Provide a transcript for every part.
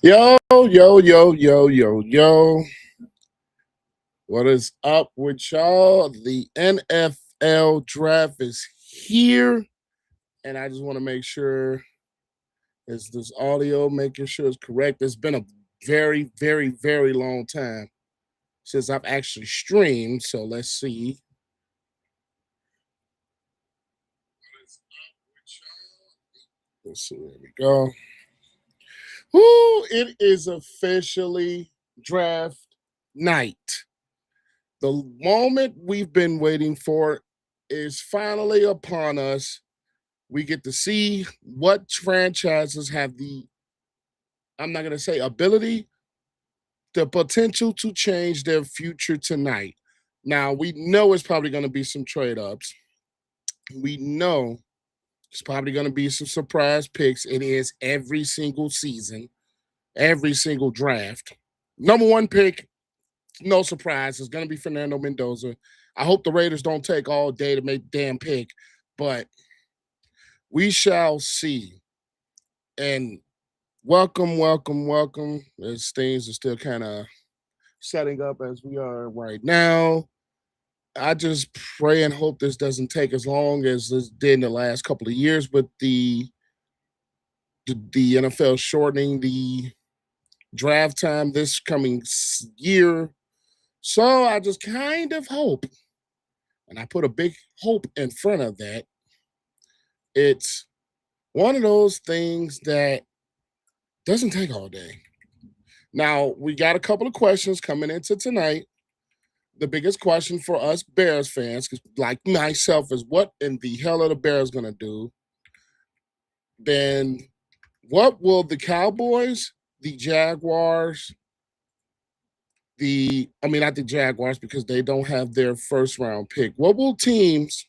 Yo, yo, yo, yo, yo, yo. What is up with y'all? The NFL draft is here, and I just want to make sure is this audio making sure it's correct. It's been a very, very, very long time since I've actually streamed, so let's see. Let's see. There we go. Woo! It is officially draft night. The moment we've been waiting for is finally upon us. We get to see what franchises have I'm not going to say ability, the potential to change their future tonight. Now, we know it's probably going to be some trade ups. We know it's probably going to be some surprise picks. It is every single season, every single draft. Number one pick, no surprise, is going to be Fernando Mendoza. I hope the Raiders don't take all day to make the damn pick, but we shall see. And welcome, welcome, welcome. As things are still kind of setting up as we are right now. I just pray and hope this doesn't take as long as this did in the last couple of years with the NFL shortening the draft time this coming year. So I just kind of hope, and I put a big hope in front of that. It's one of those things that doesn't take all day. Now, we got a couple of questions coming into tonight. The biggest question for us Bears fans, because like myself, is what in the hell are the Bears going to do? Then what will the Cowboys, the Jaguars, not the Jaguars because they don't have their first round pick. What will teams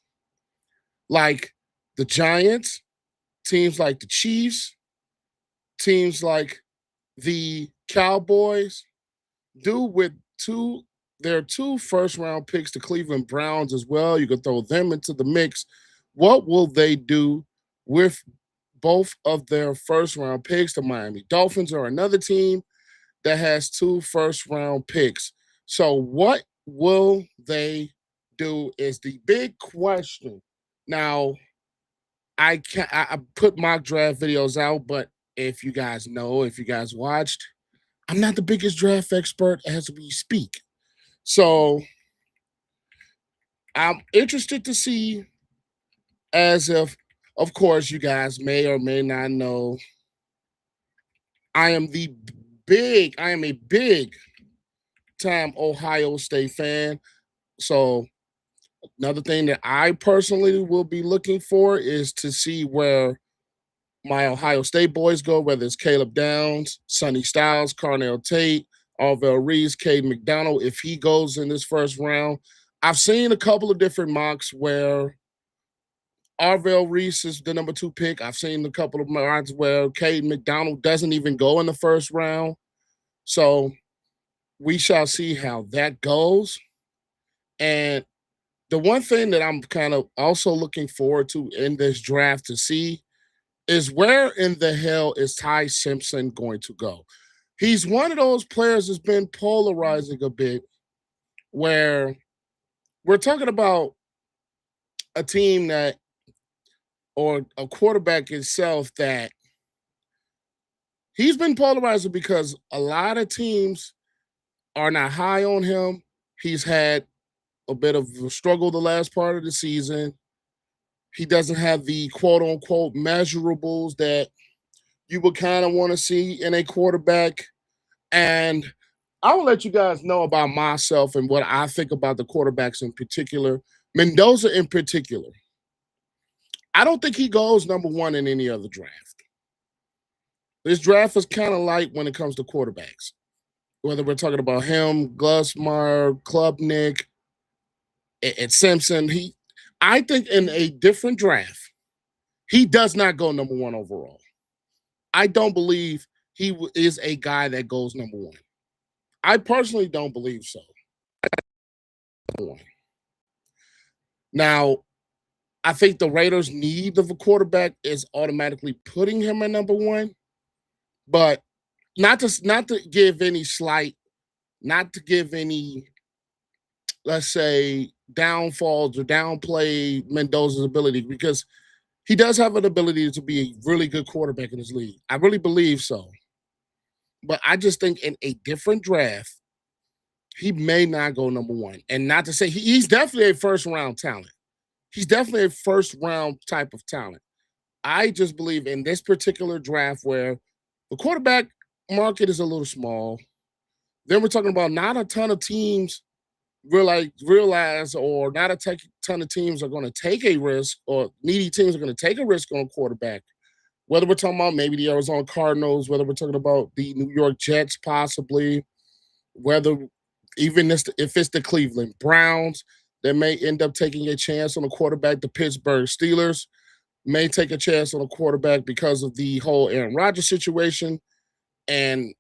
like the Giants, teams like the Chiefs, teams like the Cowboys do with their two first round picks, the Cleveland Browns as well? You can throw them into the mix. What will they do with both of their first round picks? The Miami Dolphins are another team that has two first round picks. So what will they do is the big question. Now, I put mock draft videos out, but if you guys know, if you guys watched, I'm not the biggest draft expert as we speak. So I'm interested to see, as if, of course, you guys may or may not know, I am a big time Ohio State fan. So another thing that I personally will be looking for is to see where my Ohio State boys go, whether it's Caleb Downs, Sonny Styles, Carnell Tate, Arvell Reese, Cade McDonald, if he goes in this first round. I've seen a couple of different mocks where Arvell Reese is the number two pick. I've seen a couple of mocks where Cade McDonald doesn't even go in the first round. So we shall see how that goes. And the one thing that I'm kind of also looking forward to in this draft to see is where in the hell is Ty Simpson going to go? He's one of those players that's been polarizing a bit, where we're talking about a team that, or a quarterback itself, that he's been polarizing because a lot of teams are not high on him. He's had a bit of a struggle the last part of the season. He doesn't have the quote unquote measurables that you would kind of want to see in a quarterback. And I will let you guys know about myself and what I think about the quarterbacks in particular. Mendoza in particular. I don't think he goes number one in any other draft. This draft is kind of light when it comes to quarterbacks. Whether we're talking about him, Glusmeyer, Klubnik, and Simpson, I think in a different draft, he does not go number one overall. I don't believe he is a guy that goes number one. I personally don't believe so. Now, I think the Raiders' need of a quarterback is automatically putting him at number one. But not to give any slight, not to give any, let's say, downfalls or downplay Mendoza's ability, because he does have an ability to be a really good quarterback in this league. I really believe so. But I just think in a different draft, he may not go number one. And not to say he's definitely a first round talent. He's definitely a first round type of talent. I just believe in this particular draft where the quarterback market is a little small. Then we're talking about not a ton of teams realize, or not a ton of teams are going to take a risk, or needy teams are going to take a risk on quarterback. Whether we're talking about maybe the Arizona Cardinals, whether we're talking about the New York Jets, possibly, whether even if it's the Cleveland Browns, they may end up taking a chance on a quarterback. The Pittsburgh Steelers may take a chance on a quarterback because of the whole Aaron Rodgers situation. And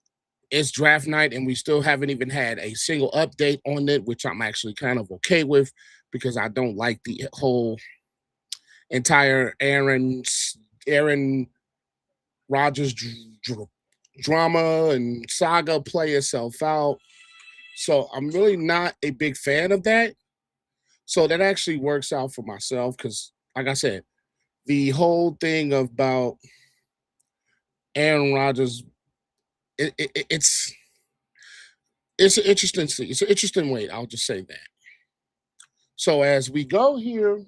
it's draft night, and we still haven't even had a single update on it, which I'm actually kind of okay with, because I don't like the whole entire Aaron Rodgers drama and saga play itself out. So I'm really not a big fan of that. So that actually works out for myself because, like I said, the whole thing about Aaron Rodgers, it's an interesting way. I'll just say that. So as we go here,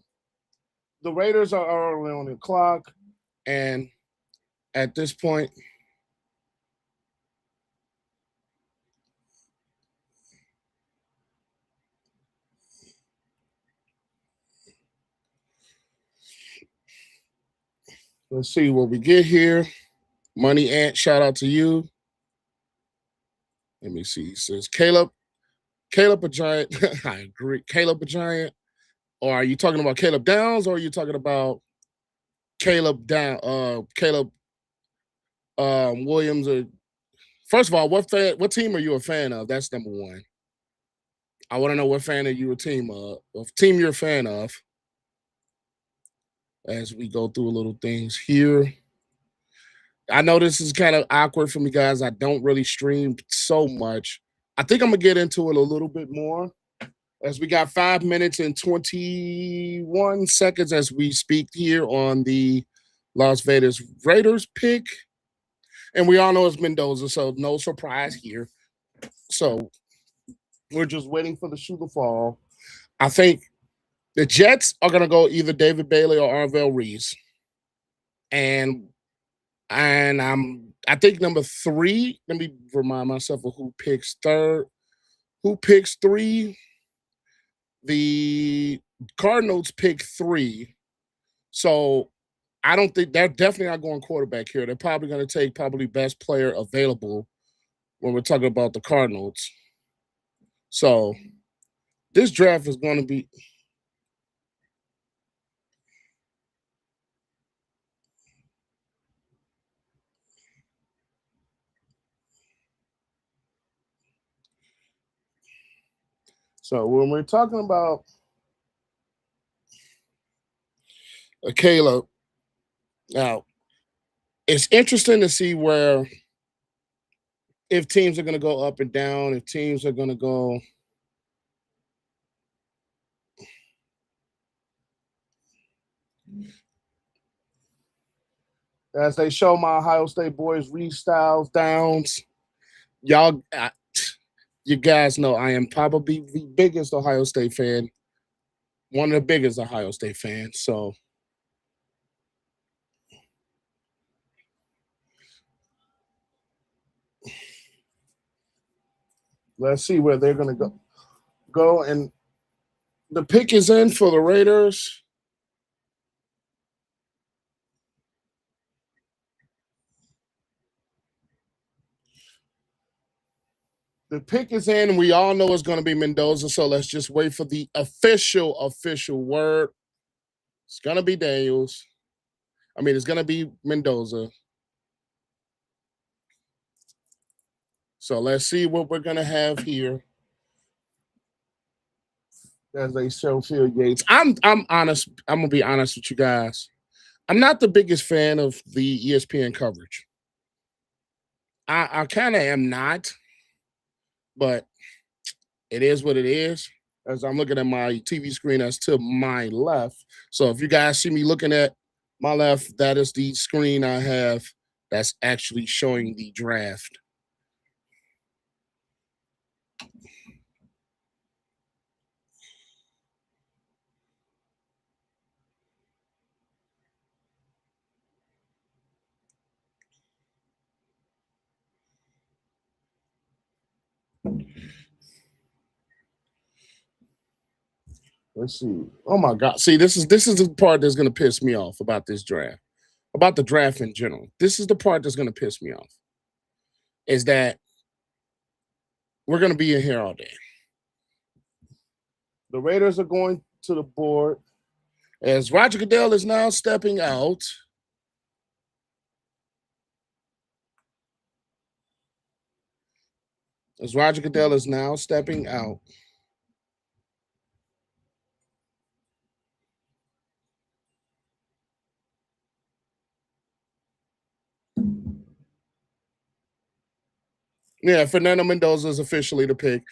the Raiders are early on the clock, and at this point, let's see what we get here. Money Ant, shout out to you. Let me see. He says Caleb a giant. I agree. Caleb a giant. Or are you talking about Caleb Downs, or are you talking about Caleb Williams? Or first of all, what team are you a fan of? That's number one. I want to know what fan are you a team of? What team you're a fan of? As we go through a little things here. I know this is kind of awkward for me, guys. I don't really stream so much. I think I'm gonna get into it a little bit more, as we got 5 minutes and 21 seconds as we speak here on the Las Vegas Raiders pick. And we all know it's Mendoza, so no surprise here. So we're just waiting for the shoe to fall. I think the Jets are going to go either David Bailey or Arvell Reese. And I think number 3, let me remind myself of who picks third. Who picks 3? The Cardinals pick 3. So I don't think they're definitely not going quarterback here. They're probably going to take best player available when we're talking about the Cardinals. So this draft is going to be. So when we're talking about Caleb, now it's interesting to see where, if teams are going to go up and down, if teams are going to go. As they show my Ohio State boys, Reese Styles Downs, y'all, you guys know I am probably the biggest Ohio State fan, one of the biggest Ohio State fans. So let's see where they're going to go. And the pick is in for the Raiders. The pick is in. We all know it's going to be Mendoza. So let's just wait for the official word. It's going to be Daniels. It's going to be Mendoza. So let's see what we're going to have here. As they show Phil Yates. I'm honest. I'm going to be honest with you guys. I'm not the biggest fan of the ESPN coverage. I kind of am not, but it is what it is. As I'm looking at my TV screen that's to my left. So if you guys see me looking at my left, that is the screen I have that's actually showing the draft. Let's see. Oh my God. See, this is the part that's gonna piss me off about this draft. About the draft in general. This is the part that's gonna piss me off. Is that we're gonna be in here all day. The Raiders are going to the board as Roger Goodell is now stepping out. As Roger Goodell is now stepping out. Yeah, Fernando Mendoza is officially the pick.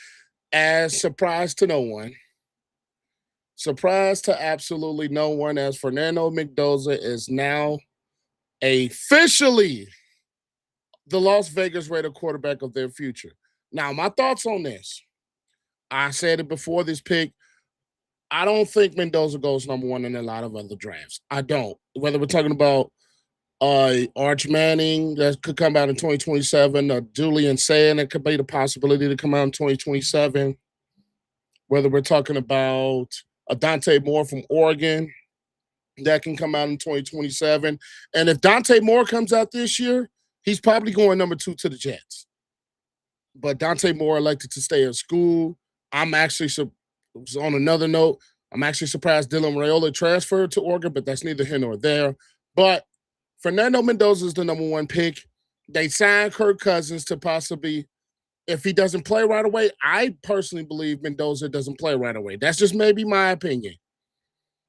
As surprise to no one. Surprise to absolutely no one, as Fernando Mendoza is now officially the Las Vegas Raider quarterback of their future. Now, my thoughts on this. I said it before this pick. I don't think Mendoza goes number one in a lot of other drafts. I don't. Whether we're talking about Arch Manning that could come out in 2027, Julian Saying that could be the possibility to come out in 2027. Whether we're talking about Dante Moore from Oregon that can come out in 2027. And if Dante Moore comes out this year, he's probably going number 2 to the Jets. But Dante Moore elected to stay in school. I'm actually, on another note, I'm actually surprised Dylan Raiola transferred to Oregon, but that's neither here nor there. But Fernando Mendoza is the number 1 pick. They signed Kirk Cousins to possibly, if he doesn't play right away, I personally believe Mendoza doesn't play right away. That's just maybe my opinion.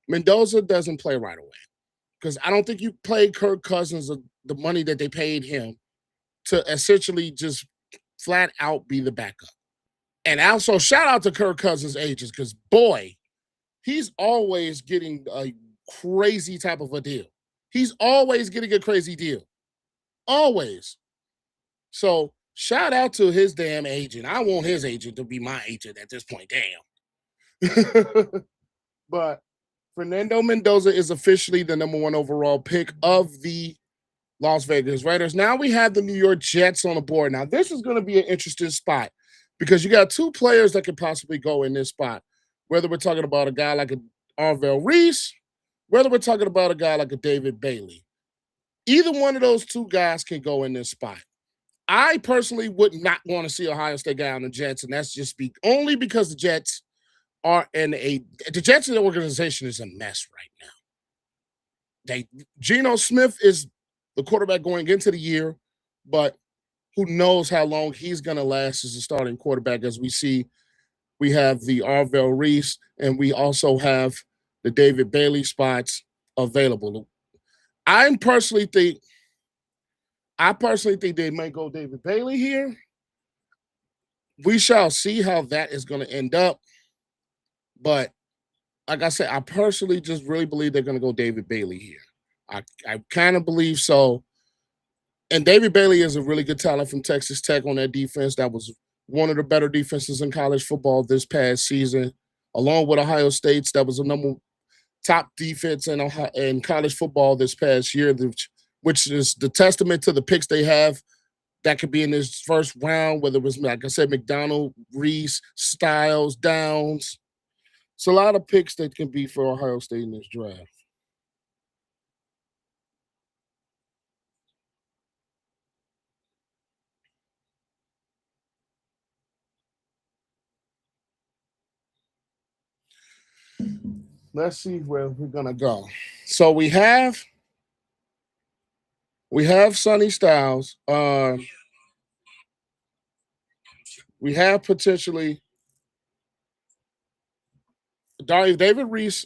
Mendoza doesn't play right away because I don't think you pay Kirk Cousins the money that they paid him to essentially just flat out be the backup. And also shout out to Kirk Cousins' agents because boy, he's always getting a crazy type of a deal. He's always getting a crazy deal. Always. So shout out to his damn agent. I want his agent to be my agent at this point. Damn. But Fernando Mendoza is officially the number 1 overall pick of the Las Vegas Raiders. Now we have the New York Jets on the board. Now this is going to be an interesting spot because you got 2 players that could possibly go in this spot. Whether we're talking about a guy like a Arvell Reese, whether we're talking about a guy like a David Bailey. Either one of those 2 guys can go in this spot. I personally would not want to see Ohio State guy on the Jets, and that's just only because the Jets are the Jets in the organization is a mess right now. Geno Smith is the quarterback going into the year, but who knows how long he's going to last as a starting quarterback. As we see, we have the Arvell Reese, and we also have the David Bailey spots available. I personally think they might go David Bailey here. We shall see how that is going to end up. But like I said, I personally just really believe they're going to go David Bailey here. I kind of believe so. And David Bailey is a really good talent from Texas Tech on that defense. That was one of the better defenses in college football this past season, along with Ohio State's. That was a top defense in college football this past year, which is the testament to the picks they have that could be in this first round, whether it was, like I said, McDonald, Reese, Styles, Downs. It's a lot of picks that can be for Ohio State in this draft. Let's see where we're gonna go. So we have Sonny Styles. We have potentially David Reese,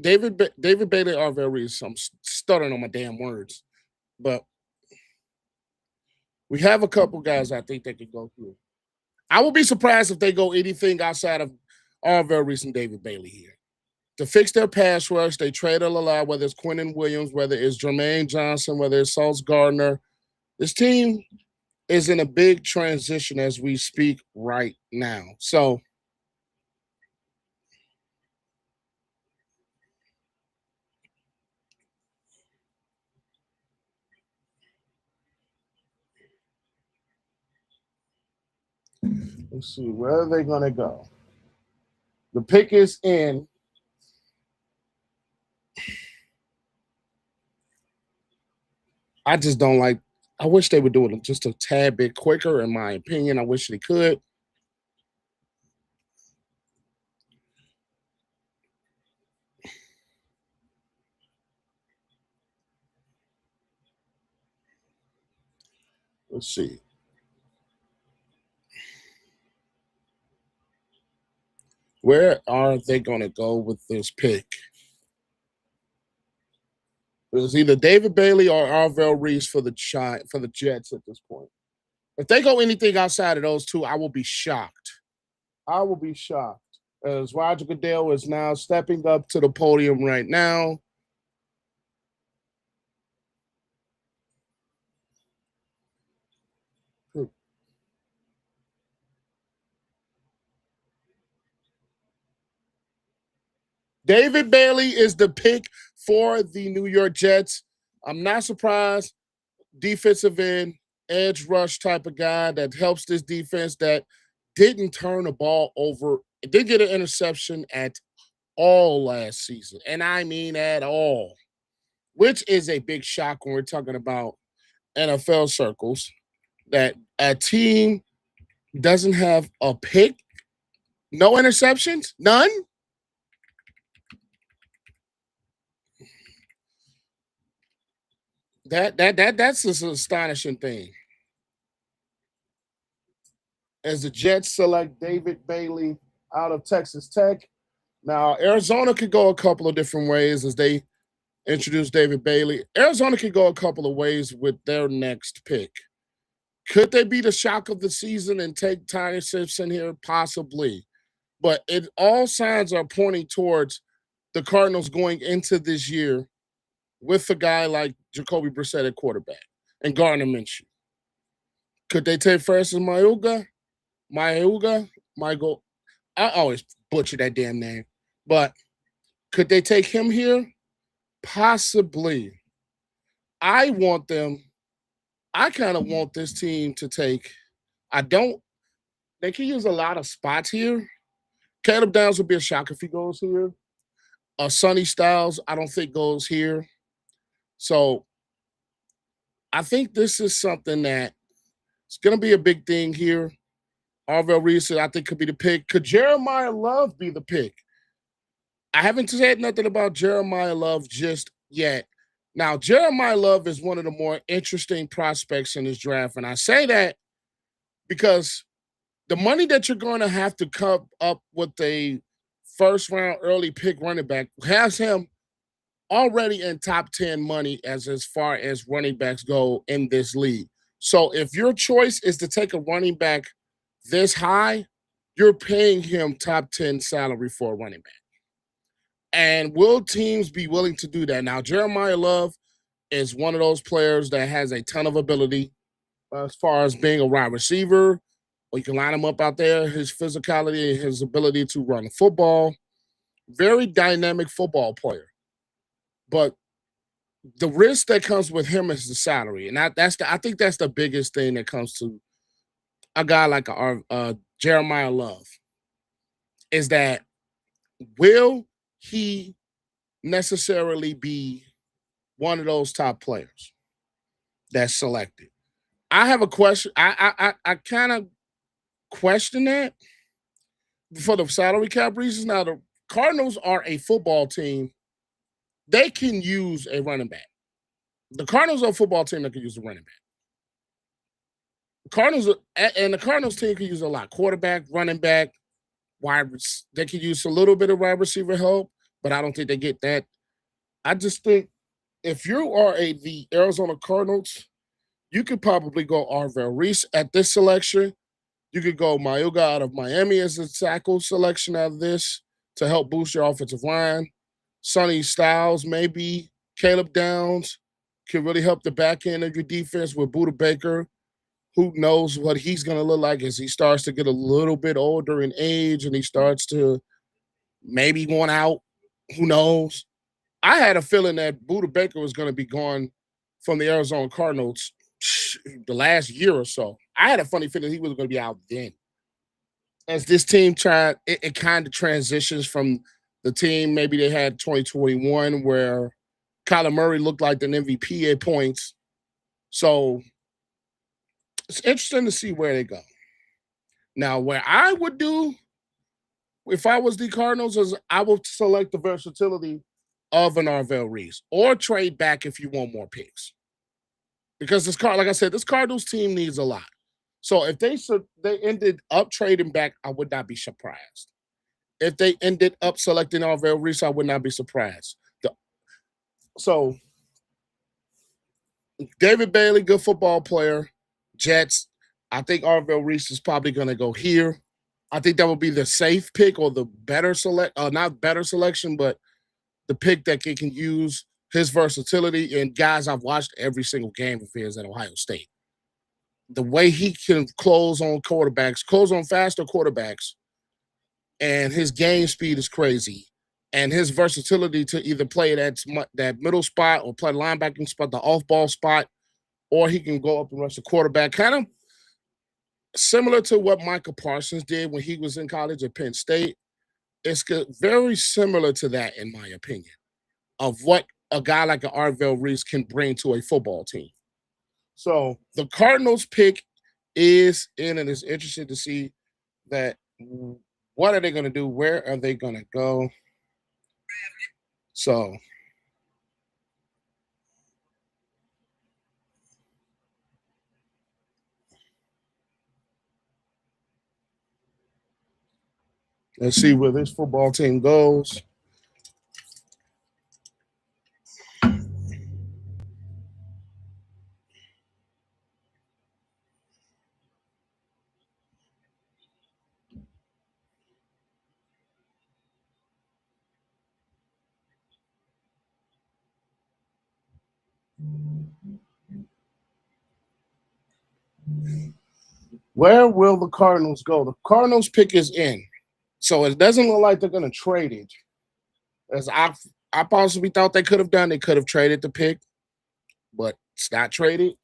David Bailey, Arvell Reese. I'm stuttering on my damn words, but We have a couple guys I think they could go through. I will be surprised if they go anything outside of Arvell Reese and David Bailey here. To fix their pass rush, they traded a lot, whether it's Quentin Williams, whether it's Jermaine Johnson, whether it's Sauce Gardner. This team is in a big transition as we speak right now. So let's see, where are they going to go? The pick is in. I just don't like. I wish they would do it just a tad bit quicker, in my opinion. I wish they could. Let's see. Where are they going to go with this pick? It was either David Bailey or Arvell Reese for the Jets at this point. If they go anything outside of those two, I will be shocked. I will be shocked. As Roger Goodell is now stepping up to the podium right now. David Bailey is the pick for the New York Jets. I'm not surprised. Defensive end, edge rush type of guy that helps this defense that didn't turn the ball over. It did get an interception at all last season, and I mean at all, which is a big shock when we're talking about NFL circles, that a team doesn't have a pick, no interceptions, none. That's an astonishing thing. As the Jets select David Bailey out of Texas Tech. Now, Arizona could go a couple of different ways as they introduce David Bailey. Arizona could go a couple of ways with their next pick. Could they be the shock of the season and take Ty Simpson here? Possibly. But all signs are pointing towards the Cardinals going into this year with a guy like Jacoby Brissett at quarterback and Gardner Minshew. Could they take Francis Michael? I always butcher that damn name. But could they take him here? Possibly. I kind of want this team to take. They can use a lot of spots here. Caleb Downs would be a shock if he goes here. Sonny Styles, I don't think goes here. So I think this is something that it's going to be a big thing here. Arvell Reese, I think, could be the pick. Could Jeremiah Love be the pick? I haven't said nothing about Jeremiah Love just yet. Now, Jeremiah Love is one of the more interesting prospects in this draft. And I say that because the money that you're going to have to come up with a first round early pick running back has him already in top 10 money as far as running backs go in this league. So if your choice is to take a running back this high, you're paying him top 10 salary for a running back. And will teams be willing to do that? Now, Jeremiah Love is one of those players that has a ton of ability as far as being a wide receiver, or you can line him up out there, his physicality, his ability to run the football. Very dynamic football player. But the risk that comes with him is the salary. And I think that's the biggest thing that comes to a guy like Jeremiah Love, is that will he necessarily be one of those top players that's selected? I have a question. I kind of question that for the salary cap reasons. Now, the Cardinals are a football team. They can use a running back. The Cardinals are a football team that can use a running back. The Cardinals team can use a lot. Quarterback, running back, they can use a little bit of wide receiver help, but I don't think they get that. I just think if you are the Arizona Cardinals, You could probably go Arvell Reese at this selection. You could go Mayoga out of Miami as a tackle selection out of this to help boost your offensive line. Sonny Styles, maybe. Caleb Downs can really help the back end of your defense with Buda Baker. Who knows what he's going to look like as he starts to get a little bit older in age and he starts to maybe want out. Who knows? I had a feeling that Buda Baker was going to be gone from the Arizona Cardinals the last year or so. I had a funny feeling he was going to be out then. As this team tried, it kind of transitions from the team maybe they had 2021 where Kyler Murray looked like an MVP at points. So it's interesting to see where they go. Now, where I would do if I was the Cardinals is I would select the versatility of an Arvell Reese or trade back if you want more picks. Because like I said, this Cardinals team needs a lot. So if they ended up trading back, I would not be surprised. If they ended up selecting Arvell Reese, I would not be surprised. So David Bailey, good football player. Jets. I think Arvell Reese is probably going to go here. I think that would be the safe pick or the better not better selection, but the pick that can use his versatility. And guys, I've watched every single game of his at Ohio State. The way he can close on faster quarterbacks, and his game speed is crazy. And his versatility to either play that middle spot or play linebacking spot, the off-ball spot, or he can go up and rush the quarterback. Kind of similar to what Michael Parsons did when he was in college at Penn State. It's very similar to that, in my opinion, of what a guy like an Arvell Reese can bring to a football team. So the Cardinals pick is in, and it's interesting to see that what are they going to do? Where are they going to go? So let's see where this football team goes. Where will the Cardinals go? The Cardinals pick is in. So it doesn't look like they're going to trade it. As I possibly thought they could have done, they could have traded the pick, but it's not traded.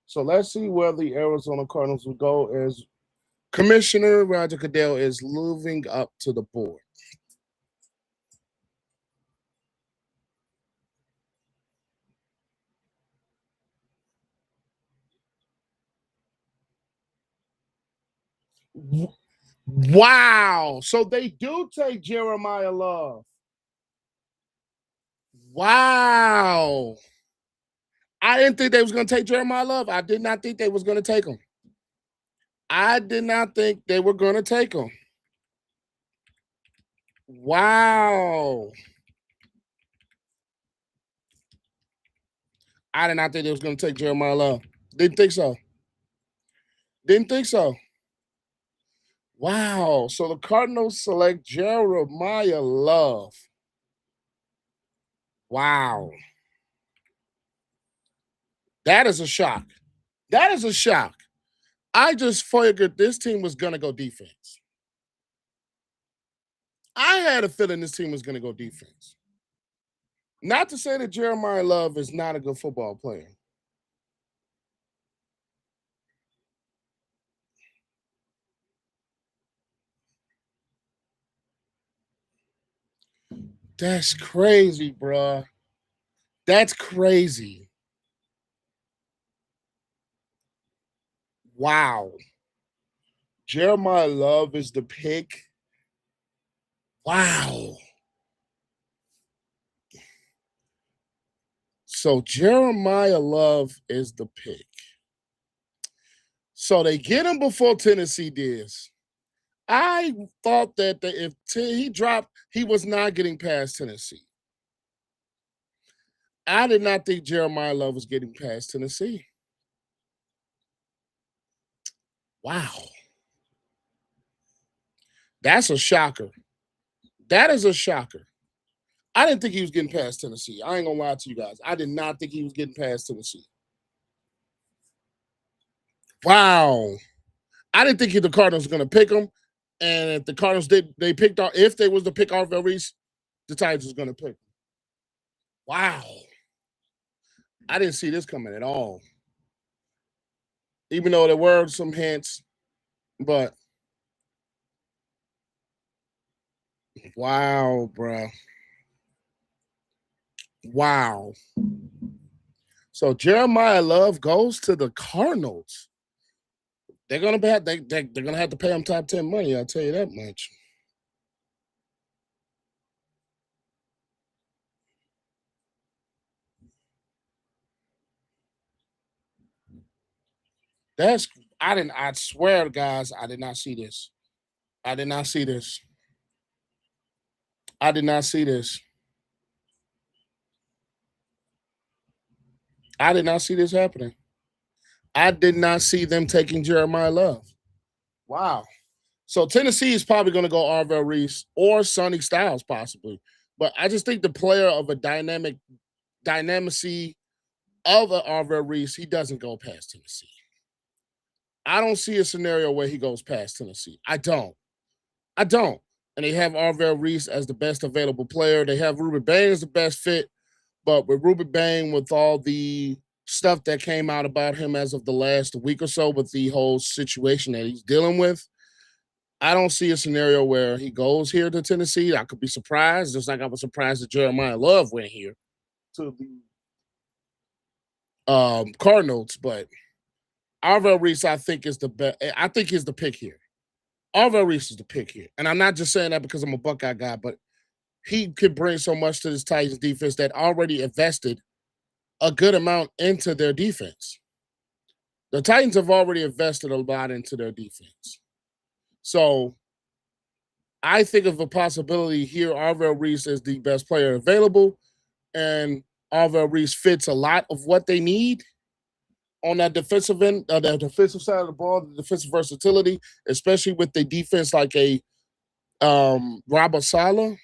So let's see where the Arizona Cardinals will go as Commissioner Roger Goodell is moving up to the board. Wow. So they do take Jeremiah Love. Wow. I didn't think they was going to take Jeremiah Love. I did not think they was going to take him. I did not think they were going to take him. Wow. I did not think they was going to take Jeremiah Love. Didn't think so. Didn't think so. Wow. So the Cardinals select Jeremiah Love. Wow. That is a shock. That is a shock. I just figured this team was going to go defense. I had a feeling this team was going to go defense. Not to say that Jeremiah Love is not a good football player. That's crazy, bruh. That's crazy. Wow. Jeremiah Love is the pick. Wow. So Jeremiah Love is the pick. So they get him before Tennessee did. I thought that if he dropped, he was not getting past Tennessee. I did not think Jeremiah Love was getting past Tennessee. Wow. That's a shocker. That is a shocker. I didn't think he was getting past Tennessee. I ain't gonna lie to you guys. I did not think he was getting past Tennessee. Wow. I didn't think the Cardinals were gonna pick him. And if the Cardinals they picked out, if they was to pick Arvell Reese, the Titans was gonna pick him. Wow. I didn't see this coming at all. Even though there were some hints, but wow, bro. Wow. So Jeremiah Love goes to the Cardinals. They're gonna they're gonna have to pay him top 10 money. I'll tell you that much. That's I swear, guys, I did not see this. I did not see this. I did not see this. I did not see this happening. I did not see them taking Jeremiah Love. Wow. So Tennessee is probably going to go Arvell Reese or Sonny Styles possibly. But I just think the player of a dynamicy of an Arvell Reese, he doesn't go past Tennessee. I don't see a scenario where he goes past Tennessee. I don't. And they have Arvell Reese as the best available player. They have Ruben Bain as the best fit. But with Ruben Bain, with all the stuff that came out about him as of the last week or so with the whole situation that he's dealing with, I don't see a scenario where he goes here to Tennessee. I could be surprised, just like I was surprised that Jeremiah Love went here to the Cardinals. But Arvell Reese, I think, is the best. I think is the pick here. Arvell Reese is the pick here. And I'm not just saying that because I'm a Buckeye guy, but he could bring so much to this Titans defense that already invested a good amount into their defense. The Titans have already invested a lot into their defense. So I think of a possibility here. Arvell Reese is the best player available, and Arvell Reese fits a lot of what they need on that defensive end, the defensive side of the ball, the defensive versatility, especially with the defense like a Robert Saleh.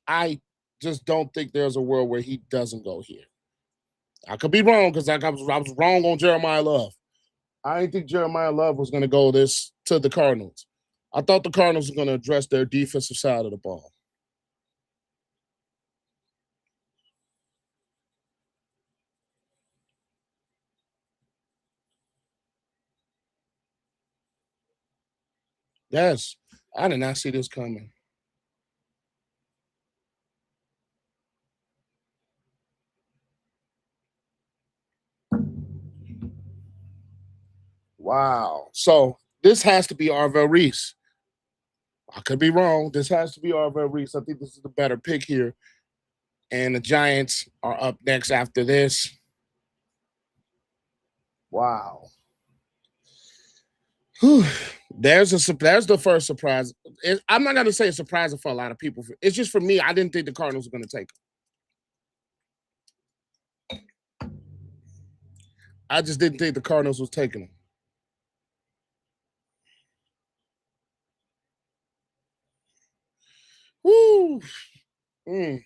I just don't think there's a world where he doesn't go here. I could be wrong because I was wrong on Jeremiah Love. I didn't think Jeremiah Love was going to go this to the Cardinals. I thought the Cardinals were going to address their defensive side of the ball. Yes, I did not see this coming. Wow. So this has to be Arvell Reese. I could be wrong. This has to be Arvell Reese. I think this is the better pick here. And the Giants are up next after this. Wow. Whew. There's the first surprise. I'm not going to say it's surprising for a lot of people. It's just for me. I didn't think the Cardinals were going to take him. I just didn't think the Cardinals was taking him. Woo. Mm.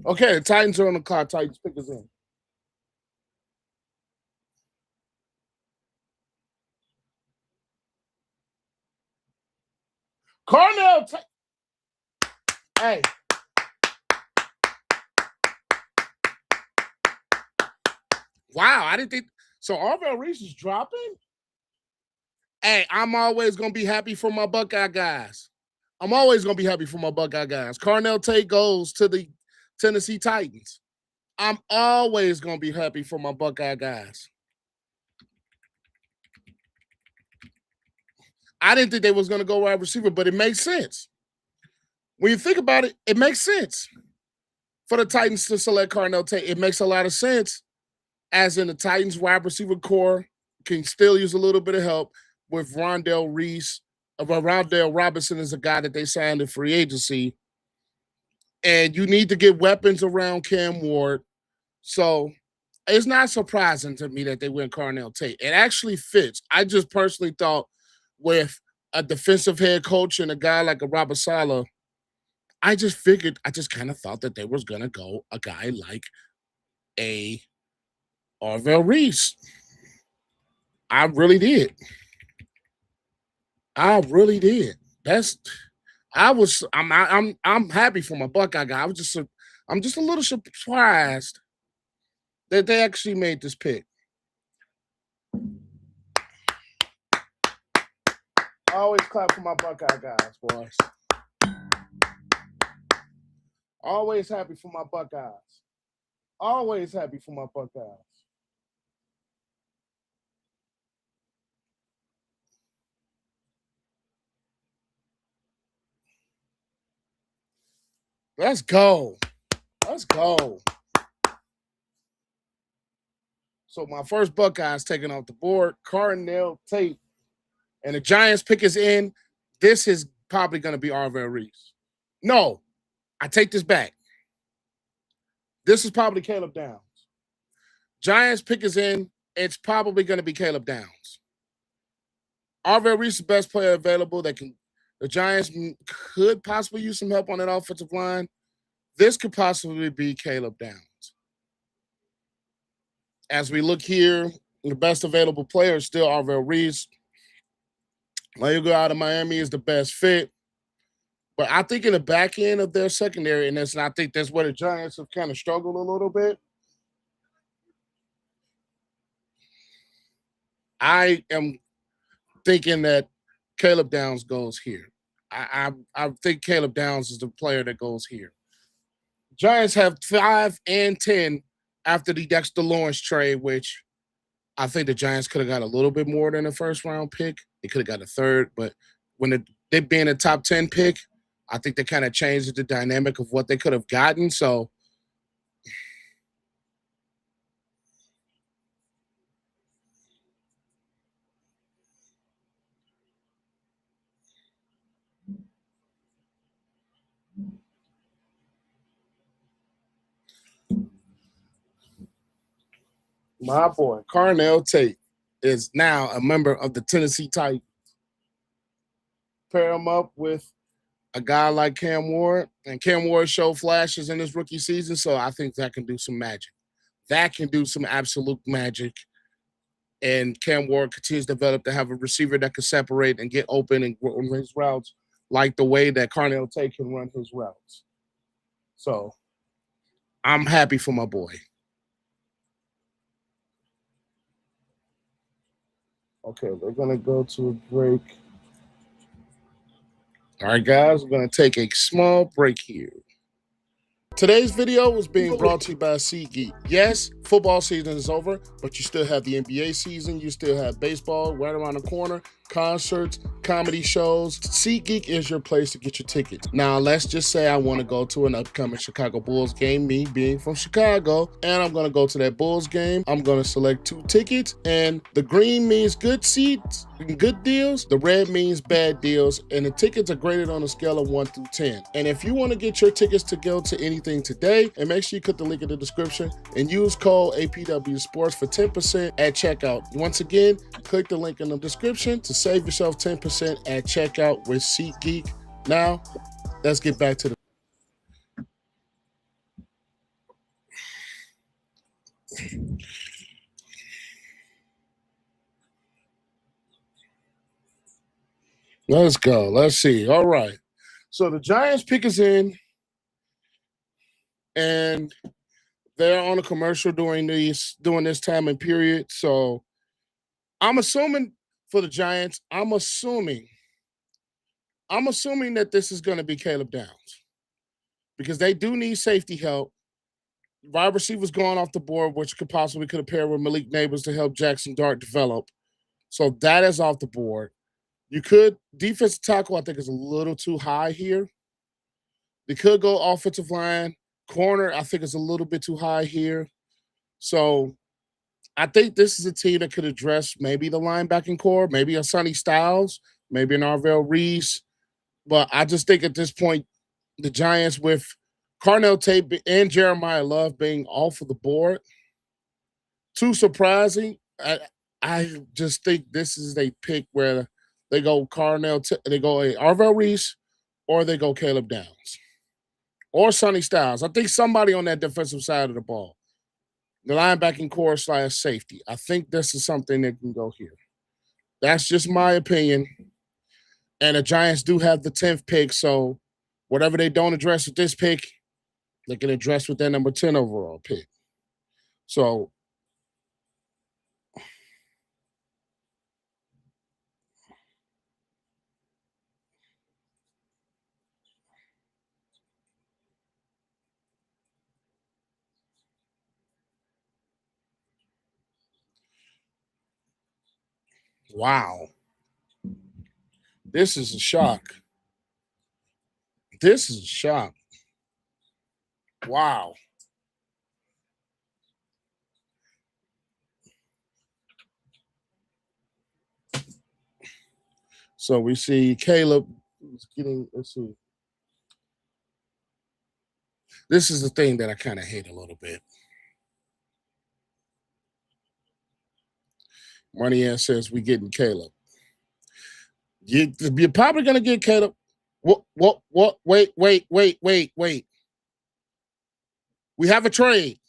Okay, the Titans are on the clock. Titans pick us in. Cornell. Hey. Wow, I didn't think so. Arvell Reese is dropping. Hey, I'm always gonna be happy for my Buckeye guys. I'm always gonna be happy for my Buckeye guys. Carnell Tate goes to the Tennessee Titans. I'm always gonna be happy for my Buckeye guys. I didn't think they was gonna go wide receiver, but it makes sense. when you think about it, it makes sense for the Titans to select Carnell Tate. It makes a lot of sense, as in the Titans wide receiver core can still use a little bit of help with Rondell Reese. Rondell Robinson is a guy that they signed in free agency. And you need to get weapons around Cam Ward. So it's not surprising to me that they went Carnell Tate. It actually fits. I just personally thought with a defensive head coach and a guy like a Robert Saleh, I just kind of thought that they was going to go a guy like a Arvell Reese. I really did. I really did. I'm happy for my Buckeye guy. I'm just a little surprised that they actually made this pick. I always clap for my Buckeye guys, boys. Always happy for my Buckeyes. Always happy for my Buckeyes. Let's go. Let's go. So my first Buckeyes taken off the board, Carnell Tate. And the Giants pick is in. This is probably going to be Arvell Reese. No, I take this back. This is probably Caleb Downs. Giants pick is in. It's probably going to be Caleb Downs. Arvell Reese is the best player available that can. The Giants could possibly use some help on that offensive line. This could possibly be Caleb Downs. As we look here, the best available player is still Arvell Reese. Layuga out of Miami is the best fit. But I think in the back end of their secondary, and I think that's where the Giants have kind of struggled a little bit. I am thinking that Caleb Downs goes here. I think Caleb Downs is the player that goes here. Giants have 5 and 10 after the Dexter Lawrence trade, which I think the Giants could have got a little bit more than a first round pick. They could have got a third, but when they being a top 10 pick, I think they kind of changed the dynamic of what they could have gotten. So my boy, Carnell Tate, is now a member of the Tennessee Titans. Pair him up with a guy like Cam Ward, and Cam Ward showed flashes in his rookie season, so I think that can do some magic. That can do some absolute magic. And Cam Ward continues to develop to have a receiver that can separate and get open and run his routes like the way that Carnell Tate can run his routes. So I'm happy for my boy. Okay, we're going to go to a break. All right, guys, we're going to take a small break here. Today's video was being brought to you by SeatGeek. Yes, football season is over, but you still have the NBA season. You still have baseball right around the corner, concerts, comedy shows. SeatGeek is your place to get your tickets. Now, let's just say I want to go to an upcoming Chicago Bulls game, me being from Chicago, and I'm going to go to that Bulls game. I'm going to select 2 tickets, and the green means good seats and good deals. The red means bad deals, and the tickets are graded on a scale of 1 through 10. And if you want to get your tickets to go to anything today, and make sure you click the link in the description and use code APW Sports for 10% at checkout. Once again, click the link in the description to save yourself 10% at checkout with SeatGeek. Now, let's get back to the Let's go. Let's see. All right. So the Giants pick is in, and they're on a commercial during this time and period. So I'm assuming for the Giants, I'm assuming that this is going to be Caleb Downs because they do need safety help. Wide receivers going off the board, which could have paired with Malik Neighbors to help Jackson Dart develop. So that is off the board. You could defensive tackle, I think, is a little too high here. They could go offensive line. Corner, I think, is a little bit too high here. So I think this is a team that could address maybe the linebacking core, maybe a Sonny Styles, maybe an Arvell Reese. But I just think at this point, the Giants with Carnell Tate and Jeremiah Love being off of the board, too surprising. I just think this is a pick where they go they go Arvell Reese, or they go Caleb Downs, or Sonny Styles. I think somebody on that defensive side of the ball, the linebacking core / safety. I think this is something that can go here. That's just my opinion. And the Giants do have the 10th pick, so whatever they don't address with this pick, they can address with their number 10 overall pick. So wow. This is a shock. This is a shock. Wow. So we see Caleb is getting, let's see. This is the thing that I kind of hate a little bit. Money Ass says we getting Caleb. You're probably gonna get Caleb. What? Wait. We have a trade.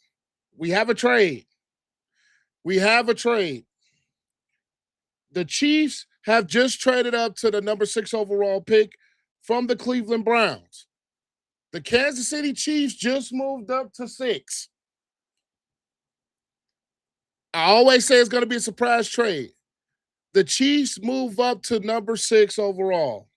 We have a trade. We have a trade. The Chiefs have just traded up to the number 6 overall pick from the Cleveland Browns. The Kansas City Chiefs just moved up to 6. I always say it's going to be a surprise trade. The Chiefs move up to number 6 overall.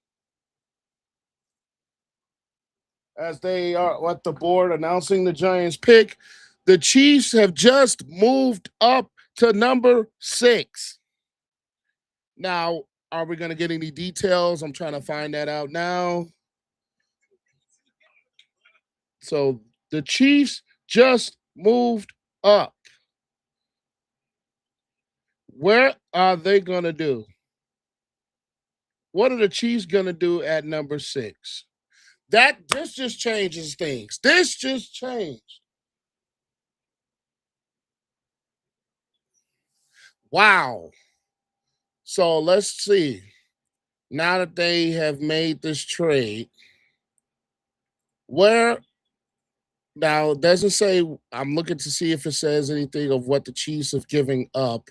As they are at the board announcing the Giants pick, the Chiefs have just moved up to number 6. Now, are we going to get any details? I'm trying to find that out now. So the Chiefs just moved up. Where are they going to do? What are the Chiefs going to do at number 6? This just changes things. This just changed. Wow. So let's see. Now that they have made this trade, where now it doesn't say, I'm looking to see if it says anything of what the Chiefs have given up.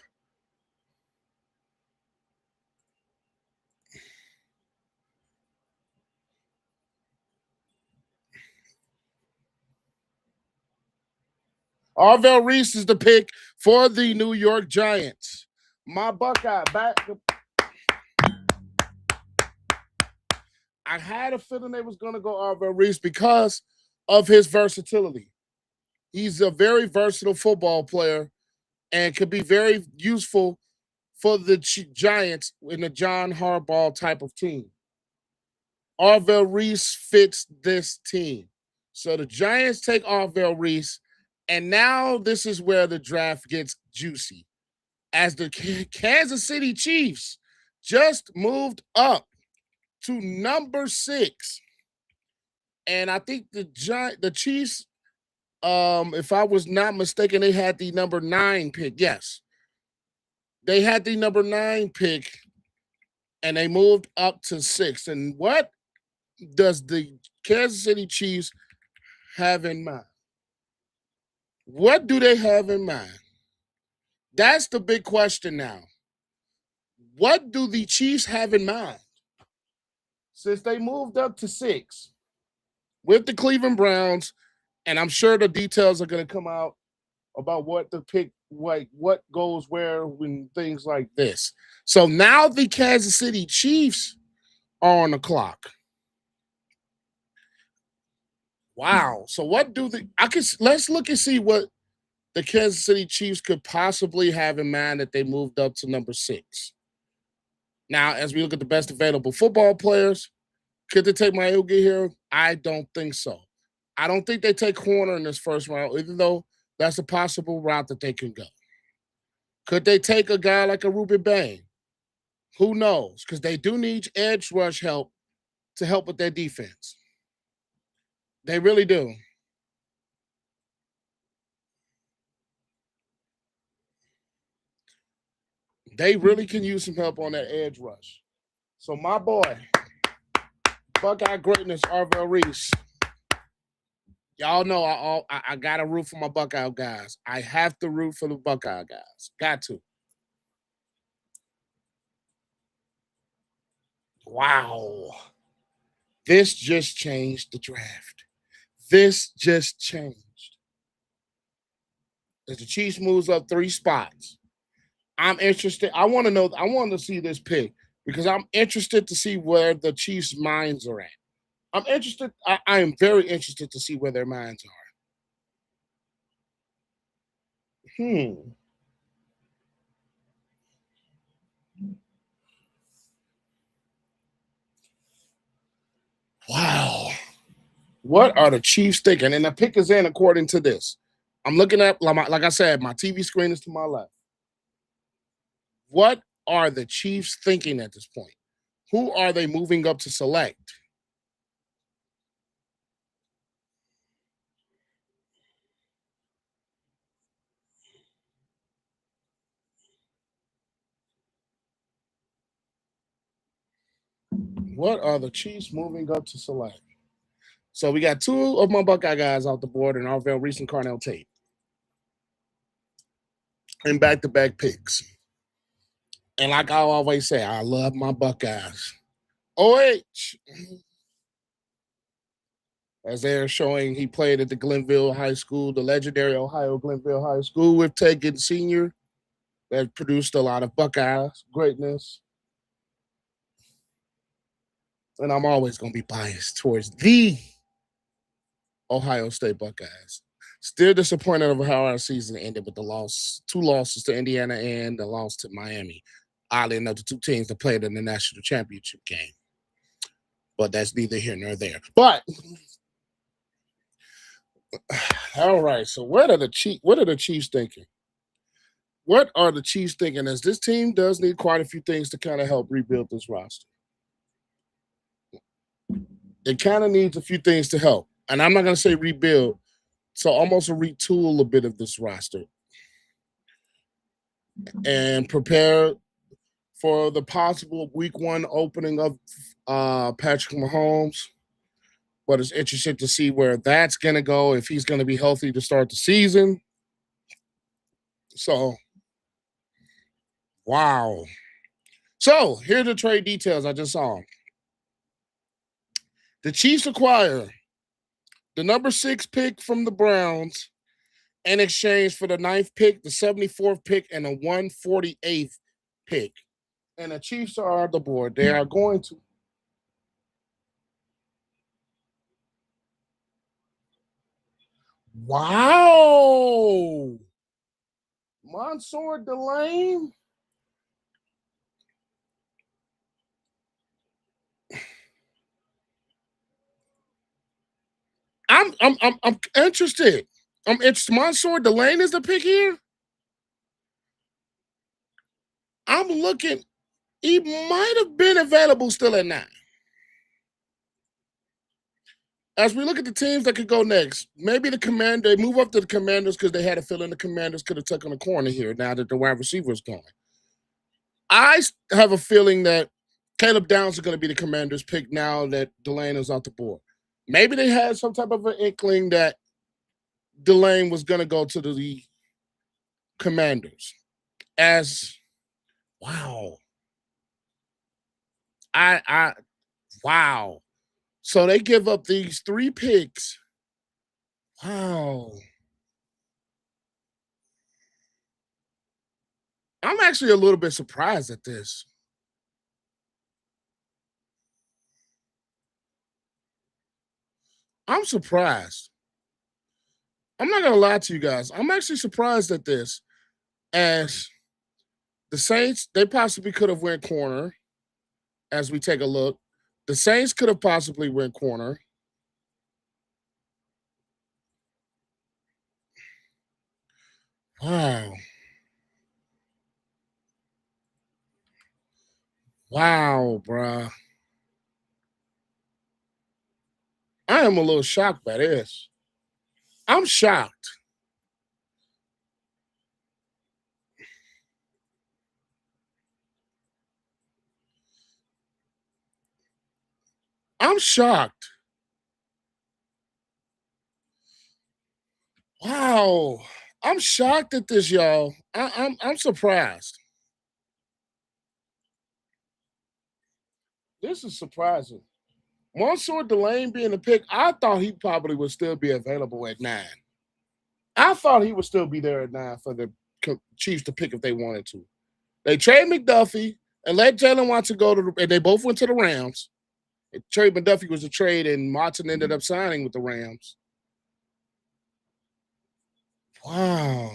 Arvell Reese is the pick for the New York Giants. My Buckeye back. I had a feeling they was going to go Arvell Reese because of his versatility. He's a very versatile football player and could be very useful for the Giants in the John Harbaugh type of team. Arvell Reese fits this team. So the Giants take Arvell Reese, and now this is where the draft gets juicy. As the Kansas City Chiefs just moved up to number 6. And I think the Chiefs, if I was not mistaken, they had the number 9 pick. Yes. They had the number 9 pick, and they moved up to 6. And what does the Kansas City Chiefs have in mind? What do they have in mind? That's the big question now. What do the Chiefs have in mind? Since they moved up to 6 with the Cleveland Browns, and I'm sure the details are going to come out about what the pick, what goes where when things like this. So now the Kansas City Chiefs are on the clock. Wow. So what do let's look and see what the Kansas City Chiefs could possibly have in mind that they moved up to number 6. Now, as we look at the best available football players, Could they take Mayugi here? I don't think so. I don't think they take corner in this first round, even though that's a possible route that they can go. Could they take a guy like a Ruben Bain? Who knows? Because they do need edge rush help to help with their defense. They really do. They really can use some help on that edge rush. So my boy, Buckeye greatness, Arvell Reese. Y'all know I got to root for my Buckeye guys. I have to root for the Buckeye guys. Got to. Wow. This just changed the draft. This just changed. As the Chiefs moves up 3 spots, I'm interested. I want to know. I want to see this pick because I'm interested to see where the Chiefs' minds are at. I'm interested. I am very interested to see where their minds are. Wow. What are the Chiefs thinking? And the pick is in according to this. I'm looking at, like I said, my TV screen is to my left. What are the Chiefs thinking at this point? Who are they moving up to select? What are the Chiefs moving up to select? So we got 2 of my Buckeye guys off the board and Arvell Reese and Carnell Tate. And back-to-back picks. And like I always say, I love my Buckeyes. OH. As they're showing, he played at the Glenville High School, the legendary Ohio Glenville High School with Tegan Sr. that produced a lot of Buckeyes greatness. And I'm always going to be biased towards the Ohio State Buckeyes. Still disappointed over how our season ended with the loss, 2 losses to Indiana and the loss to Miami. Oddly enough, the 2 teams that played in the national championship game. But that's neither here nor there. But all right, so what are the Chiefs thinking? What are the Chiefs thinking? As this team does need quite a few things to kind of help rebuild this roster. It kind of needs a few things to help. And I'm not going to say rebuild, so almost a retool a bit of this roster and prepare for the possible week 1 opening of Patrick Mahomes. But it's interesting to see where that's going to go, if he's going to be healthy to start the season. So, wow. So, here are the trade details I just saw. The Chiefs acquire the number 6 pick from the Browns in exchange for the 9th pick, the 74th pick, and the 148th pick. And the Chiefs are on the board. They are going to. Wow. Mansour Delane. I'm interested. I'm interested. Mansour Delane is the pick here. I'm looking. He might have been available still at 9. As we look at the teams that could go next, maybe the Commanders, they move up to the Commanders because they had a feeling the Commanders could have taken a corner here now that the wide receiver is gone. I have a feeling that Caleb Downs is going to be the Commanders' pick now that Delane is off the board. Maybe they had some type of an inkling that Delane was going to go to the Commanders. As wow, wow. So they give up these 3 picks. Wow. I'm actually a little bit surprised at this. I'm surprised. I'm not going to lie to you guys. I'm actually surprised at this. As the Saints, they possibly could have went corner as we take a look. The Saints could have possibly went corner. Wow. Wow, bruh. I am a little shocked by this. I'm shocked. I'm shocked. Wow. I'm shocked at this, y'all. I'm surprised. This is surprising. Monsieur Delane being the pick, I thought he probably would still be available at 9. I thought he would still be there at 9 for the Chiefs to pick if they wanted to. They trade McDuffie and let Jaylon Watson go to and they both went to the Rams. Trade McDuffie was a trade, and Martin ended up signing with the Rams. Wow.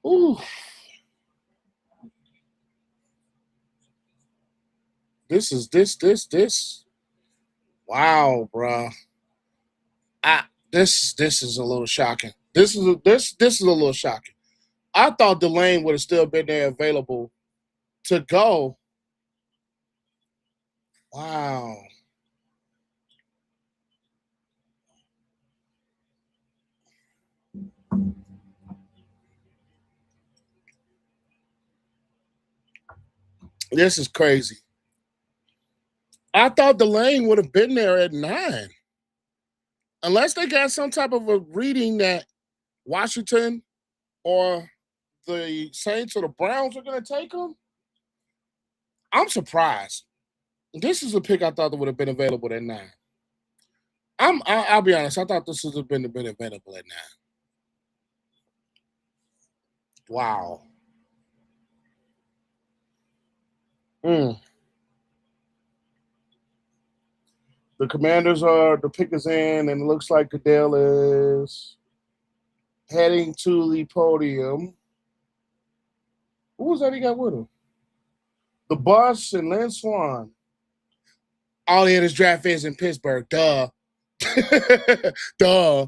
Ooh. This. Wow, bro. This is a little shocking. This is a little shocking. I thought Delane would have still been there available to go. Wow. This is crazy. I thought Delane would have been there at 9. Unless they got some type of a reading that Washington or the Saints or the Browns are going to take him. I'm surprised. This is a pick I thought that would have been available at 9. I'll be honest. I thought this would have been available at 9. Wow. Mm. The Commanders are the pick is in, and it looks like Goodell is heading to the podium. Who was that he got with him? The Bus and Lynn Swan. Oh yeah, this draft is in Pittsburgh. Duh. Duh.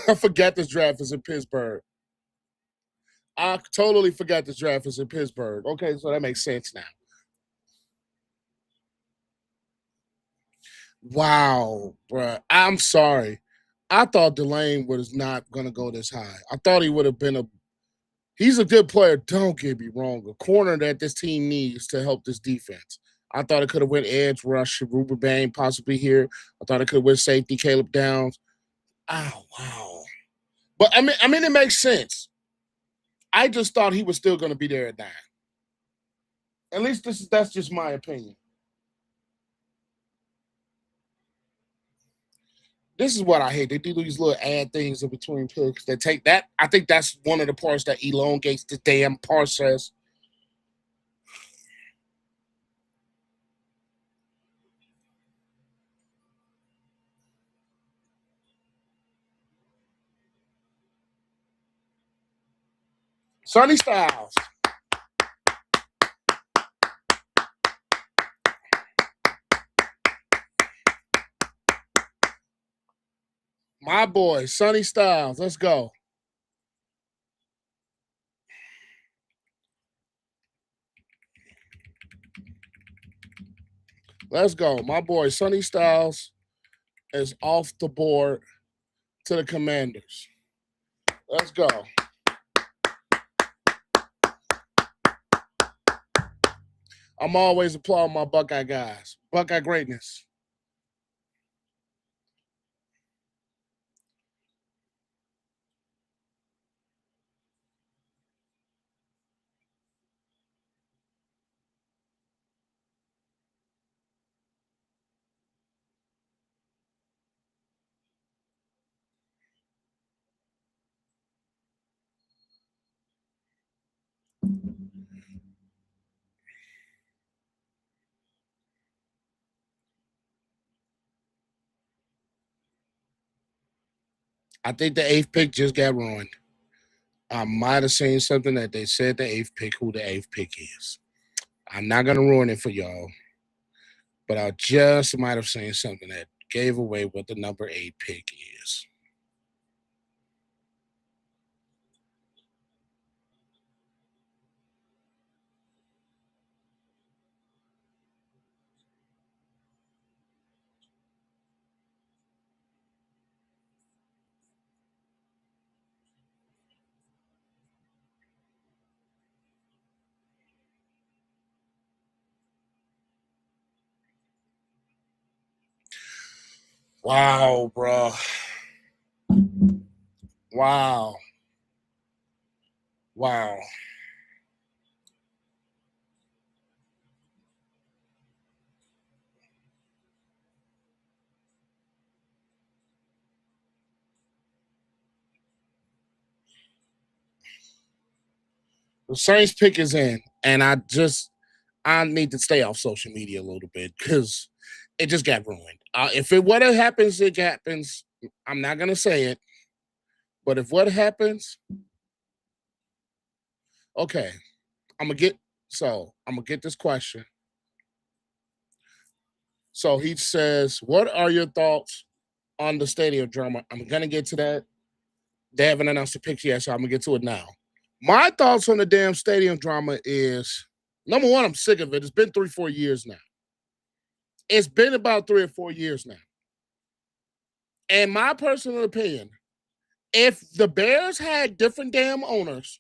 I forgot this draft is in Pittsburgh. I totally forgot this draft is in Pittsburgh. Okay, so that makes sense now. Wow, bruh. I'm sorry. I thought Delane was not going to go this high. I thought he would have been a. He's a good player. Don't get me wrong. A corner that this team needs to help this defense. I thought it could have went edge rush, Ruber Bain possibly here. I thought it could have went safety, Caleb Downs. Oh wow. But I mean, it makes sense. I just thought he was still going to be there at 9. At least that's just my opinion. This is what I hate. They do these little ad things in between picks that take that. I think that's one of the parts that elongates the damn process. Sonny Styles. My boy, Sonny Styles. Let's go. Let's go. My boy, Sonny Styles is off the board to the Commanders. Let's go. I'm always applauding my Buckeye guys. Buckeye greatness. I think the 8th pick just got ruined. I might have seen something that they said the 8th pick, who the 8th pick is. I'm not going to ruin it for y'all, but I just might have seen something that gave away what the number 8 pick is. Wow, bro. Wow. Wow. The Saints pick is in, and I need to stay off social media a little bit because it just got ruined. If it what happens, it happens. I'm not gonna say it, but if what happens, okay, I'm gonna get. I'm gonna get this question. So he says, "What are your thoughts on the stadium drama?" I'm gonna get to that. They haven't announced the picks yet, so I'm gonna get to it now. My thoughts on the damn stadium drama is number one, I'm sick of it. It's been 3, 4 years now. It's been about 3 or 4 years now. In my personal opinion, if the Bears had different damn owners,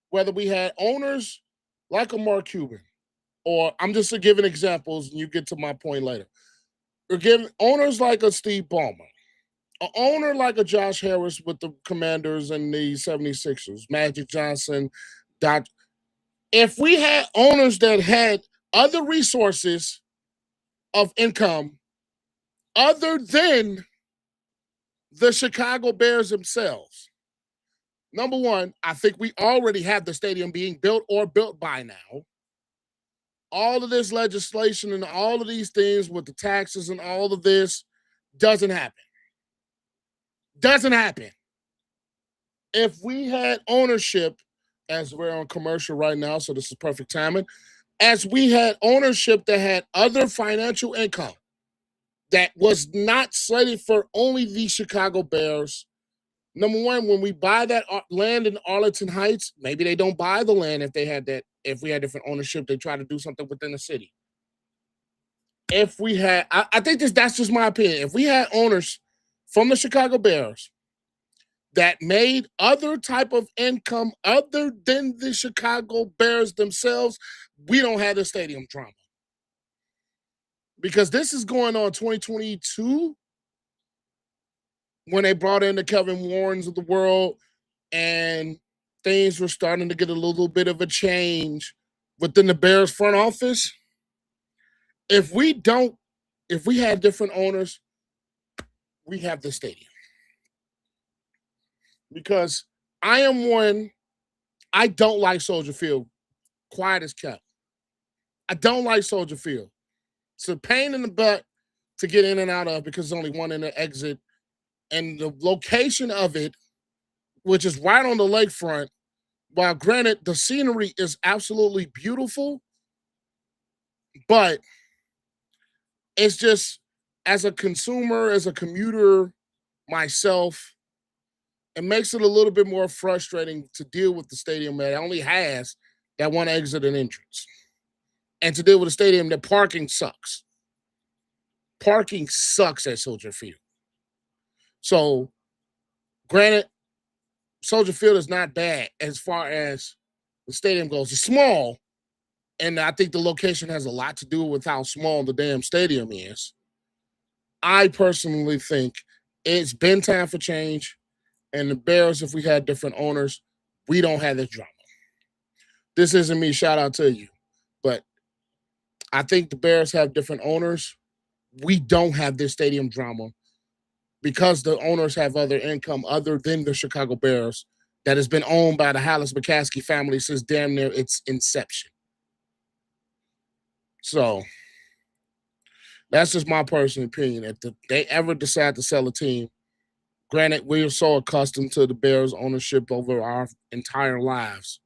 whether we had owners like a Mark Cuban, or I'm just giving examples and you get to my point later. We're giving owners like a Steve Ballmer, an owner like a Josh Harris with the Commanders and the 76ers, Magic Johnson, Doc. If we had owners that had other resources of income other than the Chicago Bears themselves, number one, I think we already have the stadium being built or built by now. All of this legislation and all of these things with the taxes and all of this doesn't happen. Doesn't happen. If we had ownership, as we're on commercial right now, so this is perfect timing, as we had ownership that had other financial income that was not slated for only the Chicago Bears. Number one, when we buy that land in Arlington Heights, maybe they don't buy the land if they had that. If we had different ownership, they try to do something within the city. If we had, I think that's just my opinion. If we had owners from the Chicago Bears that made other type of income other than the Chicago Bears themselves, we don't have the stadium drama. Because this is going on 2022 when they brought in the Kevin Warrens of the world and things were starting to get a little bit of a change within the Bears front office. If we had different owners, we have the stadium. Because I am one, I don't like Soldier Field. Quiet as kept. I don't like Soldier Field. It's a pain in the butt to get in and out of because there's only one in the exit. And the location of it, which is right on the lakefront, while granted the scenery is absolutely beautiful, but it's just as a consumer, as a commuter, myself, it makes it a little bit more frustrating to deal with the stadium that only has that one exit and entrance. And to deal with a stadium that parking sucks. Parking sucks at Soldier Field. So, granted, Soldier Field is not bad as far as the stadium goes. It's small, and I think the location has a lot to do with how small the damn stadium is. I personally think it's been time for change. And the Bears, if we had different owners, we don't have this drama. This isn't me, shout out to you. But I think the Bears have different owners. We don't have this stadium drama because the owners have other income other than the Chicago Bears that has been owned by the Hallis McCaskey family since damn near its inception. So that's just my personal opinion. If they ever decide to sell a team, Granted, we're so accustomed to the Bears ownership over our entire lives,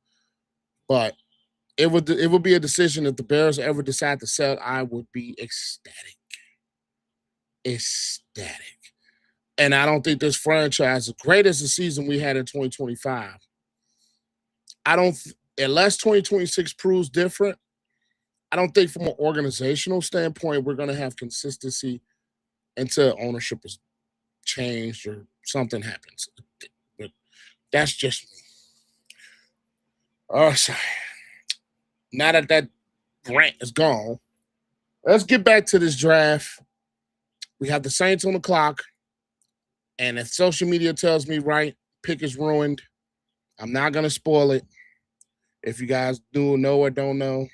but it would be a decision if the Bears ever decide to sell. I would be ecstatic, ecstatic. And I don't think this franchise, as great as the season we had in 2025, I don't, unless 2026 proves different, I don't think from an organizational standpoint we're going to have consistency until ownership is changed or something happens. But that's just me. Oh, sorry. Now that rant is gone, let's get back to this draft. We have the Saints on the clock, and if social media tells me right, pick is ruined. I'm not gonna spoil it. If you guys do know or don't know,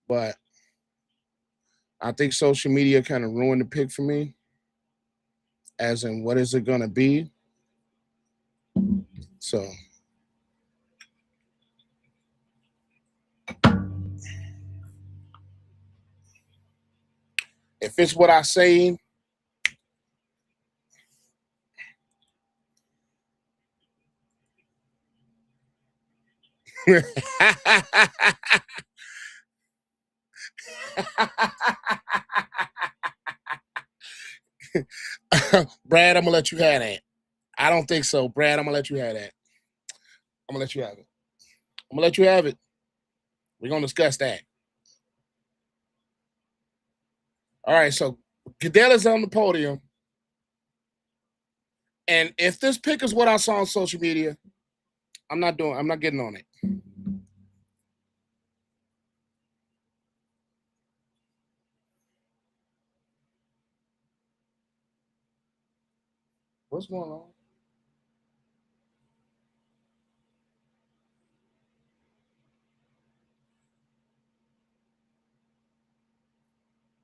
but I think social media kind of ruined the pick for me. As in, what is it gonna be? So if it's what I say, Brad, I'm gonna let you have that. I don't think so, Brad. I'm gonna let you have that. I'm gonna let you have it. I'm gonna let you have it. We're gonna discuss that. All right, so Goodell is on the podium. And if this pick is what I saw on social media, I'm not getting on it. What's going on?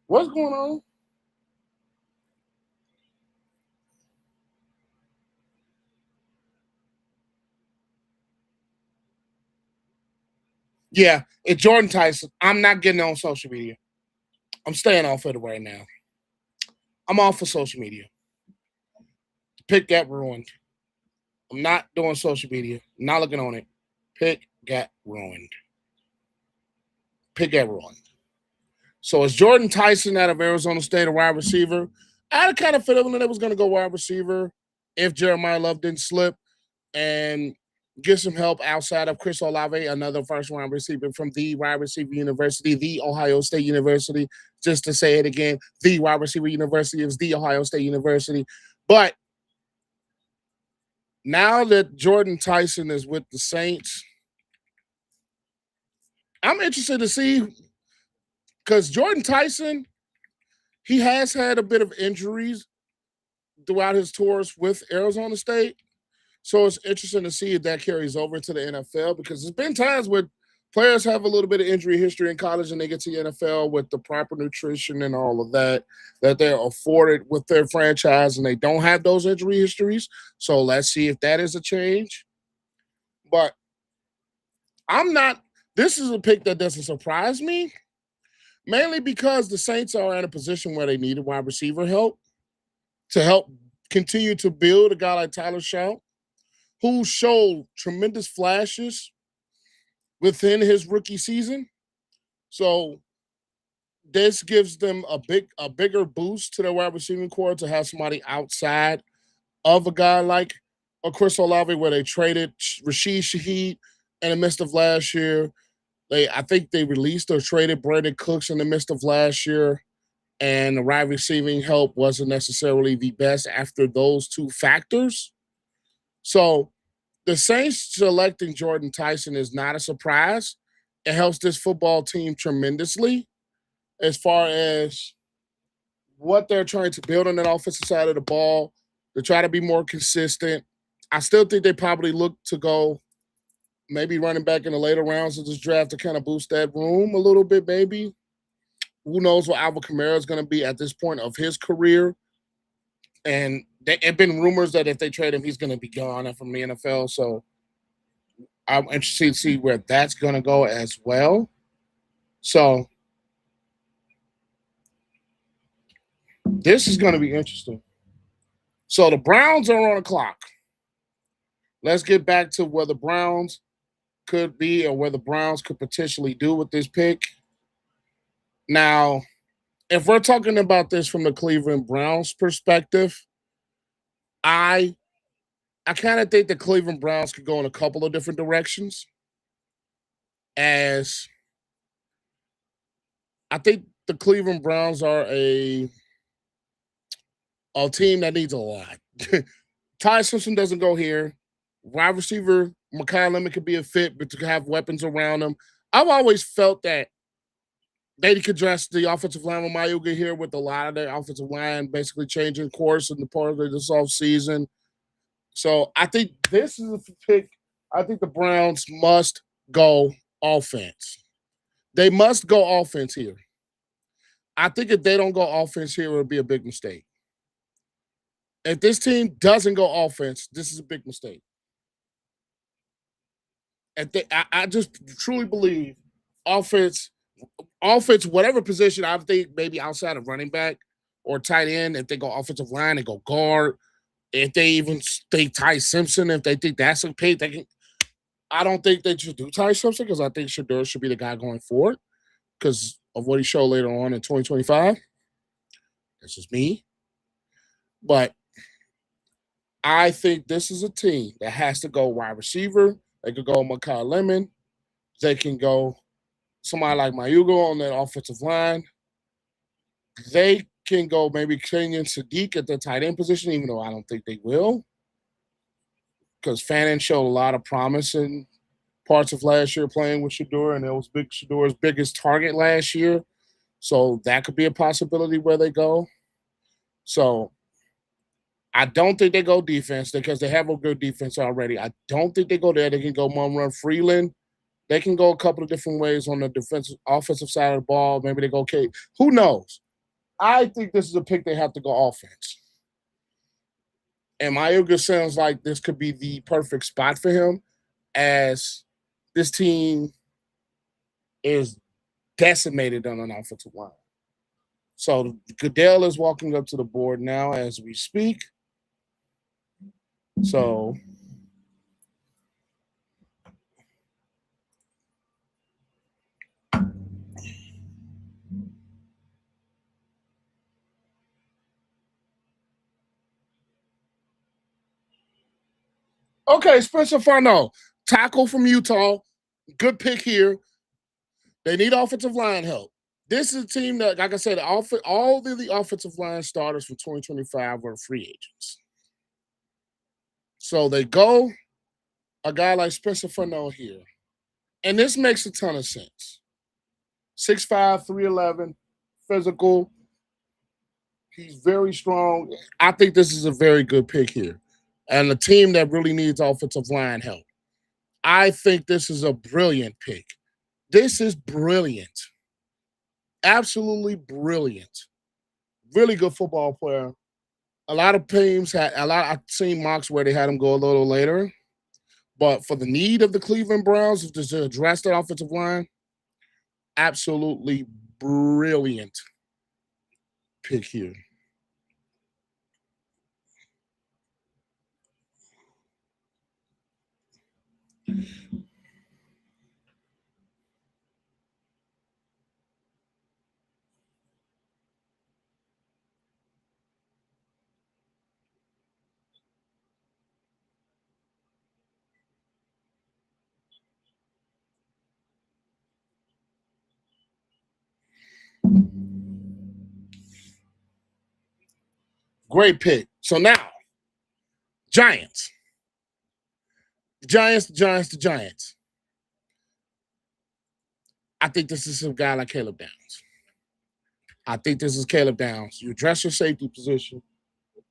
What's going on? Yeah, it's Jordan Tyson. I'm not getting on social media. I'm staying off of it right now. I'm off of social media. Pick got ruined. I'm not doing social media. I'm not looking on it. Pick got ruined. Pick got ruined. So it's Jordan Tyson out of Arizona State, a wide receiver. I had a kind of feeling that it was going to go wide receiver if Jeremiah Love didn't slip and get some help outside of Chris Olave, another first round receiver from the wide receiver university, the Ohio State University. Just to say it again, the wide receiver university is the Ohio State University. But now that Jordan Tyson is with the Saints, I'm interested to see because Jordan Tyson, he has had a bit of injuries throughout his tours with Arizona State. So it's interesting to see if that carries over to the NFL because there's been times where players have a little bit of injury history in college and they get to the NFL with the proper nutrition and all of that they're afforded with their franchise and they don't have those injury histories. So let's see if that is a change. But I'm not, this is a pick that doesn't surprise me, mainly because the Saints are in a position where they need a wide receiver help to help continue to build a guy like Tyler Shaw, who showed tremendous flashes within his rookie season. So this gives them a bigger boost to their wide receiving core to have somebody outside of a guy like a Chris Olave, where they traded Rashid Shaheed in the midst of last year. I think they released or traded Brandon Cooks in the midst of last year, and the wide receiving help wasn't necessarily the best after those two factors. So the Saints selecting Jordan Tyson is not a surprise. It helps this football team tremendously as far as what they're trying to build on that offensive side of the ball. To try to be more consistent. I still think they probably look to go maybe running back in the later rounds of this draft to kind of boost that room a little bit, maybe. Who knows what Alvin Kamara is going to be at this point of his career. And there have been rumors that if they trade him, he's going to be gone from the NFL. So I'm interested to see where that's going to go as well. So this is going to be interesting. So the Browns are on the clock. Let's get back to where the Browns could be or where the Browns could potentially do with this pick. Now, if we're talking about this from the Cleveland Browns perspective, I kind of think the Cleveland Browns could go in a couple of different directions. As I think the Cleveland Browns are a team that needs a lot. Ty Simpson doesn't go here. Wide receiver Mekhi Lemon could be a fit, but to have weapons around him. I've always felt that they could dress the offensive line with Mayuga here with a lot of their offensive line basically changing course in the part of this offseason. So I think this is a pick. I think the Browns must go offense. They must go offense here. I think if they don't go offense here, it would be a big mistake. If this team doesn't go offense, this is a big mistake. I just truly believe offense, whatever position, I think maybe outside of running back or tight end, if they go offensive line, they go guard. If they even think Ty Simpson, if they think that's a pick, they can. I don't think they should do Ty Simpson because I think Shedeur should be the guy going forward because of what he showed later on in 2025. That's just me. But I think this is a team that has to go wide receiver. They could go Mekhi Lemon. They can go somebody like Mayuga on that offensive line. They can go maybe Kenyon Sadiq at the tight end position, even though I don't think they will. Because Fannin showed a lot of promise in parts of last year playing with Shedeur, and it was Shedor's biggest target last year. So that could be a possibility where they go. So I don't think they go defense because they have a good defense already. I don't think they go there. They can go Monroe Freeland. They can go a couple of different ways on the offensive side of the ball. Maybe they go Kate. Who knows? I think this is a pick they have to go offense. And Mayuga sounds like this could be the perfect spot for him as this team is decimated on an offensive line. So Goodell is walking up to the board now as we speak. So okay, Spencer Fernando, tackle from Utah. Good pick here. They need offensive line help. This is a team that, like I said, all of the offensive line starters from 2025 were free agents. So they go a guy like Spencer Fernando here. And this makes a ton of sense. 6'5", 311, physical. He's very strong. I think this is a very good pick here. And a team that really needs offensive line help. I think this is a brilliant pick. This is brilliant. Absolutely brilliant. Really good football player. A lot of teams I've seen mocks where they had him go a little later. But for the need of the Cleveland Browns to address that offensive line, absolutely brilliant pick here. Great pick. So now, Giants. The Giants. I think this is some guy like Caleb Downs. I think this is Caleb Downs. You address your safety position.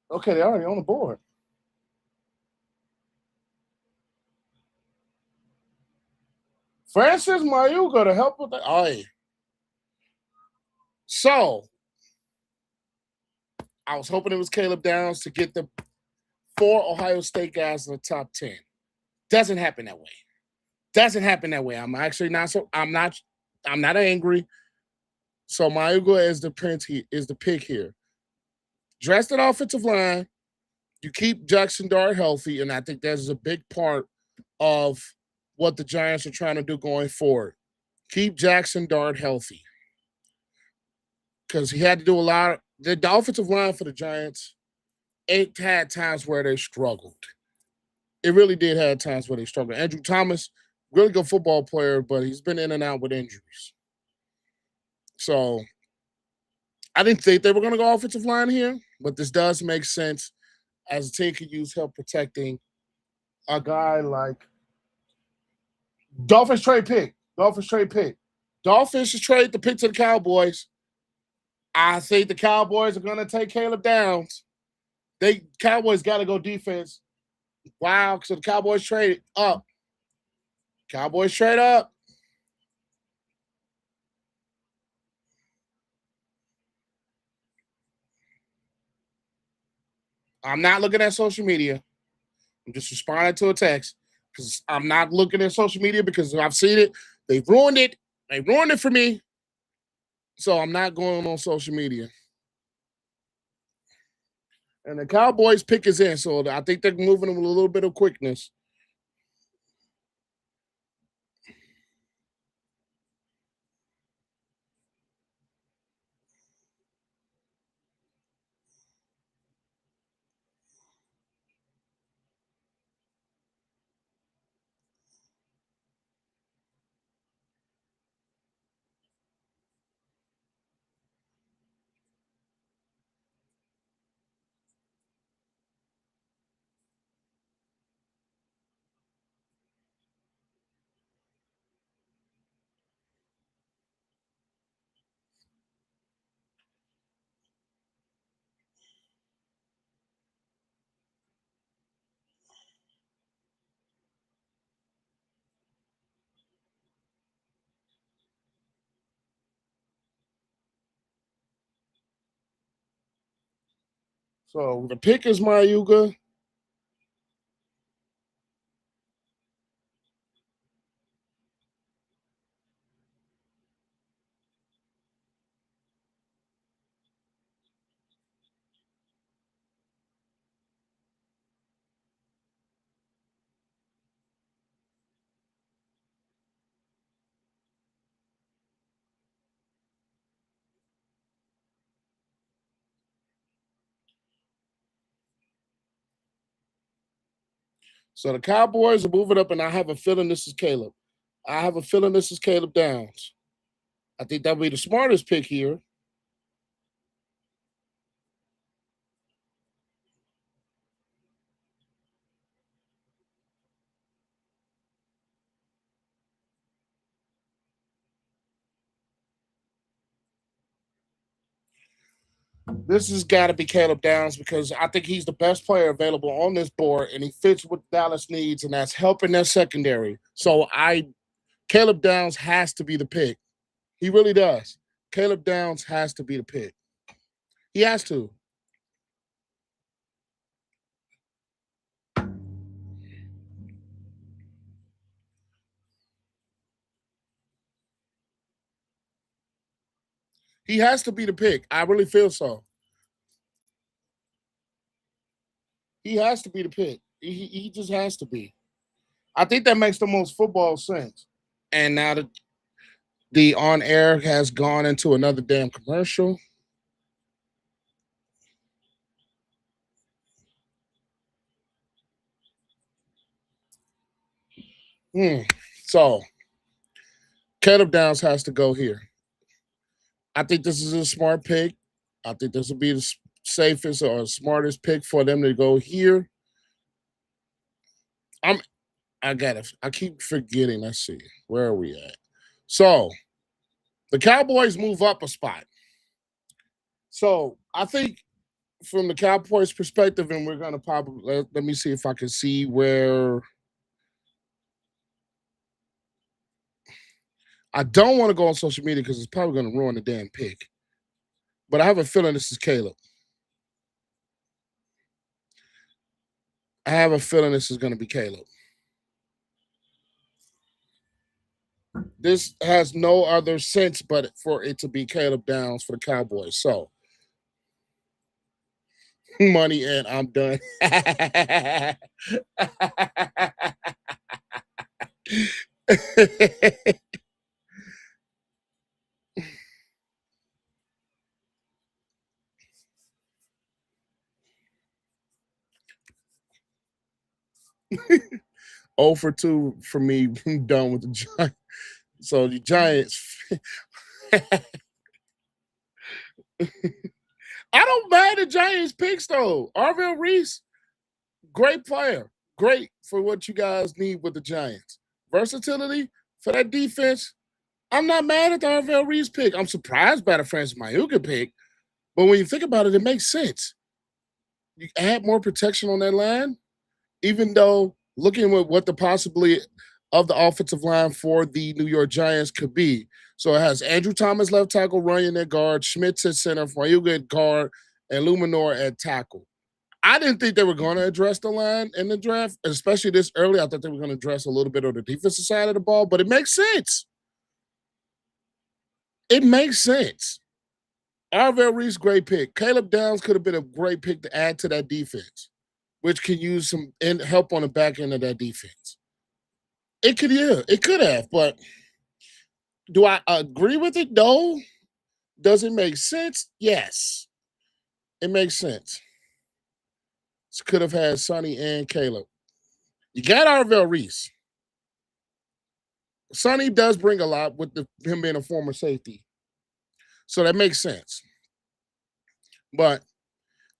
Okay, they're already on the board. Francis Mayuga to help with that. Oh, yeah. So, I was hoping it was Caleb Downs to get the 4 Ohio State guys in the top 10. Doesn't happen that way. I'm actually I'm not angry. So Mayuga is the pick here. Dressed at offensive line. You keep Jackson Dart healthy, and I think that's a big part of what the Giants are trying to do going forward. Keep Jackson Dart healthy because he had to do a lot. The offensive line for the Giants, it had times where they struggled. It really did have times where they struggled. Andrew Thomas, really good football player, but he's been in and out with injuries. So I didn't think they were going to go offensive line here, but this does make sense as a team could use help protecting a guy like Dolphins trade pick. Dolphins trade pick. Dolphins should trade the pick to the Cowboys. I think the Cowboys are going to take Caleb Downs. Cowboys got to go defense. Wow, so the Cowboys traded up. Cowboys trade up. I'm not looking at social media. I'm just responding to a text because I'm not looking at social media because I've seen it. They've ruined it. They ruined it for me. So I'm not going on social media. And the Cowboys pick is in, so I think they're moving them with a little bit of quickness. So the pick is Mayuga. So the Cowboys are moving up, and I have a feeling this is Caleb. I have a feeling this is Caleb Downs. I think that would be the smartest pick here. This has got to be Caleb Downs because I think he's the best player available on this board, and he fits what Dallas needs, and that's helping their secondary. So Caleb Downs has to be the pick. He really does. Caleb Downs has to be the pick. He has to. He has to be the pick. I really feel so. He has to be the pick. He just has to be. I think that makes the most football sense. And now that the on air has gone into another damn commercial. So Caleb Downs has to go here. I think this is a smart pick. I think this will be the safest or smartest pick for them to go here. I got it. I keep forgetting. Let's see. Where are we at? So the Cowboys move up a spot. So I think from the Cowboys' perspective, and we're gonna probably let me see if I can see where I don't want to go on social media because it's probably gonna ruin the damn pick. But I have a feeling this is Caleb. I have a feeling this is gonna be Caleb. This has no other sense but for it to be Caleb Downs for the Cowboys. So money and I'm done. 0 for 2 for me. I'm done with the Giants. So the Giants. I don't mind the Giants picks though. Arvell Reese, great player. Great for what you guys need with the Giants. Versatility for that defense. I'm not mad at the Arvell Reese pick. I'm surprised by the Francis Mayuga pick. But when you think about it, it makes sense. You add more protection on that line, even though looking at what the possibility of the offensive line for the New York Giants could be. So it has Andrew Thomas left tackle, Runyon at guard, Schmitz at center, Mayuga at guard, and Luminor at tackle. I didn't think they were going to address the line in the draft, especially this early. I thought they were going to address a little bit of the defensive side of the ball, but it makes sense. It makes sense. Arvell Reese, great pick. Caleb Downs could have been a great pick to add to that defense, which can use some help on the back end of that defense. It could, yeah, it could have, but do I agree with it? No. Does it make sense? Yes. It makes sense. Could have had Sonny and Caleb. You got Arvell Reese. Sonny does bring a lot with him being a former safety. So that makes sense. But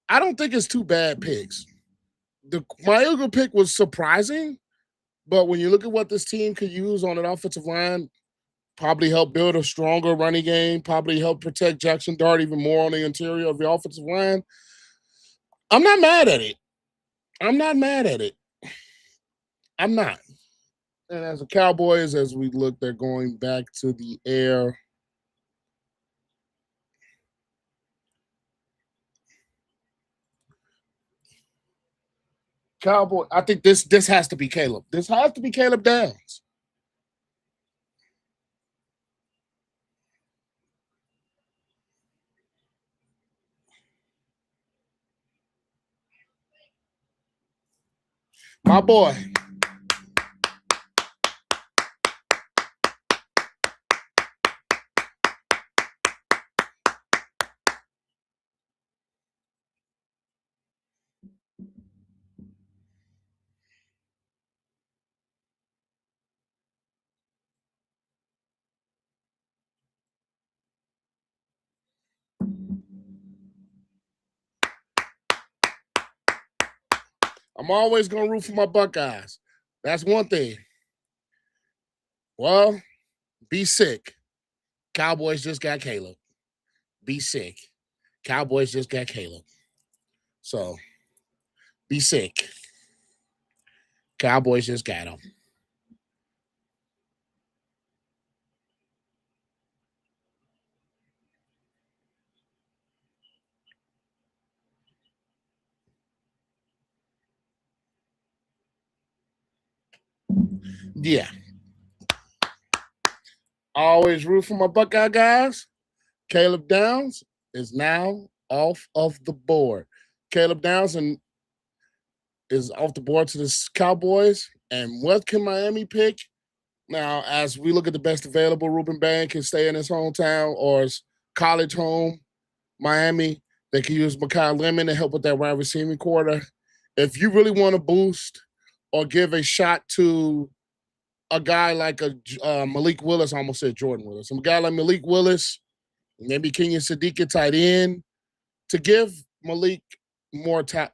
I don't think it's two bad picks. The Mayuga pick was surprising, but when you look at what this team could use on an offensive line, probably help build a stronger running game, probably help protect Jackson Dart even more on the interior of the offensive line. I'm not mad at it. I'm not mad at it. I'm not. And as the Cowboys, as we look, they're going back to the air. Cowboy, I think this has to be Caleb. This has to be Caleb Downs. My boy. I'm always going to root for my Buckeyes. That's one thing. Well, be sick. Cowboys just got Caleb. Be sick. Cowboys just got Caleb. So, be sick. Cowboys just got him. Yeah. I always root for my Buckeye guys. Caleb Downs is now off of the board. Caleb Downs is off the board to the Cowboys. And what can Miami pick? Now, as we look at the best available, Ruben Bain can stay in his hometown or his college home, Miami. They can use Makai Lemon to help with that wide receiving quarter. If you really want to boost or give a shot to a guy like a Malik Willis, I almost said Jordan Willis, a guy like Malik Willis, maybe Kenyon Sadiq at tight end, to give Malik more top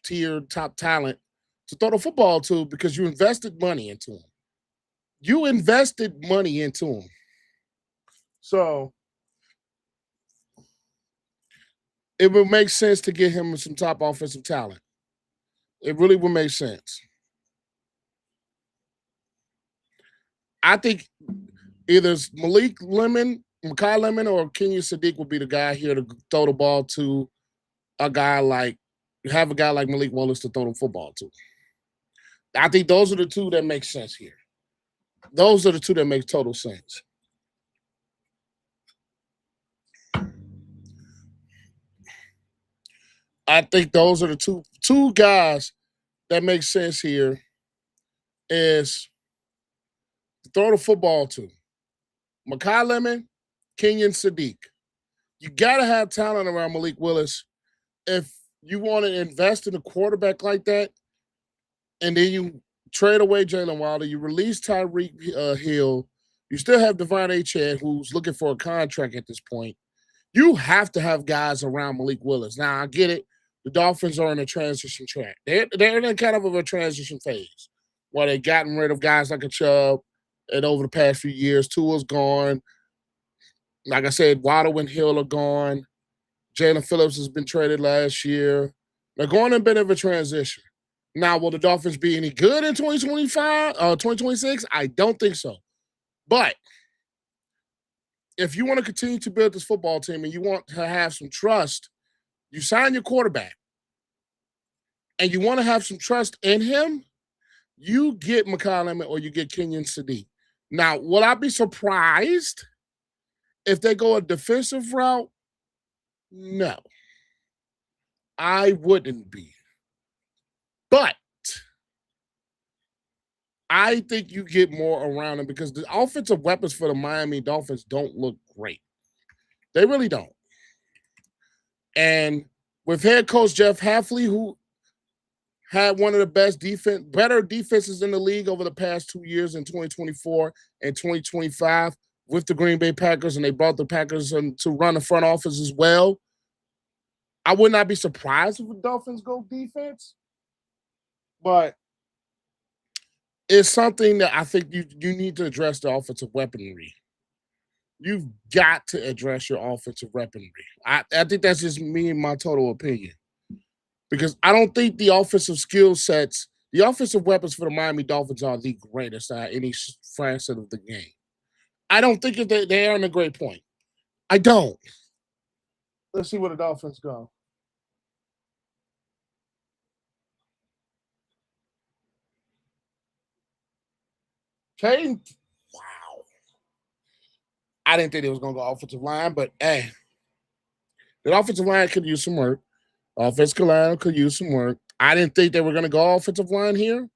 tier, top talent to throw the football to because you invested money into him. You invested money into him. So it would make sense to get him some top offensive talent. It really would make sense. I think either Malik Lemon, Makai Lemon, or Kenyon Sadiq would be the guy here to throw the ball to a guy like Malik Willis to throw the football to. I think those are the two that make sense here. Those are the two that make total sense. I think those are the two guys that make sense here is throw the football to. Makai Lemon, Kenyon Sadiq. You got to have talent around Malik Willis. If you want to invest in a quarterback like that, and then you trade away Jaylon Wilder, you release Tyreek Hill, you still have Devon Achane, who's looking for a contract at this point. You have to have guys around Malik Willis. Now, I get it. The Dolphins are in a transition track. They're in kind of a transition phase where they've gotten rid of guys like a Chubb, and over the past few years, Tua's gone. Like I said, Waddle and Hill are gone. Jalen Phillips has been traded last year. They're going in a bit of a transition. Now, will the Dolphins be any good in 2025, 2026? I don't think so. But if you want to continue to build this football team and you want to have some trust, you sign your quarterback and you want to have some trust in him, you get Makai Lemon or you get Kenyon Sadiq. Now, will I be surprised if they go a defensive route? No. I wouldn't be. But I think you get more around him because the offensive weapons for the Miami Dolphins don't look great. They really don't. And with head coach Jeff Hafley, who had one of the better defenses in the league over the past 2 years in 2024 and 2025 with the Green Bay Packers, and they brought the Packers to run the front office as well. I would not be surprised if the Dolphins go defense, but it's something that I think you need to address the offensive weaponry. You've got to address your offensive weaponry. I think that's just me and my total opinion. Because I don't think the offensive skill sets, the offensive weapons for the Miami Dolphins are the greatest at any facet of the game. I don't think they are in a great point. I don't. Let's see where the Dolphins go. Caden, wow. I didn't think it was going to go offensive line, but hey, the offensive line could use some work. Offensive line could use some work. I didn't think they were going to go offensive line here.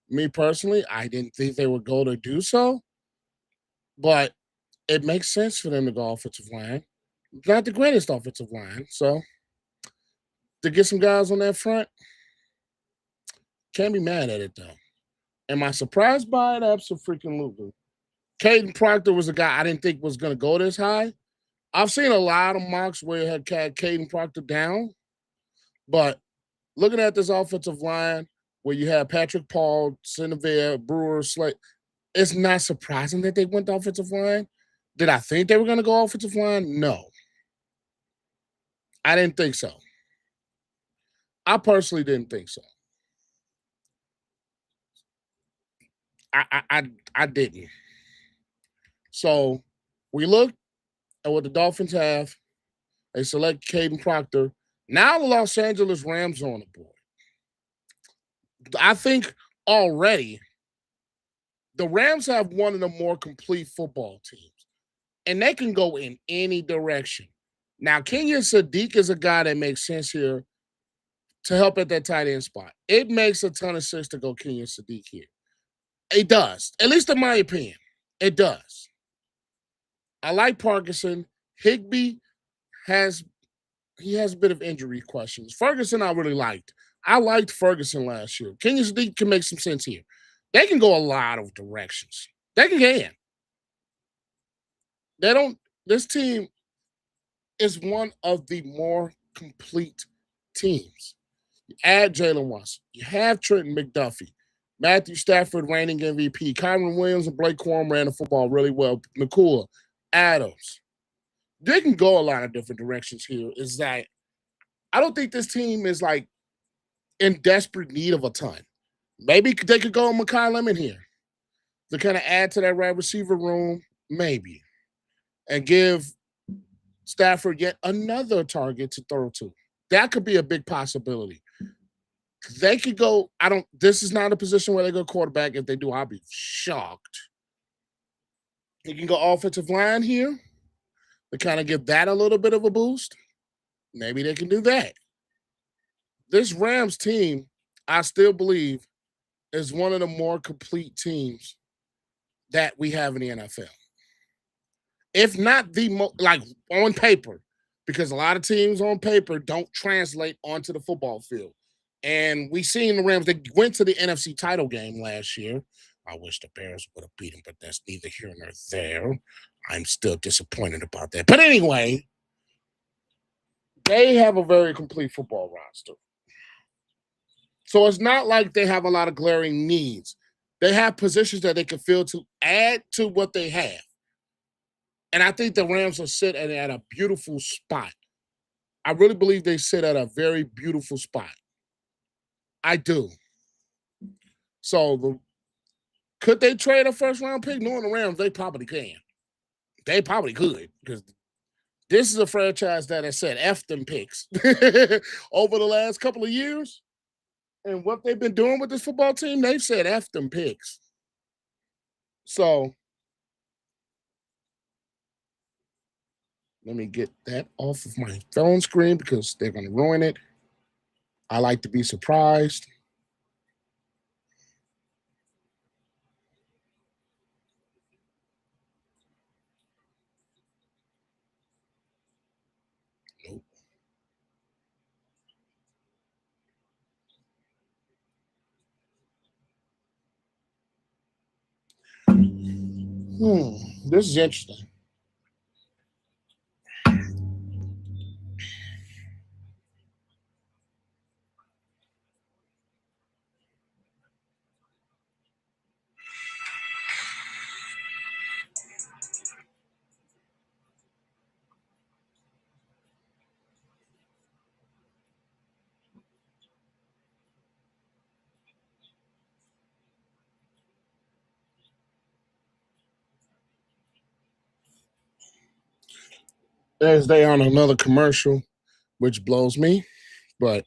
Me personally, I didn't think they would go to do so. But it makes sense for them to go offensive line. Not the greatest offensive line. So to get some guys on that front, can't be mad at it though. Am I surprised by it? Absolutely. Caden Proctor was a guy I didn't think was going to go this high. I've seen a lot of mocks where it had Caden Proctor down, but looking at this offensive line where you have Patrick Paul, Senevere, Brewer, Slate, it's not surprising that they went to offensive line. Did I think they were going to go offensive line? No. I didn't think so. I personally didn't think so. I didn't. So we look at what the Dolphins have. They select Caden Proctor. Now the Los Angeles Rams are on the board. I think already the Rams have one of the more complete football teams, and they can go in any direction. Now, Kenyon Sadiq is a guy that makes sense here to help at that tight end spot. It makes a ton of sense to go Kenyon Sadiq here. It does, at least in my opinion. It does. I like Parkinson. Higbee has a bit of injury questions. Ferguson I really liked. I liked Ferguson last year. Kenyon Sadiq can make some sense here. They can go a lot of directions. They can. They don't. This team is one of the more complete teams. You add Jalen Watson. You have Trenton McDuffie. Matthew Stafford reigning MVP. Kyron Williams and Blake Corum ran the football really well. Nakua, Adams. They can go a lot of different directions here. Is that I don't think this team is like in desperate need of a ton. Maybe they could go on Makai Lemon here to kind of add to that wide receiver room, maybe, and give Stafford yet another target to throw to. That could be a big possibility. They could go, this is not a position where they go quarterback. If they do, I'll be shocked. You can go offensive line here to kind of give that a little bit of a boost. Maybe they can do that. this Rams team, I still believe, is one of the more complete teams that we have in the NFL. If not the most, like on paper, because a lot of teams on paper don't translate onto the football field. And we seen the Rams, they went to the NFC title game last year. I wish the Bears would have beat them, but that's neither here nor there. I'm still disappointed about that. But anyway, they have a very complete football roster. So it's not like they have a lot of glaring needs. They have positions that they can fill to add to what they have. And I think the Rams will sit at a beautiful spot. I really believe they sit at a very beautiful spot. I do. So could they trade a first round pick? Knowing the Rams, they probably can. They probably could, because this is a franchise that has said F them picks over the last couple of years. And what they've been doing with this football team, they've said F them picks. So let me get that off of my phone screen because they're going to ruin it. I like to be surprised. Nope. This is interesting. As they on another commercial, which blows me, but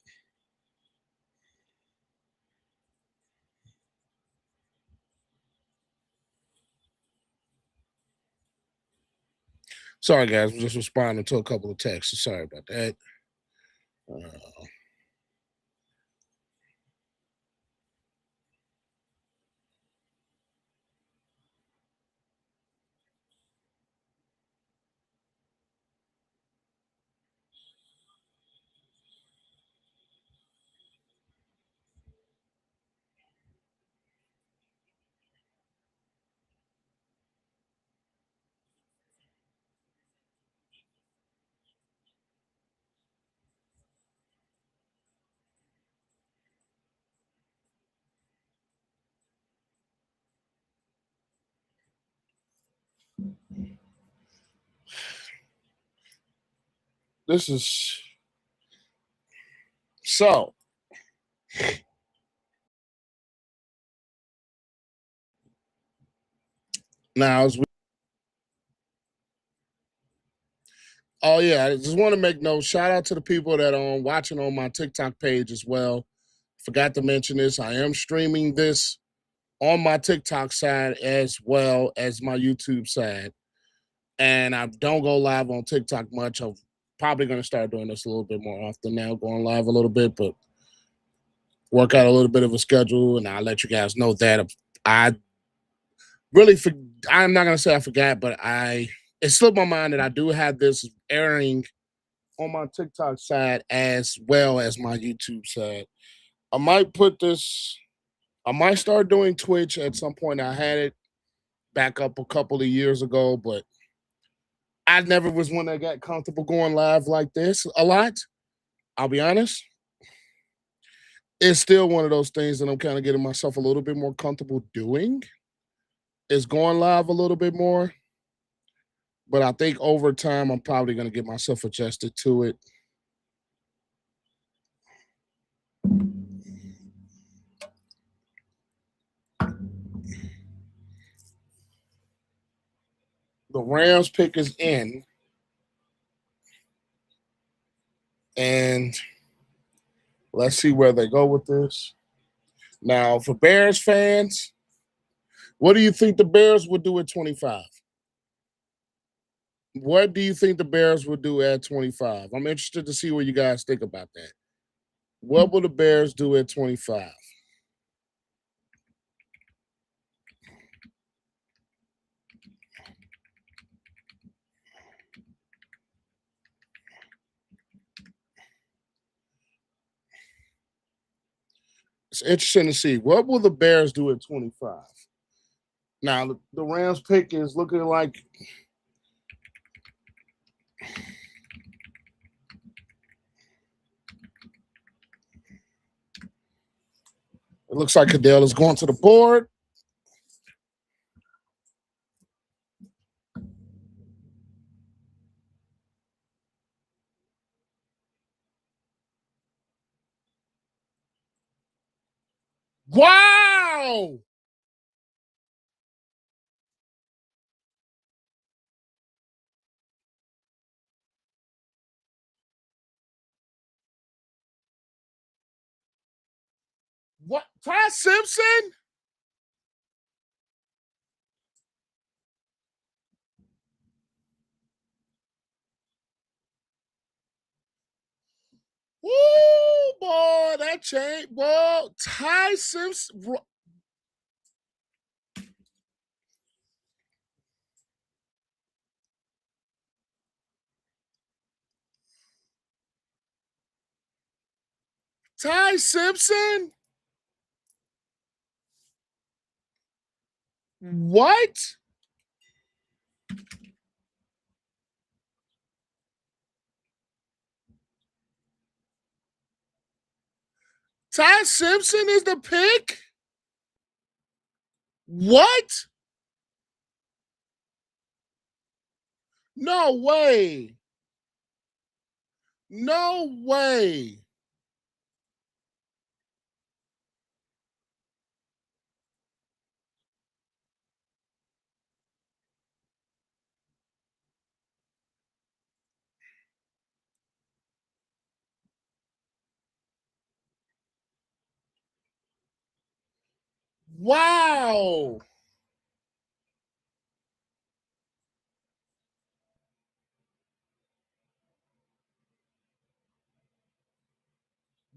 sorry guys, I'm just responding to a couple of texts. Sorry about that. This is so. Now, oh yeah, I just want to make note. Shout out to the people that are watching on my TikTok page as well. Forgot to mention this. I am streaming this on my TikTok side as well as my YouTube side. And I don't go live on TikTok much. I'm probably going to start doing this a little bit more often now, going live a little bit, but work out a little bit of a schedule. And I'll let you guys know that. I really, I'm not going to say I forgot, but it slipped my mind that I do have this airing on my TikTok side as well as my YouTube side. I might start doing Twitch at some point. I had it back up a couple of years ago, but I never was one that got comfortable going live like this a lot. I'll be honest. It's still one of those things that I'm kind of getting myself a little bit more comfortable doing, is going live a little bit more. But I think over time, I'm probably going to get myself adjusted to it. The Rams pick is in. And let's see where they go with this. Now, for Bears fans, what do you think the Bears would do at 25? What do you think the Bears would do at 25? I'm interested to see what you guys think about that. What will the Bears do at 25? It's interesting to see. What will the Bears do at 25? Now, the Rams pick is looking like it looks like Cadell is going to the board. Wow! What? Ty Simpson? Woo, boy, that changed. Boy, Ty Simpson. Ty Simpson? What? Ty Simpson is the pick? What? No way. No way. Wow.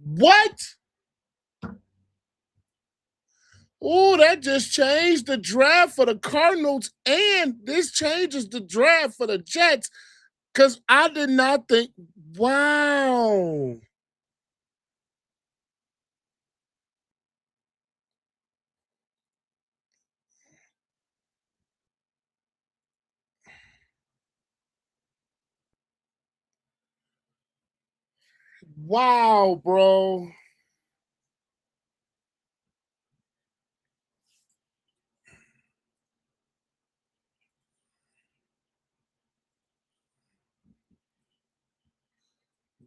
What? Oh, that just changed the draft for the Cardinals, and this changes the draft for the Jets because I did not think. Wow. Wow, bro.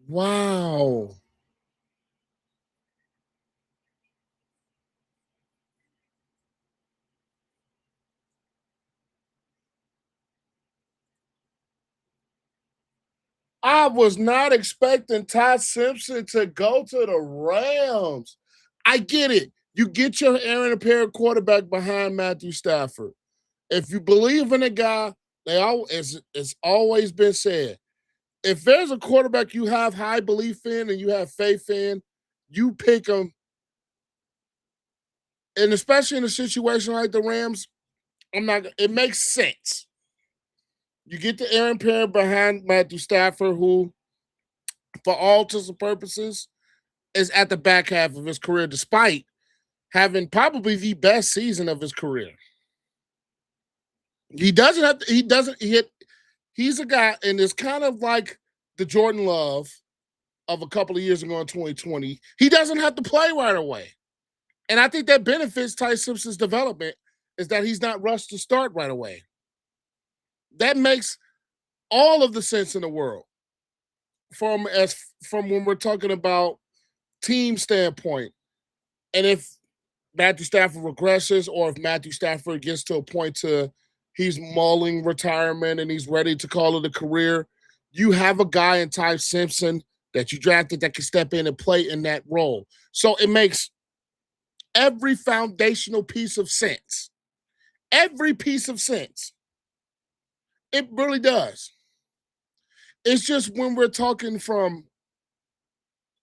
Wow. I was not expecting Ty Simpson to go to the Rams. I get it. You get your Aaron Apparent quarterback behind Matthew Stafford. If you believe in a guy, it's always been said. If there's a quarterback you have high belief in and you have faith in, you pick him. And especially in a situation like the Rams, it makes sense. You get the Aaron Parent behind Matthew Stafford, who, for all intents and purposes, is at the back half of his career, despite having probably the best season of his career. He doesn't have to, he doesn't hit, he's a guy, and it's kind of like the Jordan Love of a couple of years ago in 2020. He doesn't have to play right away. And I think that benefits Ty Simpson's development is that he's not rushed to start right away. That makes all of the sense in the world from when we're talking about team standpoint. And if Matthew Stafford regresses or if Matthew Stafford gets to a point to he's mulling retirement and he's ready to call it a career, you have a guy in Ty Simpson that you drafted that can step in and play in that role. So it makes every foundational piece of sense. Every piece of sense. It really does. It's just when we're talking from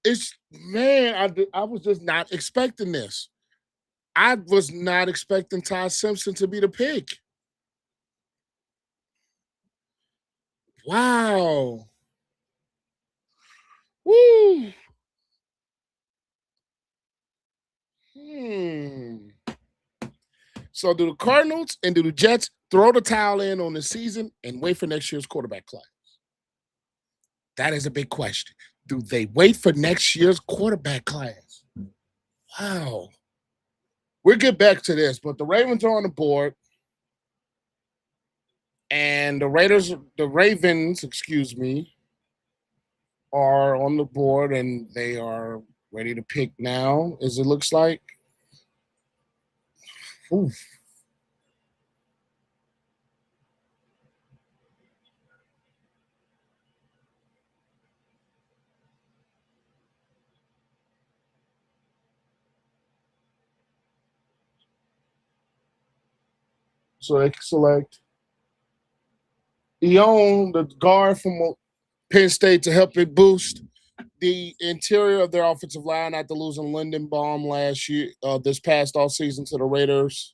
It's man, I was just not expecting this. I was not expecting Ty Simpson to be the pick. Wow. Woo. Hmm. So do the Cardinals and do the Jets throw the towel in on the season and wait for next year's quarterback class? That is a big question. Do they wait for next year's quarterback class? Wow. We'll get back to this, but the Ravens are on the board. And the Ravens, excuse me, are on the board and they are ready to pick now, as it looks like. Oof. So they can select Eon, the guard from Penn State, to help it boost the interior of their offensive line after losing Lindenbaum this past off season to the Raiders.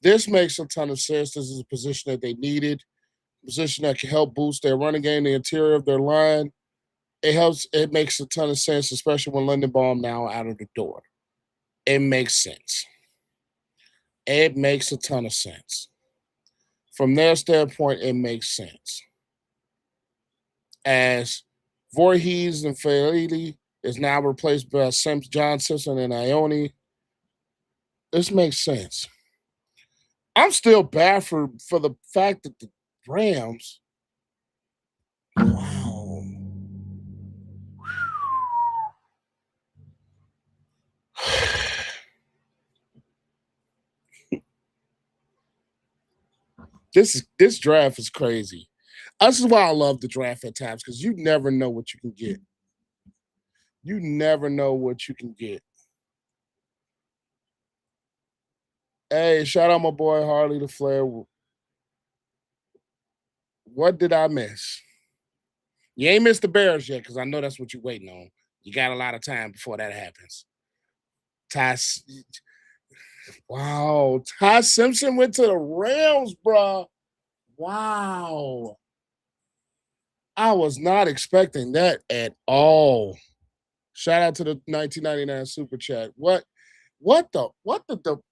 This makes a ton of sense. This is a position that they needed, a position that can help boost their running game, the interior of their line. It makes a ton of sense, especially when Lindenbaum now out of the door. It makes sense. It makes a ton of sense. From their standpoint, it makes sense. As Voorhees and Felipe is now replaced by John Simpson and Ione, this makes sense. I'm still baffled for the fact that the Rams. Wow. This draft is crazy. This is why I love the draft at times, because you never know what you can get. You never know what you can get. Hey, shout out my boy Harley the Flair. What did I miss? You ain't missed the Bears yet, because I know that's what you're waiting on. You got a lot of time before that happens. Ty, wow, Ty Simpson went to the Rams, bro. Wow, I was not expecting that at all. Shout out to the 1999 super chat. What the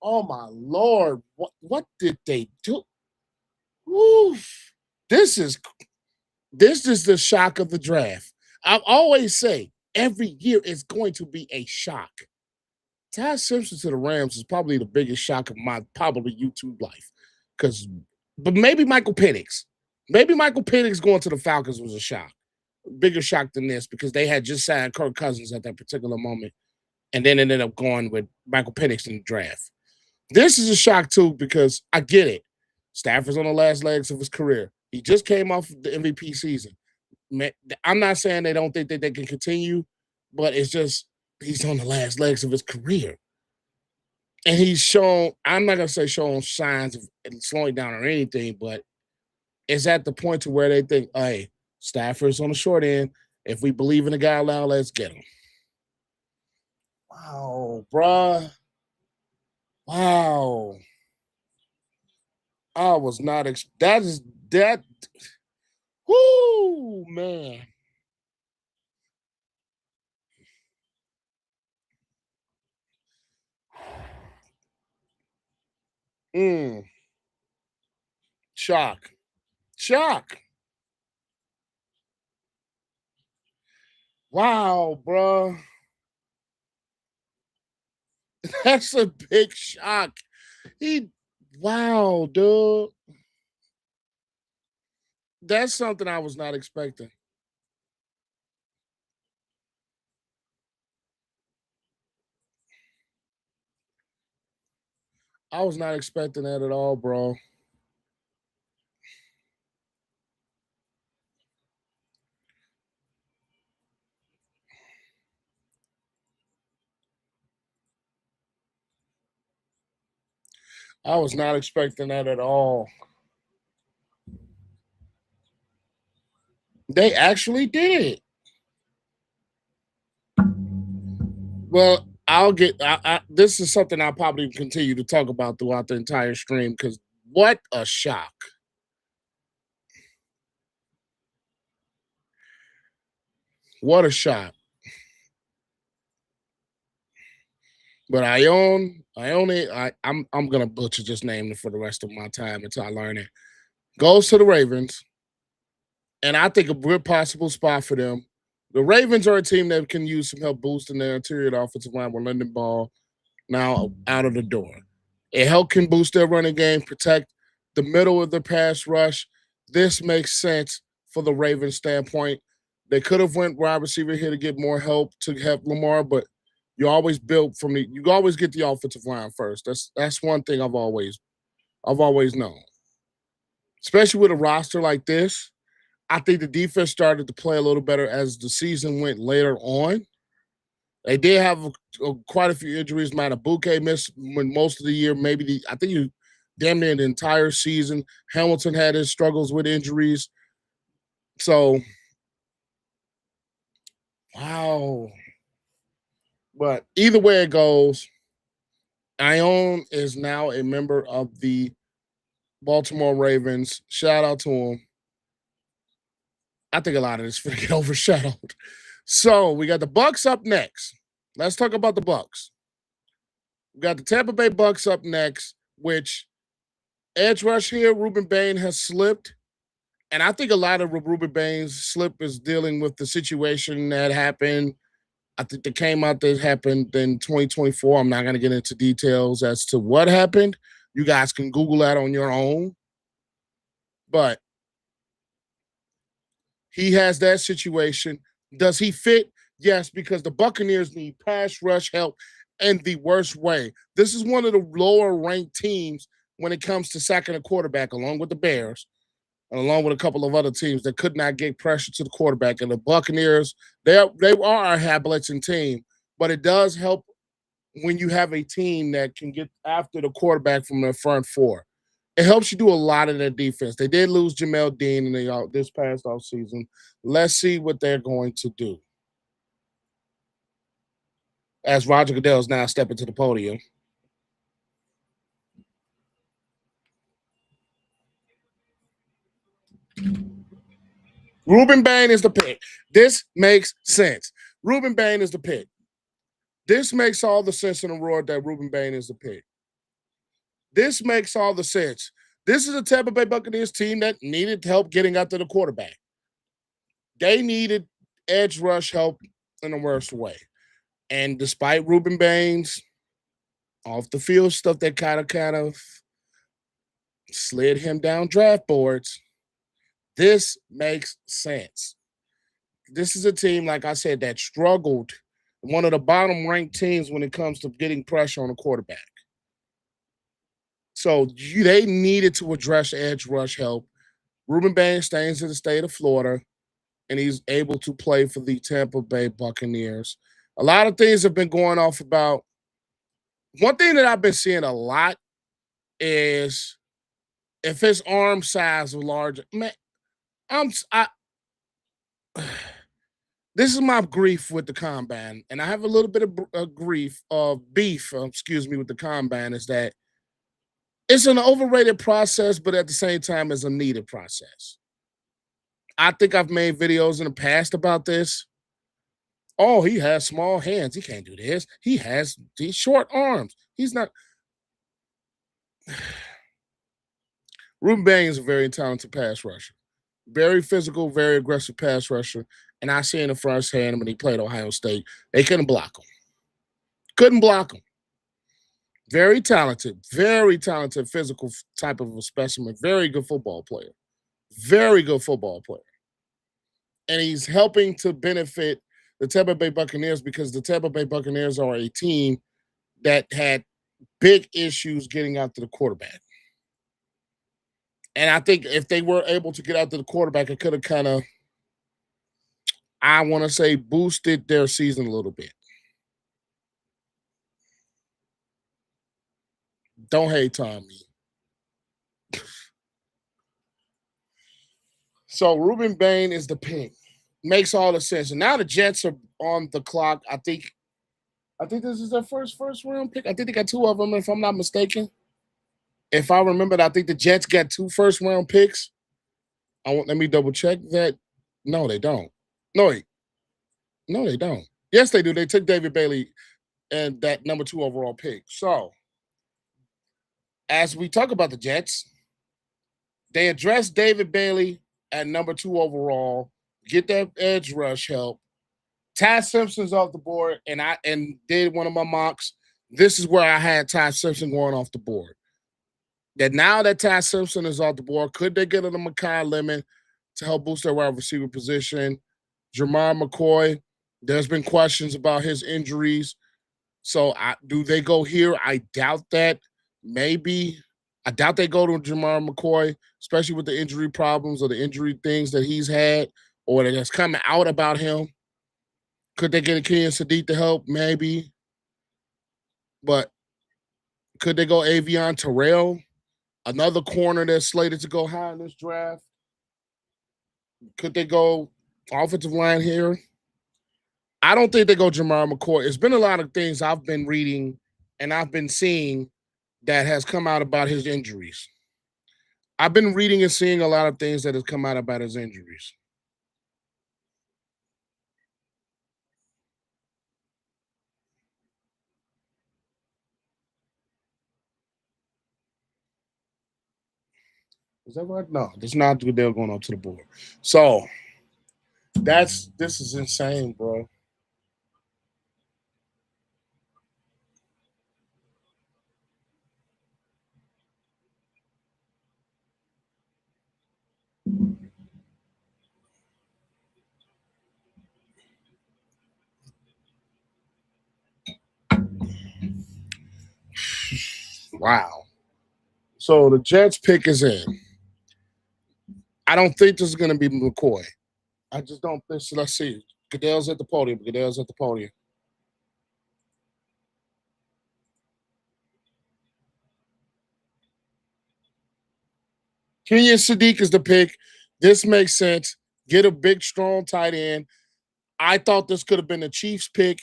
oh my lord, what did they do? Oof. This is this is the shock of the draft. I always say every year it's going to be a shock. Ty Simpson to the Rams is probably the biggest shock of my probably YouTube life. But maybe Michael Penix. Maybe Michael Penix going to the Falcons was a shock. Bigger shock than this, because they had just signed Kirk Cousins at that particular moment and then ended up going with Michael Penix in the draft. This is a shock too, because I get it. Stafford's on the last legs of his career. He just came off the MVP season. I'm not saying they don't think that they can continue, but it's just he's on the last legs of his career. And he's shown, I'm not gonna say shown signs of slowing down or anything, but it's at the point to where they think, hey, Stafford's on the short end. If we believe in the guy now, let's get him. Wow, bruh. Wow. I was not that. Whoo, man. Mm, shock. Shock. Wow, bro. That's a big shock. He wow, dude. That's something I was not expecting. I was not expecting that at all, bro. I was not expecting that at all. They actually did it. Well, this is something I'll probably continue to talk about throughout the entire stream because what a shock. What a shock. But I'm gonna butcher this name for the rest of my time until I learn it. Goes to the Ravens, and I think a good possible spot for them. The Ravens are a team that can use some help boosting their interior offensive line with London Ball now out of the door. It help can boost their running game, protect the middle of the pass rush. This makes sense for the Ravens standpoint. They could have went wide receiver here to get more help to help Lamar, but you always build from you always get the offensive line first. That's one thing I've always known. Especially with a roster like this, I think the defense started to play a little better as the season went later on. They did have quite a few injuries. Matabuke missed most of the year. I think you damn near the entire season. Hamilton had his struggles with injuries. So, wow. But either way it goes, Ione is now a member of the Baltimore Ravens. Shout out to him. I think a lot of this is going to get overshadowed. So we got the Bucks up next. Let's talk about the Bucks. We got the Tampa Bay Bucks up next, which edge rush here, Ruben Bain has slipped. And I think a lot of Ruben Bain's slip is dealing with the situation that happened. I think that came out that happened in 2024. I'm not going to get into details as to what happened. You guys can Google that on your own. But he has that situation. Does he fit? Yes, because the Buccaneers need pass rush help in the worst way. This is one of the lower ranked teams when it comes to sacking a quarterback, along with the Bears and along with a couple of other teams that could not get pressure to the quarterback. And the Buccaneers, they are a high-blitzing team, but it does help when you have a team that can get after the quarterback from the front four. It helps you do a lot of their defense. They did lose Jamel Dean in this past offseason. Let's see what they're going to do. As Roger Goodell is now stepping to the podium. Ruben Bain is the pick. This makes sense. Ruben Bain is the pick. This makes all the sense in the world that Ruben Bain is the pick. This makes all the sense. This is a Tampa Bay Buccaneers team that needed help getting out to the quarterback. They needed edge rush help in the worst way. And despite Ruben Bain's off the field stuff that kind of slid him down draft boards, this makes sense. This is a team, like I said, that struggled. One of the bottom ranked teams when it comes to getting pressure on a quarterback. So they needed to address edge rush help. Ruben Bain stays in the state of Florida, and he's able to play for the Tampa Bay Buccaneers. A lot of things have been going off about. One thing that I've been seeing a lot is if his arm size was larger. Man, this is my grief with the combine, and I have a little bit of beef, with the combine, is that it's an overrated process, but at the same time, it's a needed process. I think I've made videos in the past about this. Oh, he has small hands. He can't do this. He has these short arms. He's not. Ruben Bain is a very talented pass rusher. Very physical, very aggressive pass rusher. And I seen it firsthand when he played Ohio State. They couldn't block him. Couldn't block him. Very talented physical type of a specimen. Very good football player. Very good football player. And he's helping to benefit the Tampa Bay Buccaneers because the Tampa Bay Buccaneers are a team that had big issues getting out to the quarterback. And I think if they were able to get out to the quarterback, it could have kind of, I want to say, boosted their season a little bit. Don't hate Tommy. So Ruben Bain is the pick. Makes all the sense. And now the Jets are on the clock. I think I think this is their first round pick. I think they got two of them, if I'm not mistaken. If I remember, I think the Jets got 2 first-round picks. Let me double check that. No, they don't. No, no, they don't. Yes, they do. They took David Bailey and that number 2 overall pick. So, as we talk about the Jets, they addressed David Bailey at number 2 overall, get that edge rush help. Ty Simpson's off the board, and I did one of my mocks. This is where I had Ty Simpson going off the board. That now that Ty Simpson is off the board, could they get on the Makai Lemon to help boost their wide receiver position? Jamar McCoy, there's been questions about his injuries. So do they go here? I doubt that. Maybe. I doubt they go to Jamar McCoy, especially with the injury problems or the injury things that he's had or that's coming out about him. Could they get a Kenyon Sadiq to help? Maybe. But could they go Avion Terrell? Another corner that's slated to go high in this draft. Could they go offensive line here? I don't think they go Jamar McCoy. It's been a lot of things I've been reading and I've been seeing that has come out about his injuries. I've been reading and seeing a lot of things that has come out about his injuries. Is that right? No, that's not good. They're going on to the board. So this is insane, bro. Wow. So the Jets pick is in. I don't think this is going to be McCoy. I just don't think so. Let's see. Goodell's at the podium. Goodell's at the podium. Kenyon Sadiq is the pick. This makes sense. Get a big, strong tight end. I thought this could have been the Chiefs' pick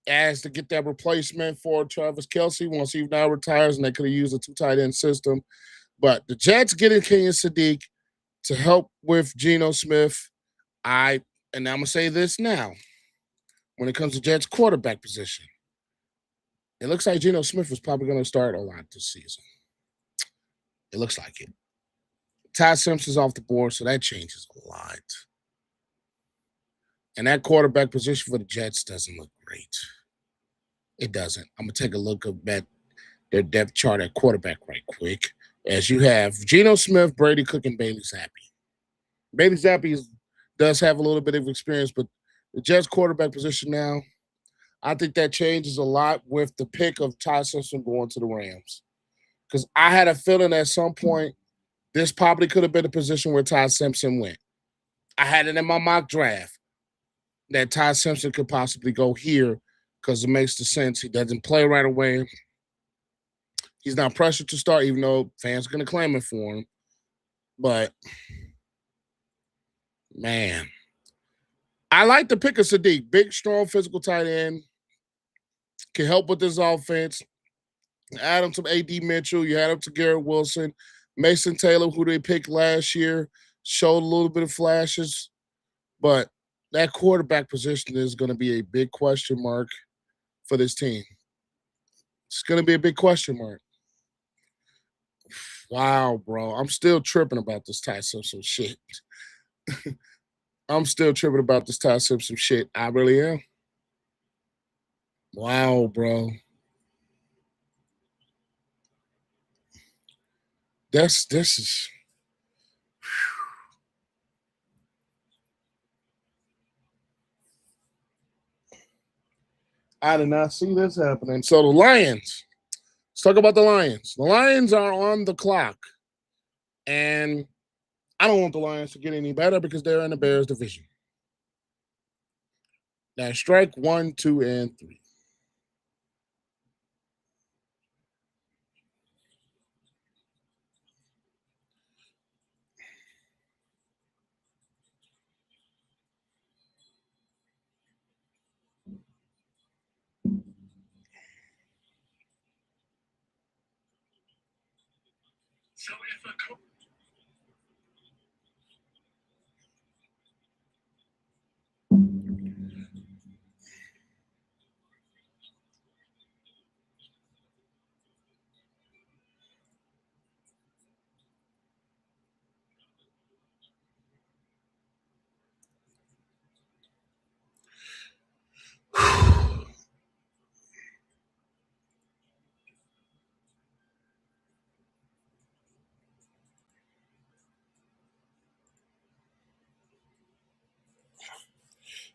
as to get that replacement for Travis Kelce once he now retires, and they could have used a 2 tight end system. But the Jets getting Kenyon Sadiq to help with Geno Smith. And I'm gonna say this now. When it comes to Jets quarterback position, it looks like Geno Smith is probably going to start a lot this season. It looks like it. Ty Simpson's off the board, so that changes a lot. And that quarterback position for the Jets doesn't look great. It doesn't. I'm gonna take a look at their depth chart at quarterback right quick. As you have Geno Smith, Brady Cook, and Bailey Zappi. Bailey Zappi does have a little bit of experience, but the Jets quarterback position now, I think that changes a lot with the pick of Ty Simpson going to the Rams. Because I had a feeling at some point this probably could have been a position where Ty Simpson went. I had it in my mock draft that Ty Simpson could possibly go here because it makes the sense. He doesn't play right away. He's not pressured to start, even though fans are going to claim it for him. But, man, I like the pick of Sadiq. Big, strong, physical tight end. Can help with this offense. Add him to A.D. Mitchell. You had him to Garrett Wilson. Mason Taylor, who they picked last year, showed a little bit of flashes. But that quarterback position is going to be a big question mark for this team. It's going to be a big question mark. Wow, bro. I'm still tripping about this Ty Simpson shit. I'm still tripping about this Ty Simpson shit. I really am. Wow, bro. This is I did not see this happening. So the Lions. Let's talk about the Lions. The Lions are on the clock. And I don't want the Lions to get any better because they're in the Bears division. Now strike 1, 2, and 3.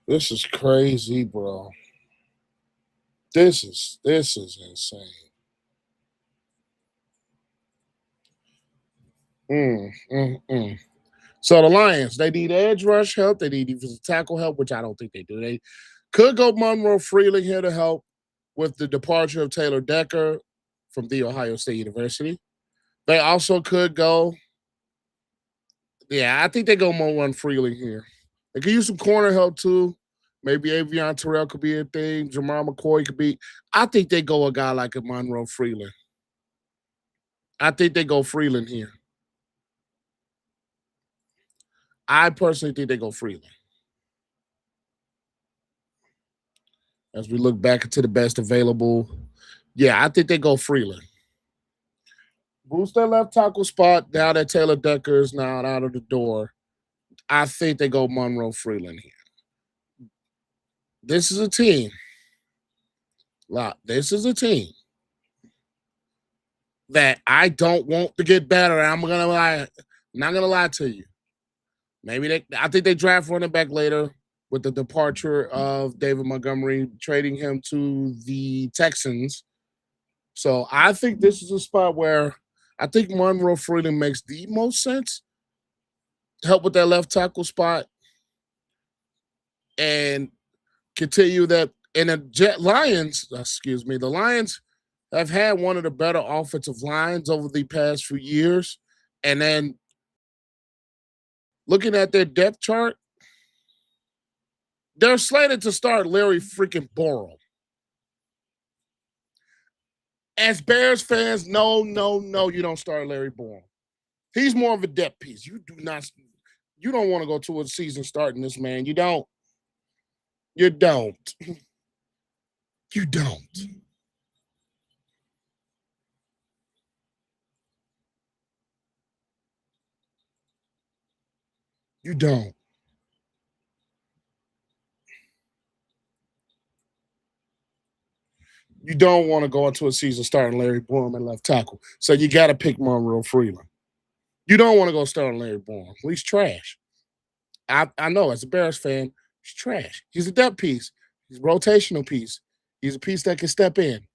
This is crazy, bro. This is insane. So the Lions, they need edge rush help. They need defensive tackle help, which I don't think they do. They could go Monroe Freeling here to help with the departure of Taylor Decker from The Ohio State University. They also could go, I think they go Monroe Freeling here. They could use some corner help too. Maybe Avion Terrell could be a thing. Jamal McCoy could be. I think they go a guy like a Monroe Freeling. I think they go Freeling here. I personally think they go Freeling. As we look back into the best available, I think they go Freeling. Boost that left tackle spot now that Taylor Decker is now out of the door. I think they go Monroe Freeling here. This is a team. This is a team that I don't want to get better. I'm gonna lie. I'm not gonna lie to you. I think they draft running back later with the departure of David Montgomery, trading him to the Texans. So I think this is a spot where I think Monroe Freeling makes the most sense. Help with that left tackle spot and continue that. And the Lions have had one of the better offensive lines over the past few years. And then looking at their depth chart, they're slated to start Larry freaking Borom. As Bears fans, no, you don't start Larry Borom. He's more of a depth piece. You don't want to go to a season starting this man. You don't. You don't. You don't. You don't. You don't want to go into a season starting Larry Borom at left tackle. So you got to pick Monroe Freeland. You don't want to go starting Larry Borom. He's trash. I know as a Bears fan, he's trash. He's a depth piece. He's a rotational piece. He's a piece that can step in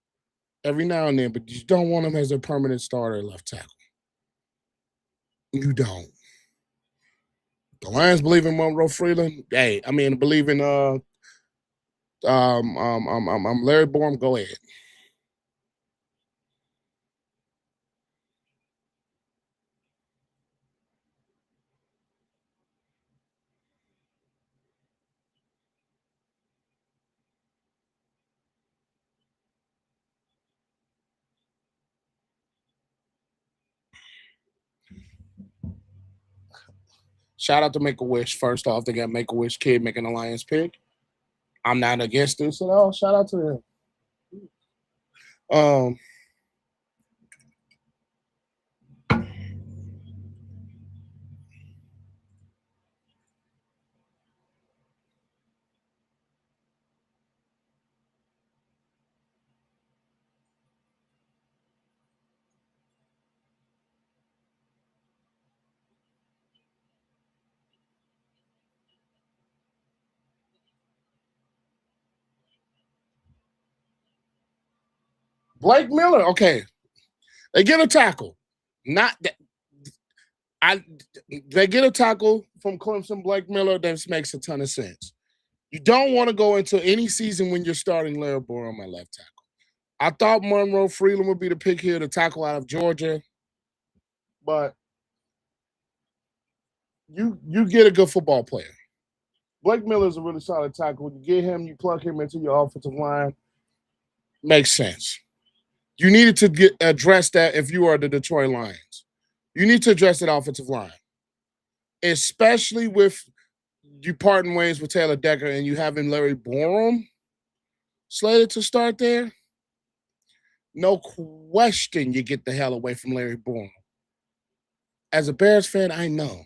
every now and then, but you don't want him as a permanent starter at left tackle. You don't. The Lions believe in Monroe Freeland. Believe in Larry Borom. Go ahead. Shout out to Make a Wish. First off, they got Make a Wish kid making a Lions pick. I'm not against this at all. Shout out to him. Blake Miller. Okay, they get a tackle. Not that. They get a tackle from Clemson, Blake Miller. That makes a ton of sense. You don't want to go into any season when you're starting Larry Borom at left tackle. I thought Monroe Freeland would be the pick here to tackle out of Georgia, but you get a good football player. Blake Miller is a really solid tackle. You get him, you plug him into your offensive line. Makes sense. You needed to address that if you are the Detroit Lions. You need to address that offensive line, especially with you parting ways with Taylor Decker and you having Larry Borom slated to start there. No question you get the hell away from Larry Borom. As a Bears fan, I know.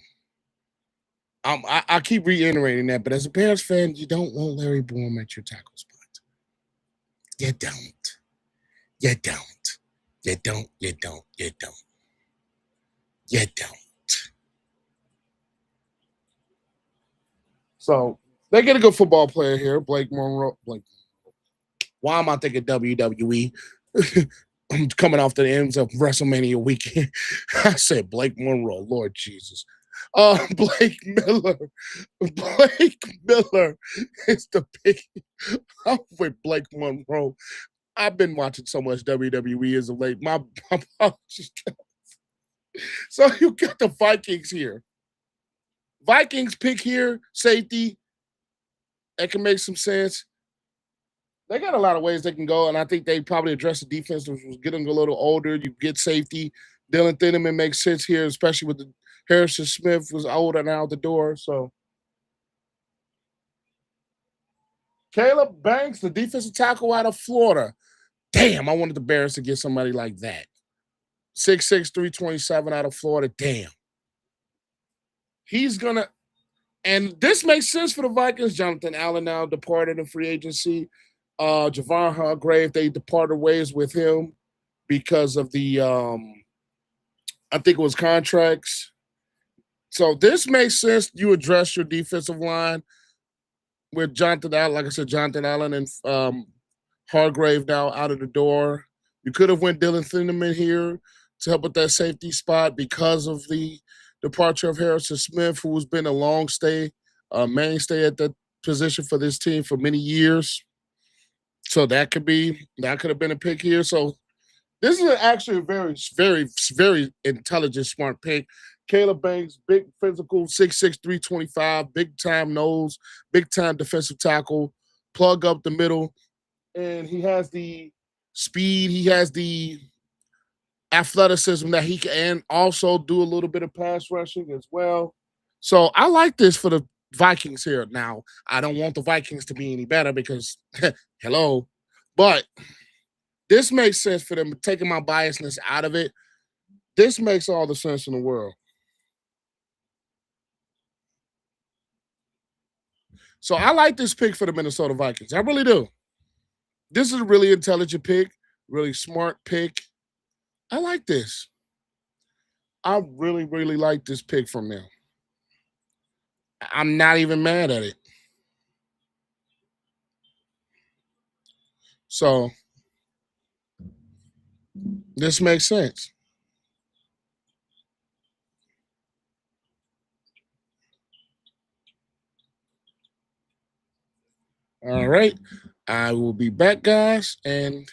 I keep reiterating that, but as a Bears fan, you don't want Larry Borom at your tackle spot. You don't. You don't. You don't. You don't. You don't. You don't. So they get a good football player here, Blake Monroe. Why am I thinking WWE? I'm coming off the ends of WrestleMania weekend. I said Blake Monroe, Lord Jesus. Blake Miller. Blake Miller is the big. I'm with Blake Monroe. I've been watching so much WWE as of late. My so you got the Vikings here. Vikings pick here, safety. That can make some sense. They got a lot of ways they can go, and I think they probably address the defense, which was getting a little older. You get safety. Dylan Thuney makes sense here, especially with the Harrison Smith was old and out the door. So Caleb Banks, the defensive tackle out of Florida. Damn, I wanted the Bears to get somebody like that. 6'6", 327 out of Florida. Damn. He's gonna, and this makes sense for the Vikings. Jonathan Allen now departed in free agency. Javon Hargrave, they departed ways with him because of the I think it was contracts. So this makes sense. You address your defensive line with Jonathan Allen. Like I said, Jonathan Allen and Hargrave now out of the door. You could have went Dylan Thuney here to help with that safety spot because of the departure of Harrison Smith, who has been a long stay, mainstay at that position for this team for many years. So that could have been a pick here. So this is actually a very, very, very intelligent, smart pick. Caleb Banks, big physical, 6'6", 325, big time nose, big time defensive tackle, plug up the middle. And he has the speed, he has the athleticism that he can also do a little bit of pass rushing as well. So I like this for the Vikings here. Now, I don't want the Vikings to be any better because, hello, but this makes sense for them, taking my biasness out of it. This makes all the sense in the world. So I like this pick for the Minnesota Vikings. I really do. This is a really intelligent pick, really smart pick. I like this. I really, really like this pick from them. I'm not even mad at it. So this makes sense. All right. I will be back, guys, and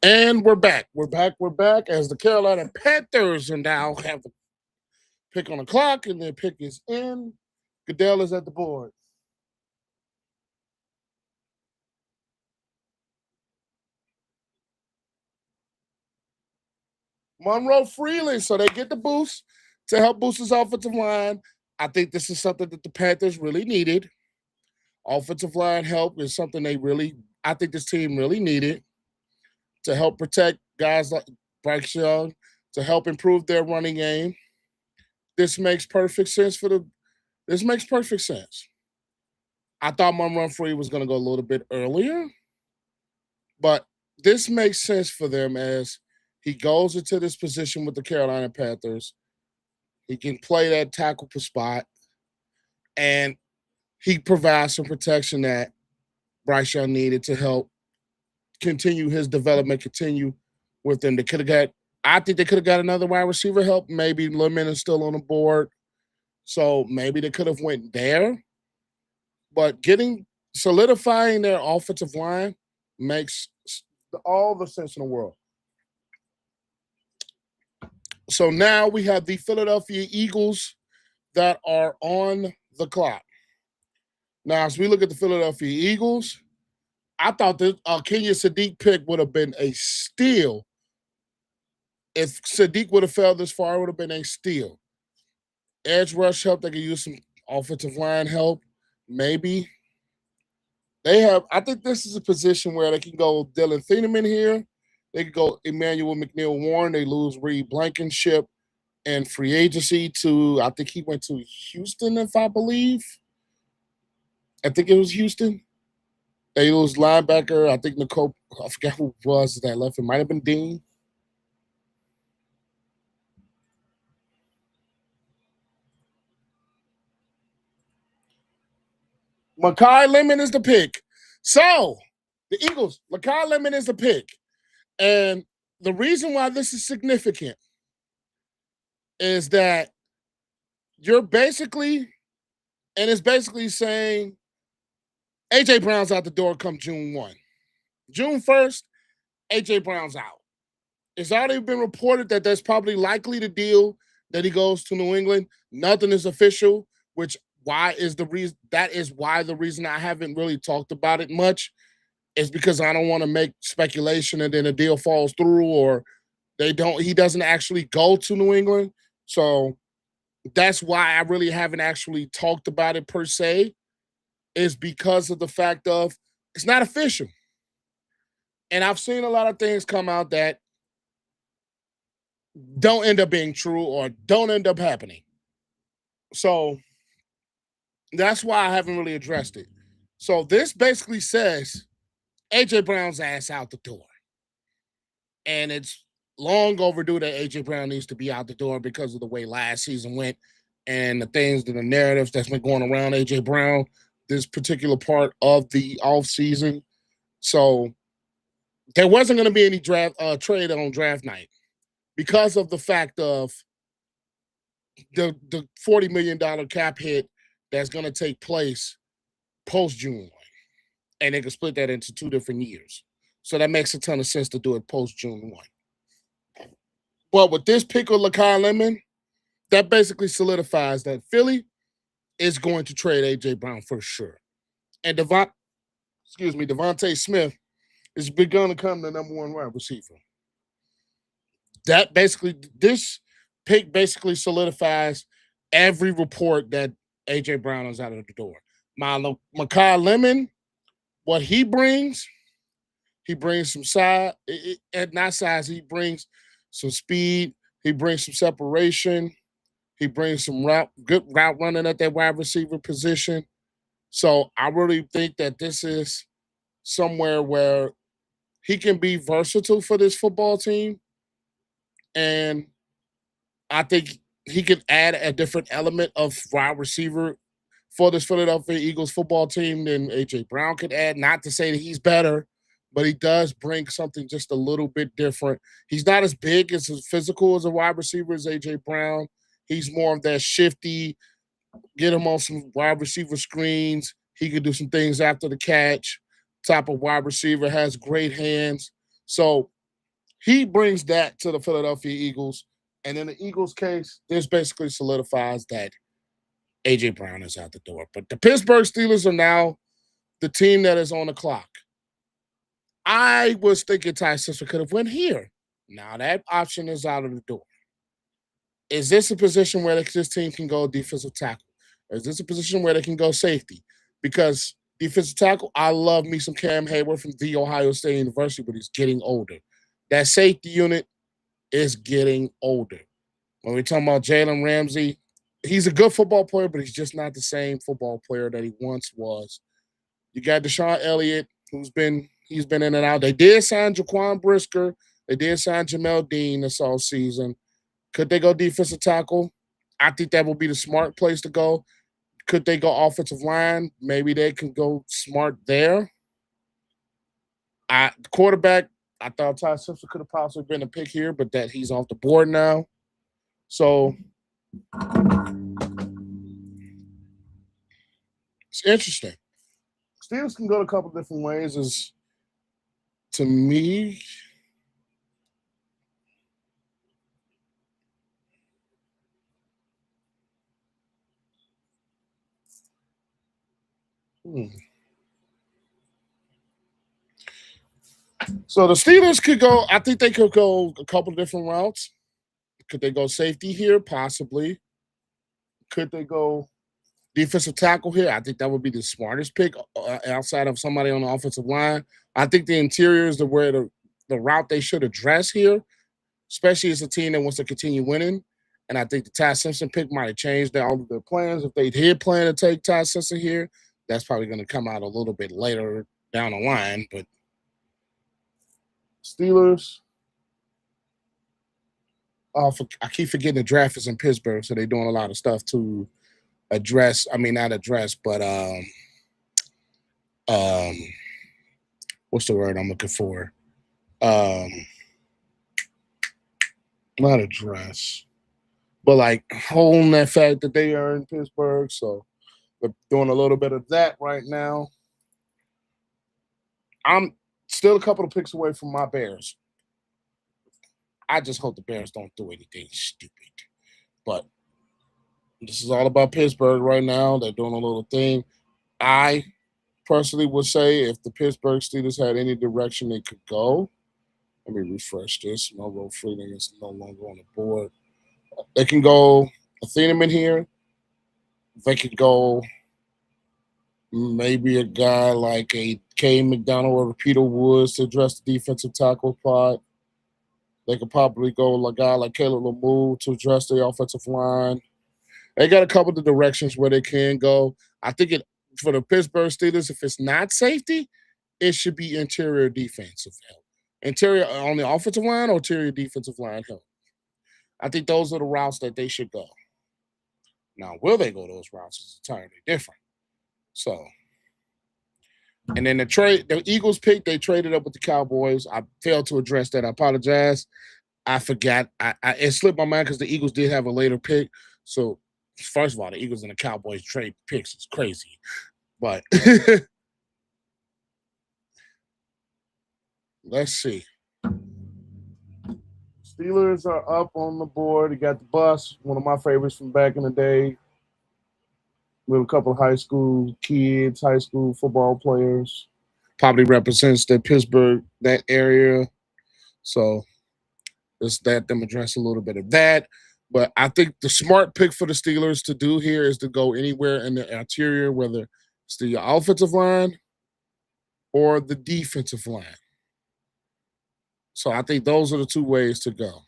And we're back. We're back. We're back as the Carolina Panthers and now have the pick on the clock, and their pick is in. Goodell is at the board. Monroe Freeland, so they get the boost to help boost his offensive line. I think this is something that the Panthers really needed. Offensive line help is something I think this team really needed to help protect guys like Bryce Young, to help improve their running game. This makes perfect sense this makes perfect sense. I thought Monroe Freeland was going to go a little bit earlier, but this makes sense for them as he goes into this position with the Carolina Panthers. He can play that tackle per spot, and he provides some protection that Bryce Young needed to help continue his development, continue with them. I think they could have got another wide receiver help. Maybe Lemon is still on the board, so maybe they could have went there. But solidifying their offensive line makes all the sense in the world. So now we have the Philadelphia Eagles that are on the clock. Now, as we look at the Philadelphia Eagles, I thought that Kenya Sadiq pick would have been a steal. If Sadiq would have fell this far, it would have been a steal. Edge rush help, they could use some offensive line help, maybe. I think this is a position where they can go Dylan Thieneman here. They could go Emmanuel McNeil Warren. They lose Reed Blankenship and free agency to, I think he went to Houston, if I believe. I think it was Houston. They lose linebacker. I think I forgot who was that left. It might have been Dean. Makai Lemon is the pick. So, the Eagles, Makai Lemon is the pick. And the reason why this is significant is that you're basically, and it's basically saying A.J. Brown's out the door come June 1. June 1st, A.J. Brown's out. It's already been reported that that's probably likely the deal that he goes to New England. Nothing is official, which that is why the reason I haven't really talked about it much is because I don't want to make speculation and then a deal falls through or he doesn't actually go to New England. So that's why I really haven't actually talked about it per se, is because of the fact of it's not official. And I've seen a lot of things come out that don't end up being true or don't end up happening. So that's why I haven't really addressed it. So this basically says A.J. Brown's ass out the door. And it's long overdue that A.J. Brown needs to be out the door because of the way last season went and the narratives that's been going around A.J. Brown this particular part of the offseason. So there wasn't going to be any trade on draft night because of the fact of the $40 million cap hit that's going to take place post June 1. And they can split that into 2 different years. So that makes a ton of sense to do it post June 1. But with this pick of Lakai Lemon, that basically solidifies that Philly is going to trade A.J. Brown for sure. And Devontae Smith is begun to come the number 1 wide receiver. This pick basically solidifies every report that A.J. Brown is out of the door. Makai Lemon, what he brings some size, not size, he brings some speed, he brings some separation, he brings some good route running at that wide receiver position. So I really think that this is somewhere where he can be versatile for this football team. And I think he can add a different element of wide receiver for this Philadelphia Eagles football team than A.J. Brown could add. Not to say that he's better, but he does bring something just a little bit different. He's not as big, as physical as a wide receiver as A.J. Brown. He's more of that shifty, get him on some wide receiver screens. He can do some things after the catch. Type of wide receiver, has great hands. So He brings that to the Philadelphia Eagles. And in the Eagles' case, this basically solidifies that A.J. Brown is out the door. But the Pittsburgh Steelers are now the team that is on the clock. I was thinking Ty Simpson could have went here. Now that option is out of the door. Is this a position where this team can go defensive tackle? Or is this a position where they can go safety? Because defensive tackle, I love me some Cam Hayward from The Ohio State University, but he's getting older. That safety unit is getting older. When we're talking about Jalen Ramsey, he's a good football player, but he's just not the same football player that he once was. You got Deshaun Elliott, he's been in and out. They did sign Jaquan Brisker. They did sign Jamel Dean this all season. Could they go defensive tackle? I think that would be the smart place to go. Could they go offensive line? Maybe they can go smart there. Quarterback, I thought Ty Simpson could have possibly been a pick here, but that he's off the board now. So it's interesting. Steelers can go a couple different ways. Is to me, so the Steelers could go. I think they could go a couple different routes. Could they go safety here? Possibly. Could they go defensive tackle here? I think that would be the smartest pick outside of somebody on the offensive line. I think the interior is the route they should address here, especially as a team that wants to continue winning. And I think the Ty Simpson pick might have changed all of their plans. If they did plan to take Ty Simpson here, that's probably going to come out a little bit later down the line. But Steelers, I keep forgetting the draft is in Pittsburgh, so they're doing a lot of stuff to address. I mean, not address, but um, what's the word I'm looking for? Um, Not address, but like holding that fact that they are in Pittsburgh. So they're doing a little bit of that right now. I'm still a couple of picks away from my Bears. I just hope the Bears don't do anything stupid. But this is all about Pittsburgh right now. They're doing a little thing. I personally would say if the Pittsburgh Steelers had any direction they could go, let me refresh this. Road Freeling is no longer on the board. They can go a Thuney here. They could go maybe a guy like a K. McDonald or Peter Woods to address the defensive tackle spot. They could probably go a guy like Caleb Lamour to address the offensive line. They got a couple of directions where they can go. I think it for the Pittsburgh Steelers, if it's not safety, it should be interior defensive help. Interior on the offensive line or interior defensive line help. I think those are the routes that they should go. Now, will they go those routes is entirely different. So, and then the Eagles pick, they traded up with the Cowboys. I failed to address that. I apologize. I forgot. It slipped my mind because the Eagles did have a later pick. So, first of all, the Eagles and the Cowboys trade picks is crazy. But let's see. Steelers are up on the board. You got the bus, one of my favorites from back in the day. With a couple of high school kids, high school football players. Probably represents the Pittsburgh, that area. So let's let them address a little bit of that. But I think the smart pick for the Steelers to do here is to go anywhere in the interior, whether it's the offensive line or the defensive line. So I think those are the two ways to go.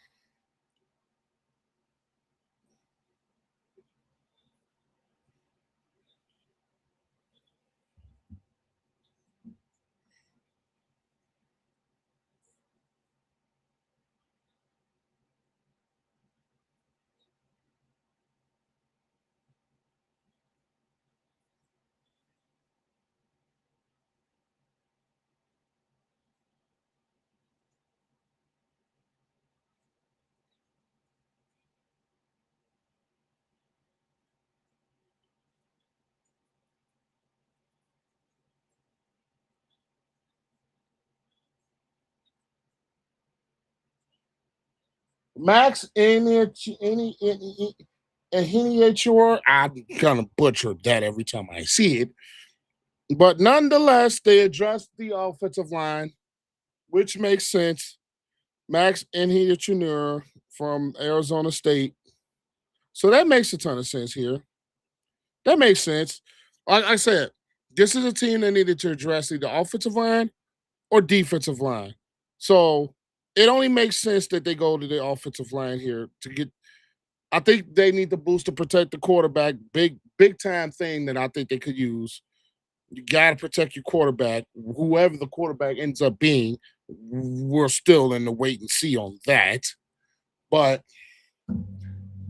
Max Hiniature, I kind of butcher that every time I see it. But nonetheless, they addressed the offensive line, which makes sense. Max Hiniature from Arizona State. So that makes a ton of sense here. That makes sense. Like I said, this is a team that needed to address either offensive line or defensive line. So it only makes sense that they go to the offensive line here to get. I think they need to boost to protect the quarterback. Big time thing that I think they could use. You got to protect your quarterback, whoever the quarterback ends up being. We're still in the wait and see on that. But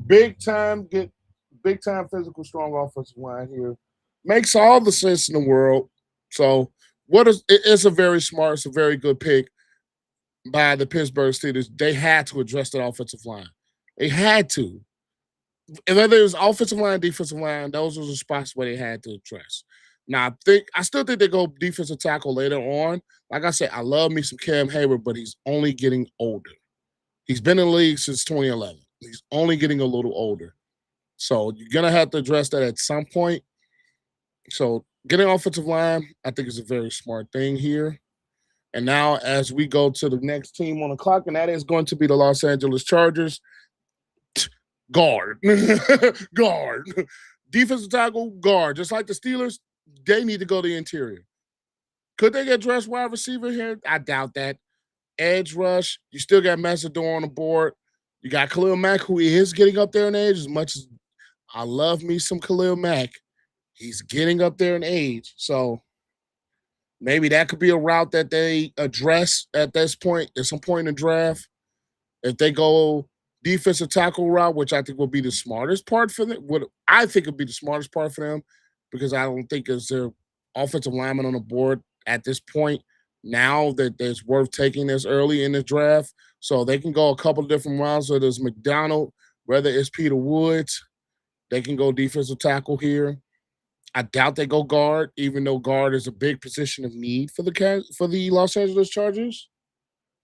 big time physical, strong offensive line here. Makes all the sense in the world. So it's a very smart, it's a very good pick by the Pittsburgh Steelers. They had to address that offensive line. They had to. And whether it was offensive line, defensive line, those were the spots where they had to address. Now I still think they go defensive tackle later on. Like I said, I love me some Cam Hayward, but he's only getting older. He's been in the league since 2011. He's only getting a little older. So you're gonna have to address that at some point. So getting offensive line, I think is a very smart thing here. And now as we go to the next team on the clock, and that is going to be the Los Angeles Chargers. Guard. Guard. Defensive tackle, guard. Just like the Steelers, they need to go to the interior. Could they get dressed wide receiver here? I doubt that. Edge rush. You still got Messador on the board. You got Khalil Mack, who is getting up there in age. As much as I love me some Khalil Mack, he's getting up there in age. So maybe that could be a route that they address at this point, at some point in the draft. If they go defensive tackle route, which I think will be the smartest part for them, what I think would be the smartest part for them, because I don't think there's their offensive lineman on the board at this point now that it's worth taking this early in the draft. So they can go a couple of different routes, whether it's McDonald, whether it's Peter Woods. They can go defensive tackle here. I doubt they go guard, even though guard is a big position of need for the Los Angeles Chargers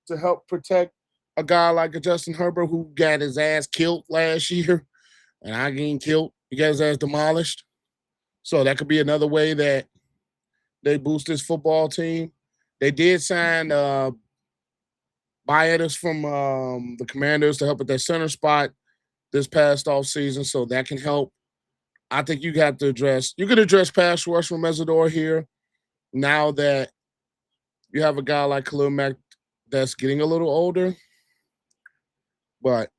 to help protect a guy like a Justin Herbert who got his ass killed last year, and I getting killed. He got his ass demolished. So that could be another way that they boost this football team. They did sign Bietis from the Commanders to help at that center spot this past offseason, so that can help. I think you could address pass rush from Messador here now that you have a guy like Khalil Mack that's getting a little older. But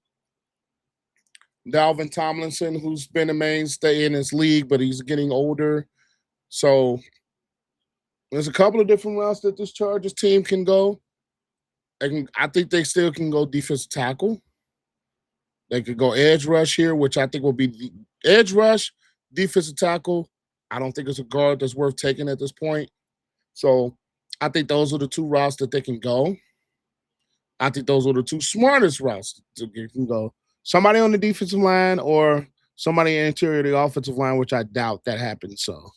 Dalvin Tomlinson, who's been a mainstay in this league, but he's getting older. So there's a couple of different routes that this Chargers team can go. I think they still can go defensive tackle. They could go edge rush here, which I think will be the edge rush, defensive tackle. I don't think it's a guard that's worth taking at this point. So I think those are the two routes that they can go. I think those are the two smartest routes that you can go. Somebody on the defensive line or somebody in the interior of the offensive line, which I doubt that happens. So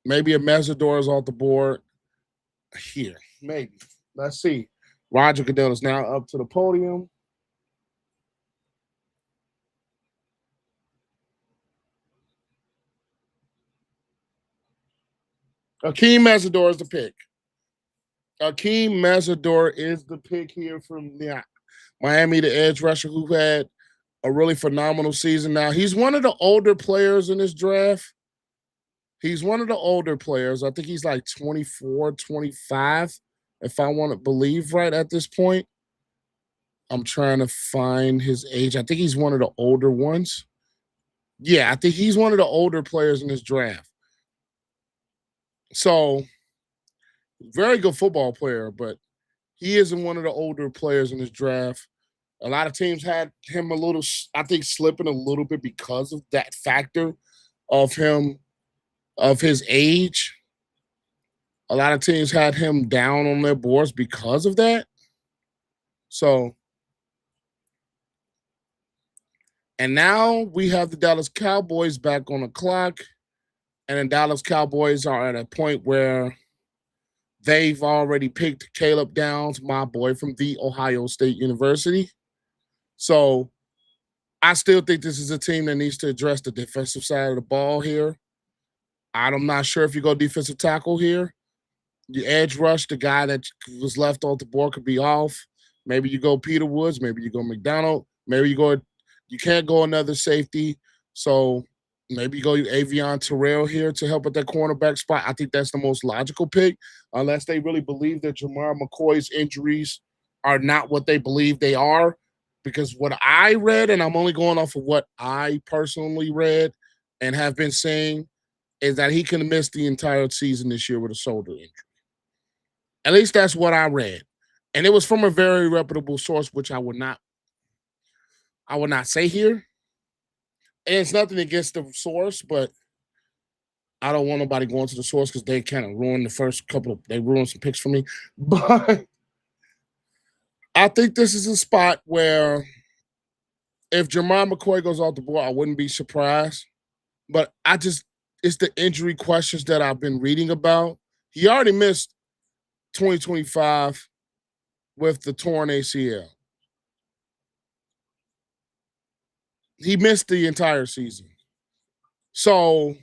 maybe a Messador is off the board here. Maybe. Let's see. Roger Goodell is now up to the podium. Akeem Messador is the pick. Akeem Messador is the pick here from Miami, the edge rusher who had a really phenomenal season. Now, he's one of the older players in this draft. He's one of the older players. I think he's like 24, 25, if I want to believe right at this point. I'm trying to find his age. I think he's one of the older ones. Yeah, I think he's one of the older players in this draft. So, very good football player, but he isn't one of the older players in this draft. A lot of teams had him a little, I think, slipping a little bit because of that factor of him, of his age. A lot of teams had him down on their boards because of that. So, and now we have the Dallas Cowboys back on the clock. And the Dallas Cowboys are at a point where they've already picked Caleb Downs, my boy from the Ohio State University. So I still think this is a team that needs to address the defensive side of the ball here. I'm not sure if you go defensive tackle here. The edge rush, the guy that was left off the board could be off. Maybe you go Peter Woods. Maybe you go McDonald. Maybe you go. You can't go another safety. So maybe you go Avion Terrell here to help at that cornerback spot. I think that's the most logical pick, unless they really believe that Jamar McCoy's injuries are not what they believe they are. Because what I read, and I'm only going off of what I personally read and have been saying, is that he can miss the entire season this year with a shoulder injury. At least that's what I read. And it was from a very reputable source, which I would not say here. And it's nothing against the source, but I don't want nobody going to the source because they kind of ruined the first couple of they ruined some picks for me. But I think this is a spot where if Jamar McCoy goes off the board, I wouldn't be surprised. But it's the injury questions that I've been reading about. He already missed 2025 with the torn ACL. He missed the entire season. So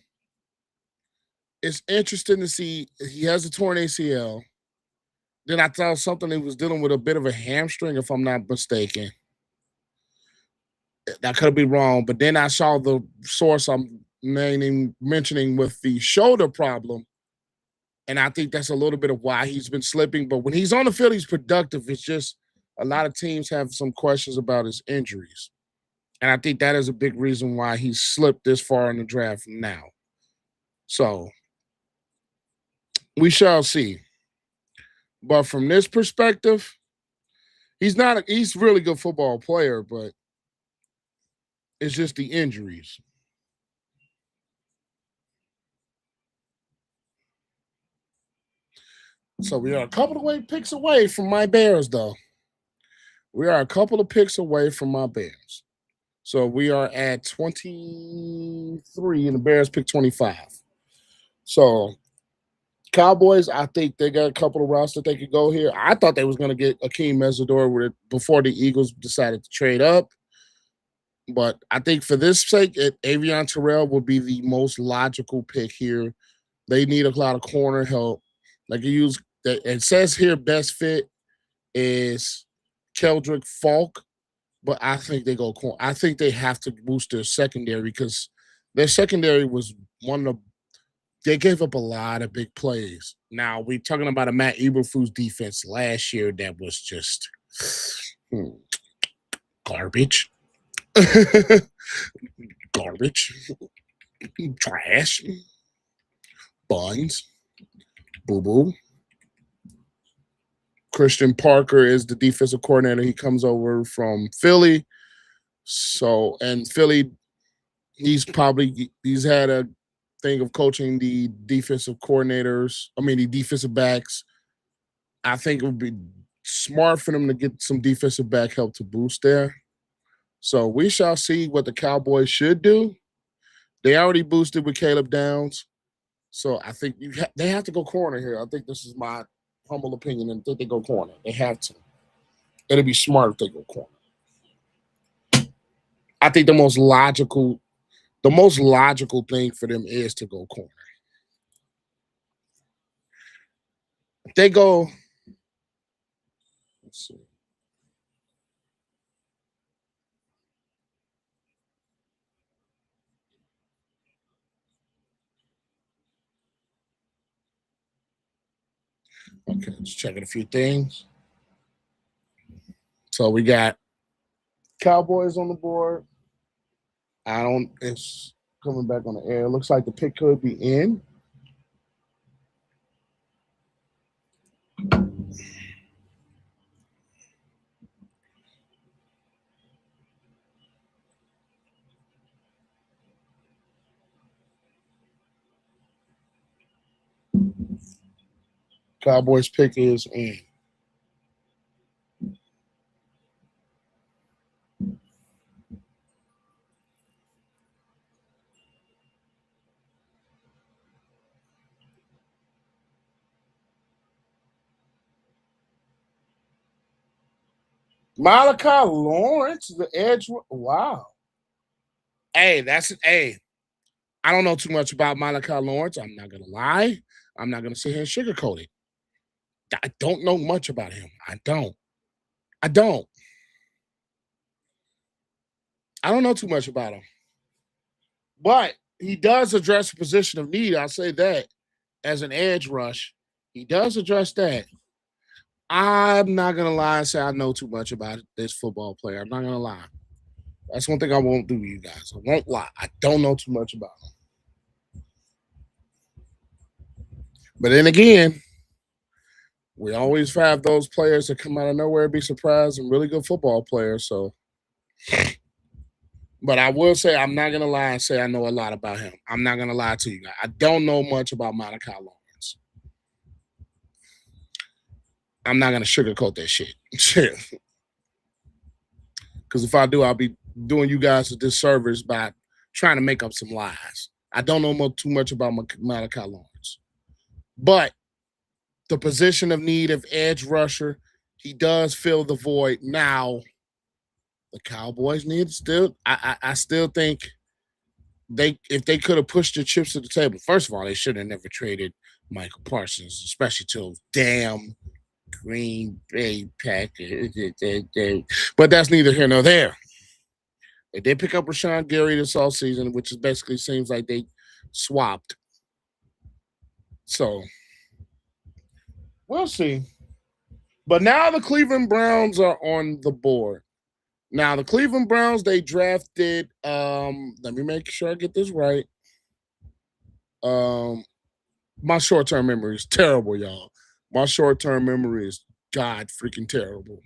it's interesting to see he has a torn ACL. Then I saw something he was dealing with a bit of a hamstring, if I'm not mistaken. That could be wrong, but then I saw the source I'm mentioning with the shoulder problem, and I think that's a little bit of why he's been slipping. But when he's on the field, he's productive. It's just a lot of teams have some questions about his injuries, and I think that is a big reason why he's slipped this far in the draft now. So we shall see. But from this perspective, he's a really good football player, but it's just the injuries. So we are a couple of picks away from my Bears, though. We are a couple of picks away from my Bears. So we are at 23, and the Bears pick 25. So Cowboys, I think they got a couple of routes that they could go here. I thought they was going to get Akeem Mesidor before the Eagles decided to trade up. But I think for this sake, Avion Terrell will be the most logical pick here. They need a lot of corner help. Like you use, it says here best fit is Keldrick Falk, but I think they go corner. I think they have to boost their secondary because their secondary was one of the, they gave up a lot of big plays. Now we're talking about a Matt Eberflus defense last year that was just garbage. Garbage, trash, buns, boo boo. Christian Parker is the defensive coordinator. He comes over from Philly. So, and Philly, he's had a thing of coaching the defensive coordinators. I mean, the defensive backs. I think it would be smart for them to get some defensive back help to boost there. So we shall see what the Cowboys should do. They already boosted with Caleb Downs. So I think they have to go corner here. I think this is my humble opinion, and I think they go corner. They have to. It'll be smart if they go corner. I think the most logical thing for them is to go corner. If they go, let's see. Okay, just checking a few things. So we got Cowboys on the board. It's coming back on the air. Looks like the pick could be in. Cowboys pick is in. Malachi Lawrence, the edge. Wow. Hey, I don't know too much about Malachi Lawrence. I'm not gonna lie. I'm not gonna sit here and sugarcoat it. I don't know much about him. I don't. I don't. I don't know too much about him. But he does address a position of need. I'll say that as an edge rush. He does address that. I'm not gonna lie and say I know too much about this football player. I'm not gonna lie. That's one thing I won't do to you guys. I won't lie. I don't know too much about him. But then again, we always have those players that come out of nowhere and be surprised and really good football players. So, but I will say I'm not gonna lie and say I know a lot about him. I'm not gonna lie to you guys. I don't know much about Malachi Lawrence. I'm not gonna sugarcoat that shit. Because if I do, I'll be doing you guys a disservice by trying to make up some lies. I don't know too much about Malachi Lawrence. But the position of need of edge rusher, he does fill the void. Now, the Cowboys need still. I still think if they could have pushed the chips to the table. First of all, they should have never traded Michael Parsons, especially to those damn Green Bay Packers. But that's neither here nor there. They did pick up Rashawn Gary this offseason, which is basically seems like they swapped. So we'll see. But now the Cleveland Browns are on the board. Now the Cleveland Browns, they drafted, let me make sure I get this right. My short-term memory is terrible, y'all. My short-term memory is god freaking terrible.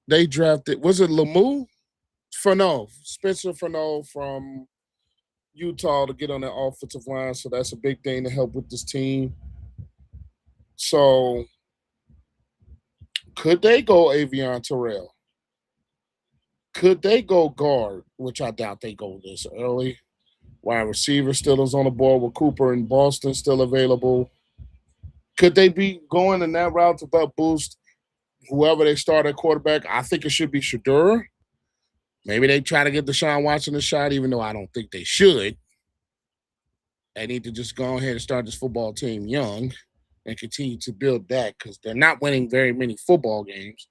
They drafted, was it Lemieux? Fernando, Spencer Fernando from Utah to get on the offensive line. So that's a big thing to help with this team. So could they go Avion Terrell? Could they go guard, which I doubt they go this early? Wide receiver still is on the board with Cooper and Boston still available. Could they be going in that route to boost whoever they start at quarterback? I think it should be Shedeur. Maybe they try to get Deshaun Watson a shot, even though I don't think they should. They need to just go ahead and start this football team young and continue to build that because they're not winning very many football games.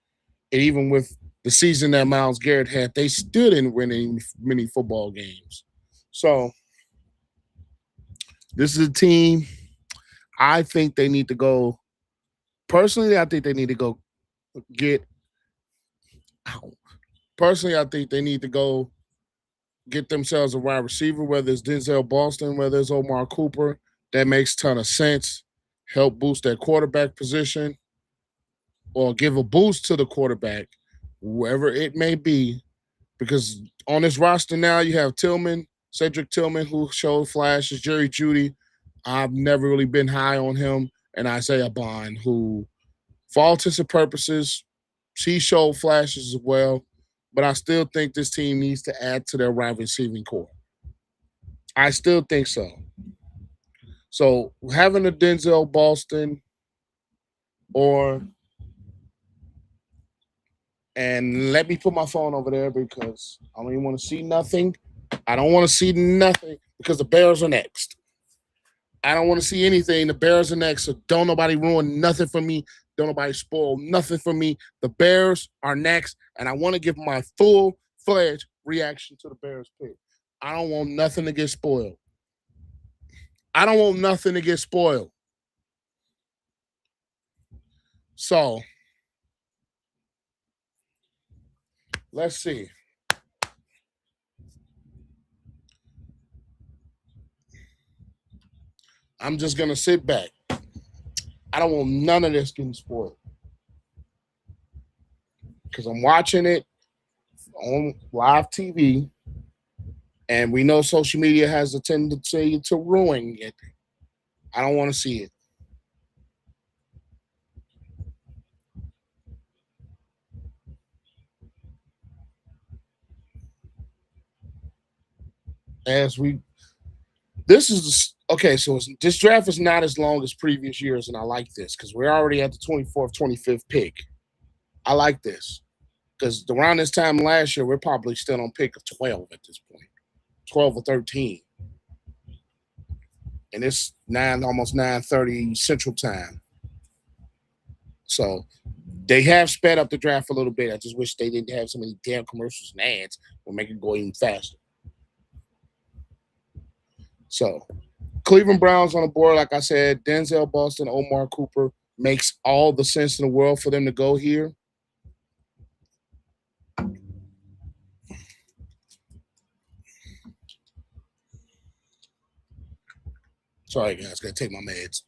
And even with the season that Myles Garrett had, they still didn't win many football games. So this is a team I think they need to go. Personally, I think they need to go get. Personally, I think they need to go get themselves a wide receiver, whether it's Denzel Boston, whether it's Omar Cooper. That makes a ton of sense. Help boost their quarterback position or give a boost to the quarterback, whoever it may be. Because on this roster now, you have Tillman, Cedric Tillman, who showed flashes, Jerry Jeudy. I've never really been high on him, and Isaiah Bond, who, for all intents and purposes, he showed flashes as well. But I still think this team needs to add to their wide receiving core. I still think so. So having a Denzel Boston and let me put my phone over there because I don't even want to see nothing. I don't want to see nothing because the Bears are next. I don't want to see anything. The Bears are next, so don't nobody ruin nothing for me. Don't nobody spoil nothing for me. The Bears are next, and I want to give my full-fledged reaction to the Bears pick. I don't want nothing to get spoiled. I don't want nothing to get spoiled. So, let's see. I'm just going to sit back. I don't want none of this getting spoiled. Because I'm watching it on live TV, and we know social media has a tendency to ruin it. I don't want to see it. So this draft is not as long as previous years, and I like this because we're already at the 24th, 25th pick. I like this. Because around this time last year, we're probably still on pick of 12 at this point, 12 or 13. And it's almost 9:30 Central Time. So they have sped up the draft a little bit. I just wish they didn't have so many damn commercials and ads or make it go even faster. So Cleveland Browns on the board, like I said, Denzel Boston, Omar Cooper makes all the sense in the world for them to go here. Sorry, guys, gotta take my meds.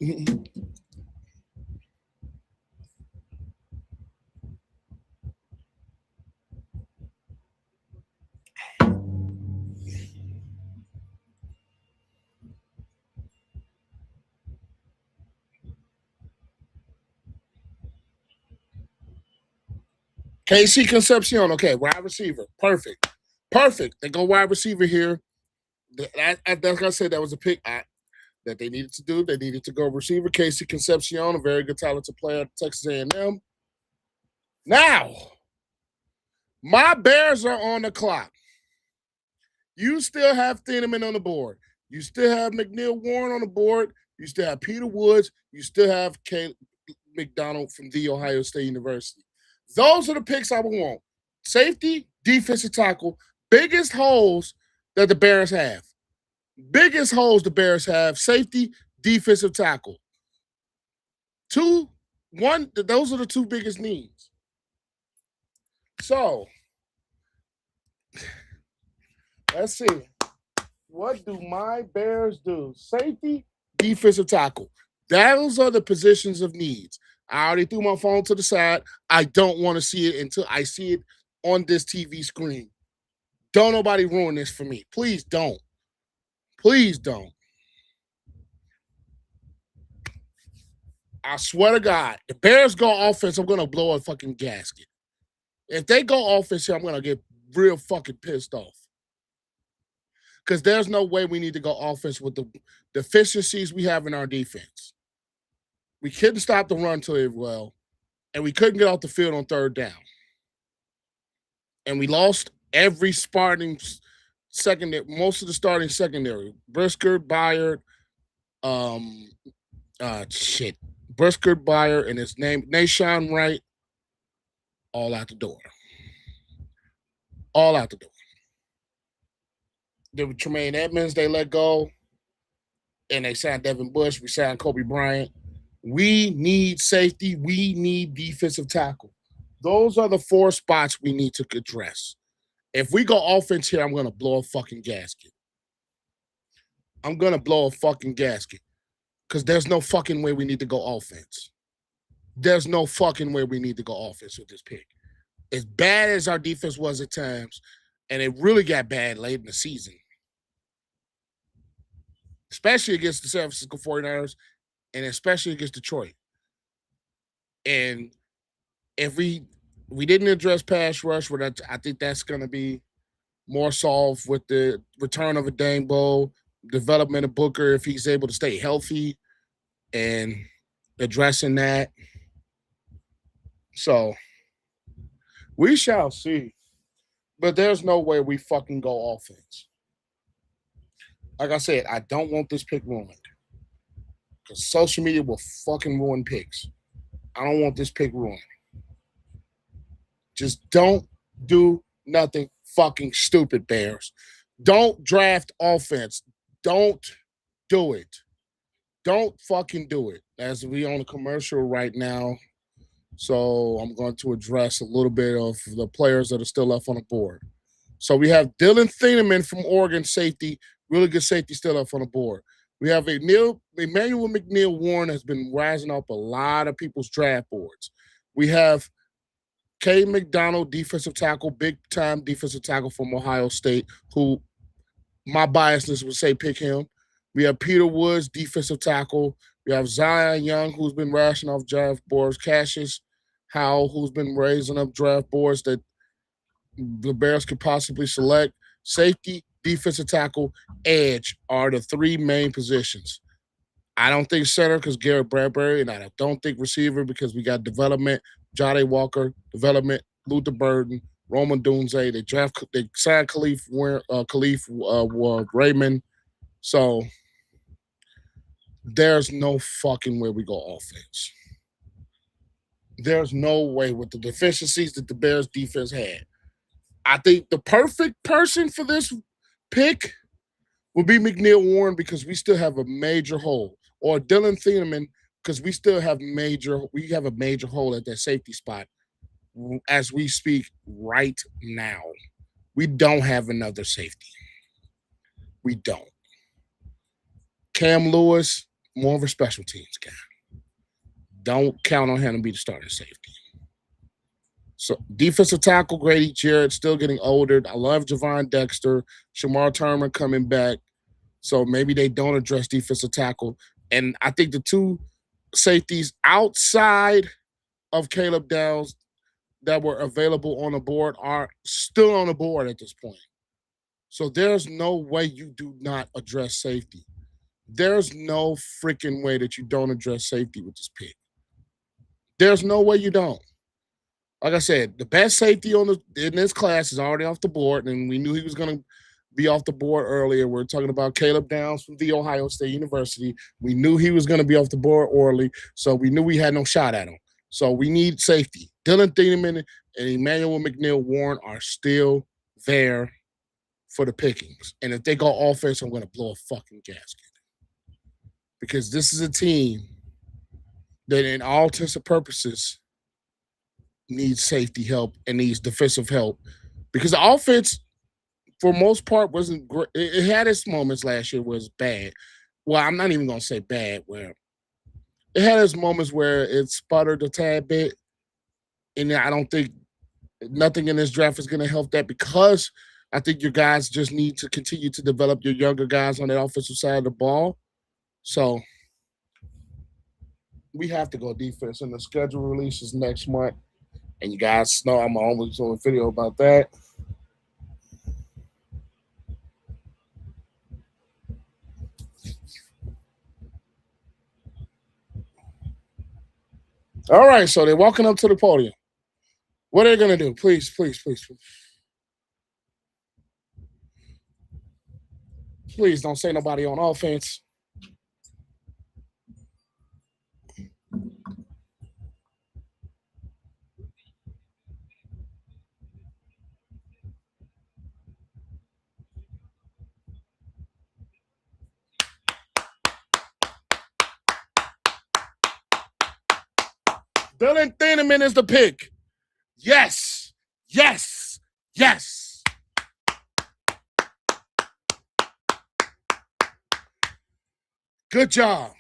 KC Concepcion, okay, wide receiver, perfect. They go wide receiver here. Like I said, that was a pick that they needed to do. They needed to go receiver. KC Concepcion, a very good, talented player at Texas A&M. Now, my Bears are on the clock. You still have Thuney on the board. You still have McNeil Warren on the board. You still have Peter Woods. You still have Caleb McDonald from The Ohio State University. Those are the picks I would want. Safety, defensive tackle, biggest holes that the Bears have. Biggest holes the Bears have, safety, defensive tackle. Those are the two biggest needs. So, let's see. What do my Bears do? Safety, defensive tackle. Those are the positions of needs. I already threw my phone to the side. I don't want to see it until I see it on this TV screen. Don't nobody ruin this for me. Please don't. Please don't. I swear to God, if Bears go offense, I'm going to blow a fucking gasket. If they go offense here, I'm going to get real fucking pissed off. Because there's no way we need to go offense with the deficiencies we have in our defense. We couldn't stop the run too well, and we couldn't get off the field on third down. And we lost every starting secondary, most of the starting secondary. Brisker, Byard, Brisker, Byard, and his name, Nashawn Wright, all out the door. All out the door. There was Tremaine Edmunds, they let go. And they signed Devin Bush. We signed Kobe Bryant. We need safety. We need defensive tackle. Those are the four spots we need to address. If we go offense here, I'm going to blow a fucking gasket. I'm going to blow a fucking gasket. Because there's no fucking way we need to go offense. There's no fucking way we need to go offense with this pick. As bad as our defense was at times, and it really got bad late in the season, especially against the San Francisco 49ers, and especially against Detroit. And if we didn't address pass rush, I think that's going to be more solved with the return of a Dangbo, development of Booker if he's able to stay healthy, and addressing that. So we shall see. But there's no way we fucking go offense. Like I said, I don't want this pick ruined. Because social media will fucking ruin picks. I don't want this pick ruined. Just don't do nothing fucking stupid, Bears. Don't draft offense. Don't do it. Don't fucking do it. As we on a commercial right now, so I'm going to address a little bit of the players that are still left on the board. So we have Dylan Thieneman from Oregon, safety, really good safety still up on the board. We have Emmanuel McNeil Warren has been rising up a lot of people's draft boards. We have K. McDonald, defensive tackle, big-time defensive tackle from Ohio State, who my biasness would say pick him. We have Peter Woods, defensive tackle. We have Zion Young, who's been rising off draft boards. Cassius Howell, who's been raising up draft boards that the Bears could possibly select. Safety, defensive tackle, edge are the three main positions. I don't think center because Garrett Bradbury, and I don't think receiver because we got development. Jade Walker, development. Luther Burden, Roman Dunze. They signed Raymond. So there's no fucking way we go offense. There's no way with the deficiencies that the Bears defense had. I think the perfect person for this pick would be McNeil Warren because we still have a major hole, or Dylan Thieneman because we have a major hole at that safety spot as we speak right now. We don't have another safety. We don't. Cam Lewis, more of a special teams guy. Don't count on him to be the starting safety. So defensive tackle, Grady Jarrett, still getting older. I love Javon Dexter, Shamar Turner coming back. So maybe they don't address defensive tackle. And I think the two safeties outside of Caleb Downs that were available on the board are still on the board at this point. So there's no way you do not address safety. There's no freaking way that you don't address safety with this pick. There's no way you don't. Like I said, the best safety in this class is already off the board, and we knew he was going to be off the board earlier. We're talking about Caleb Downs from The Ohio State University. We knew he was going to be off the board early, so we knew we had no shot at him. So we need safety. Dylan Thieneman and Emmanuel McNeil Warren are still there for the pickings. And if they go offense, I'm going to blow a fucking gasket. Because this is a team that, in all intents and purposes, needs safety help and needs defensive help. Because the offense, for most part, wasn't great. It had its moments last year was bad. Well, I'm not even going to say bad, where it had its moments where it sputtered a tad bit. And I don't think nothing in this draft is going to help that, because I think your guys just need to continue to develop your younger guys on the offensive side of the ball. So we have to go defense, and the schedule releases next month. And you guys know I'm always doing a video about that. All right, so they're walking up to the podium. What are they going to do? Please, please, please, please. Please don't say nobody on offense. Dylan Thieneman is the pick. Yes, yes, yes. Good job.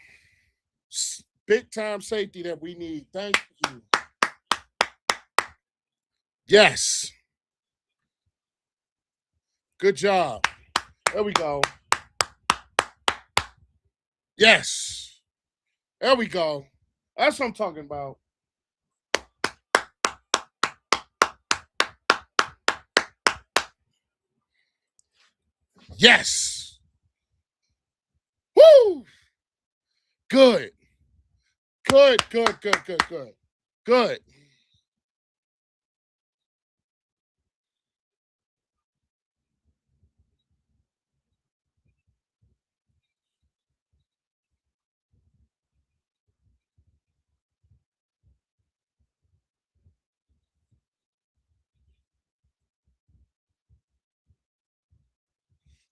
Big time safety that we need. Thank you. Yes. Good job. There we go. Yes. There we go. That's what I'm talking about. Yes. Woo. Good. Good, good, good, good, good. Good.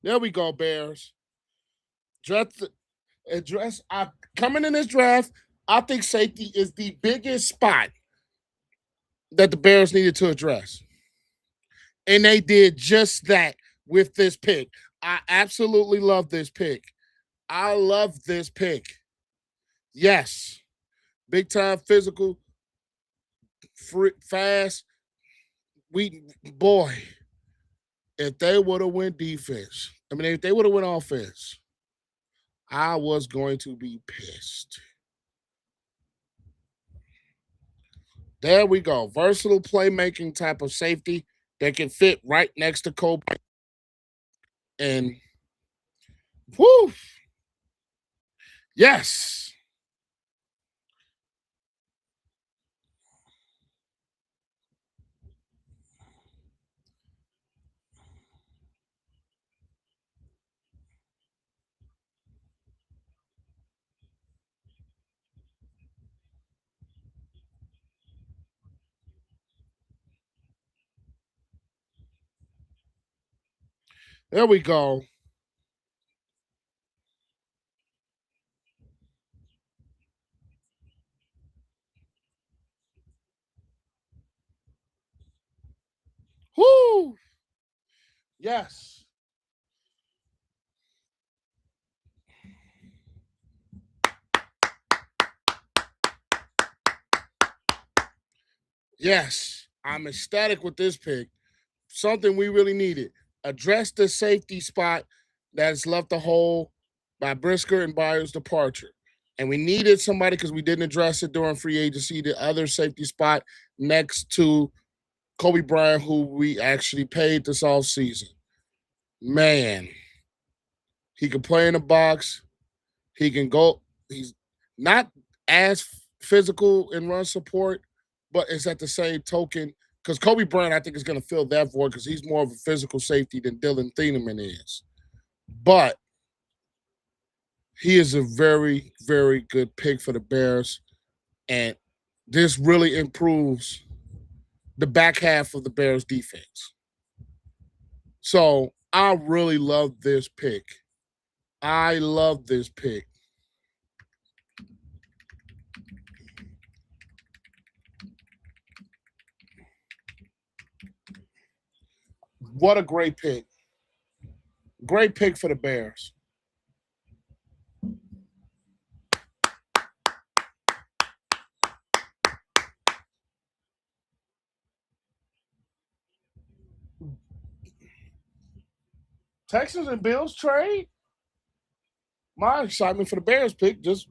There we go, Bears. Coming in this draft, I think safety is the biggest spot that the Bears needed to address. And they did just that with this pick. I absolutely love this pick. I love this pick. Yes. Big time physical, fast. Boy, if they would have went defense, if they would have went offense, I was going to be pissed. There we go. Versatile playmaking type of safety that can fit right next to Cole. And whoo, yes. There we go. Whoo! Yes. Yes. I'm ecstatic with this pick. Something we really needed. Address the safety spot that's left a hole by Brisker and Byers' departure. And we needed somebody because we didn't address it during free agency, the other safety spot next to Kobe Bryant, who we actually paid this offseason. Man, he can play in the box. He can go. He's not as physical in run support, but it's at the same token because Kobe Bryant, I think, is going to fill that void because he's more of a physical safety than Dylan Thieneman is. But he is a very, very good pick for the Bears, and this really improves the back half of the Bears defense. So I really love this pick. I love this pick. What a great pick. Great pick for the Bears. Texans and Bills trade? My excitement for the Bears pick just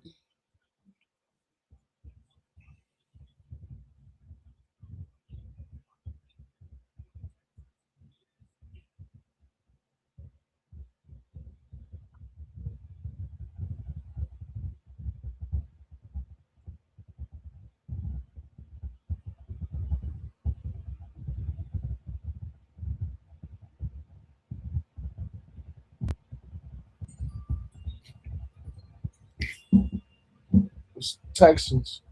Texans.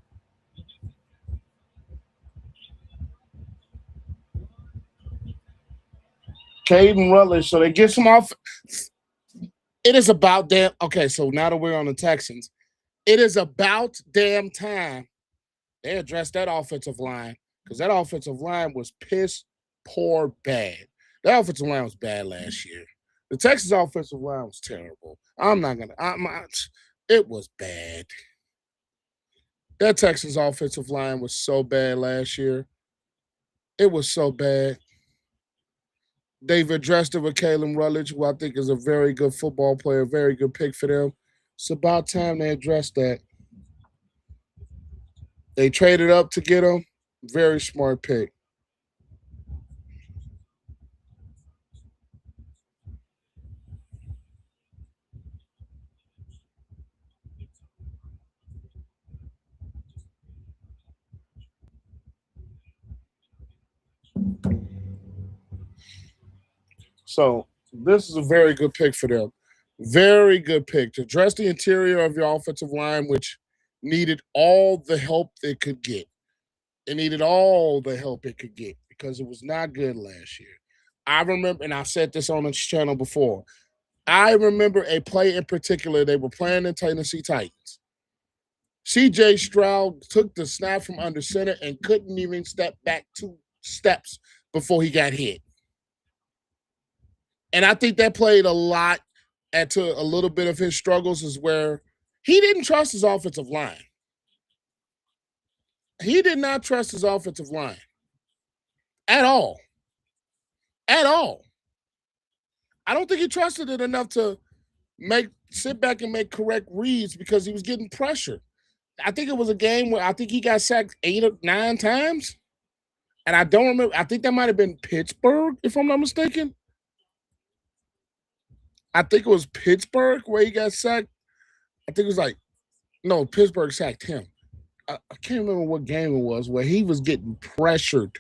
Caden Rutledge. So they get some off. It is about damn. Okay, so now that we're on the Texans, it is about damn time they addressed that offensive line because that offensive line was piss poor bad. That offensive line was bad last year. The Texas offensive line was terrible. I'm not gonna. It was bad. That Texas offensive line was so bad last year. It was so bad. They've addressed it with Kalen Rutledge, who I think is a very good football player, very good pick for them. It's about time they addressed that. They traded up to get him. Very smart pick. So this is a very good pick for them. Very good pick to address the interior of your offensive line, which needed all the help it could get. It needed all the help it could get because it was not good last year. I remember, and I said this on this channel before. I remember a play in particular. They were playing the Tennessee Titans. CJ Stroud took the snap from under center and couldn't even step back 2 steps before he got hit. And I think that played a lot into a little bit of his struggles, is where he didn't trust his offensive line. He did not trust his offensive line at all. At all. I don't think he trusted it enough to sit back and make correct reads because he was getting pressured. I think it was a game where I think he got sacked 8 or 9 times. And I don't remember. I think that might have been Pittsburgh, if I'm not mistaken. I think it was Pittsburgh where he got sacked. I think it was no, Pittsburgh sacked him. I can't remember what game it was where he was getting pressured.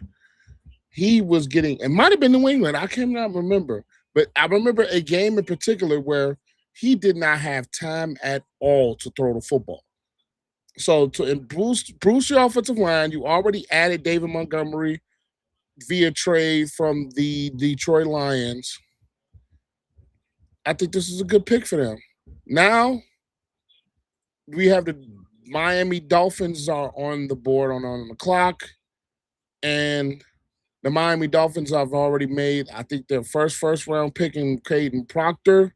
He was getting, it might have been New England. I cannot remember. But I remember a game in particular where he did not have time at all to throw the football. So to boost your offensive line, you already added David Montgomery via trade from the Detroit Lions. I think this is a good pick for them. Now we have the Miami Dolphins are on the board on the clock, and the Miami Dolphins have already made, I think, their first round pick in Caden Proctor,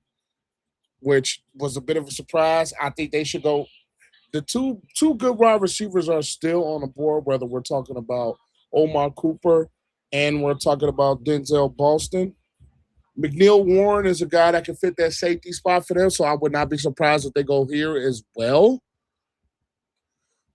which was a bit of a surprise. I think they should go. The two good wide receivers are still on the board, whether we're talking about Omar Cooper and we're talking about Denzel Boston. McNeil Warren is a guy that can fit that safety spot for them, so I would not be surprised if they go here as well.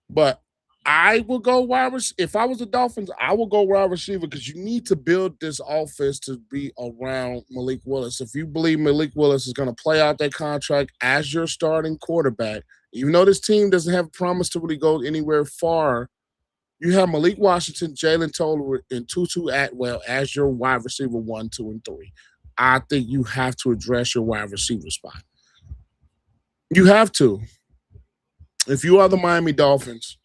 But I will go wide receiver. If I was the Dolphins, I will go wide receiver because you need to build this offense to be around Malik Willis. If you believe Malik Willis is going to play out that contract as your starting quarterback, even though this team doesn't have a promise to really go anywhere far, you have Malik Washington, Jaylon Toller, and Tutu Atwell as your wide receiver 1, 2, and 3. I think you have to address your wide receiver spot. You have to. If you are the Miami Dolphins,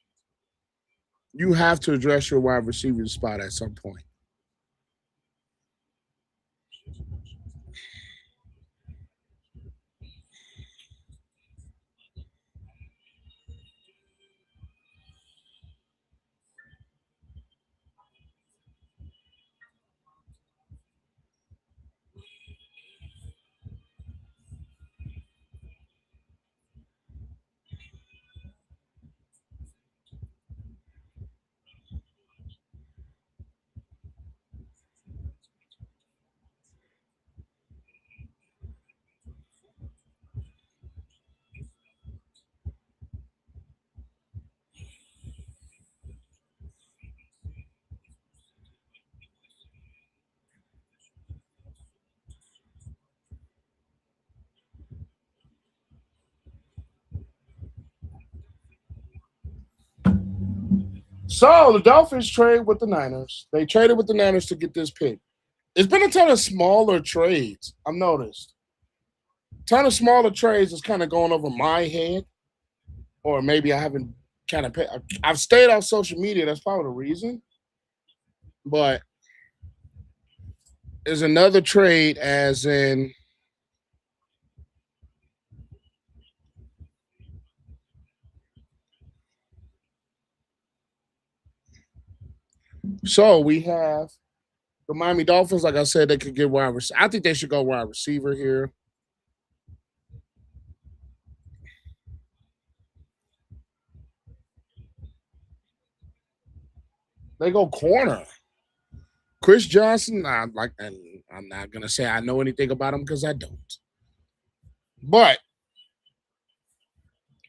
you have to address your wide receiver spot at some point. So the Dolphins trade with the Niners. They traded with the Niners to get this pick. It's been a ton of smaller trades. I've noticed. A ton of smaller trades is kind of going over my head, or maybe I haven't kind of. I've stayed off social media. That's probably the reason. But there's another trade, as in. So we have the Miami Dolphins. Like I said, they could get wide receiver. I think they should go wide receiver here. They go corner. Chris Johnson, and I'm not gonna say I know anything about him because I don't. But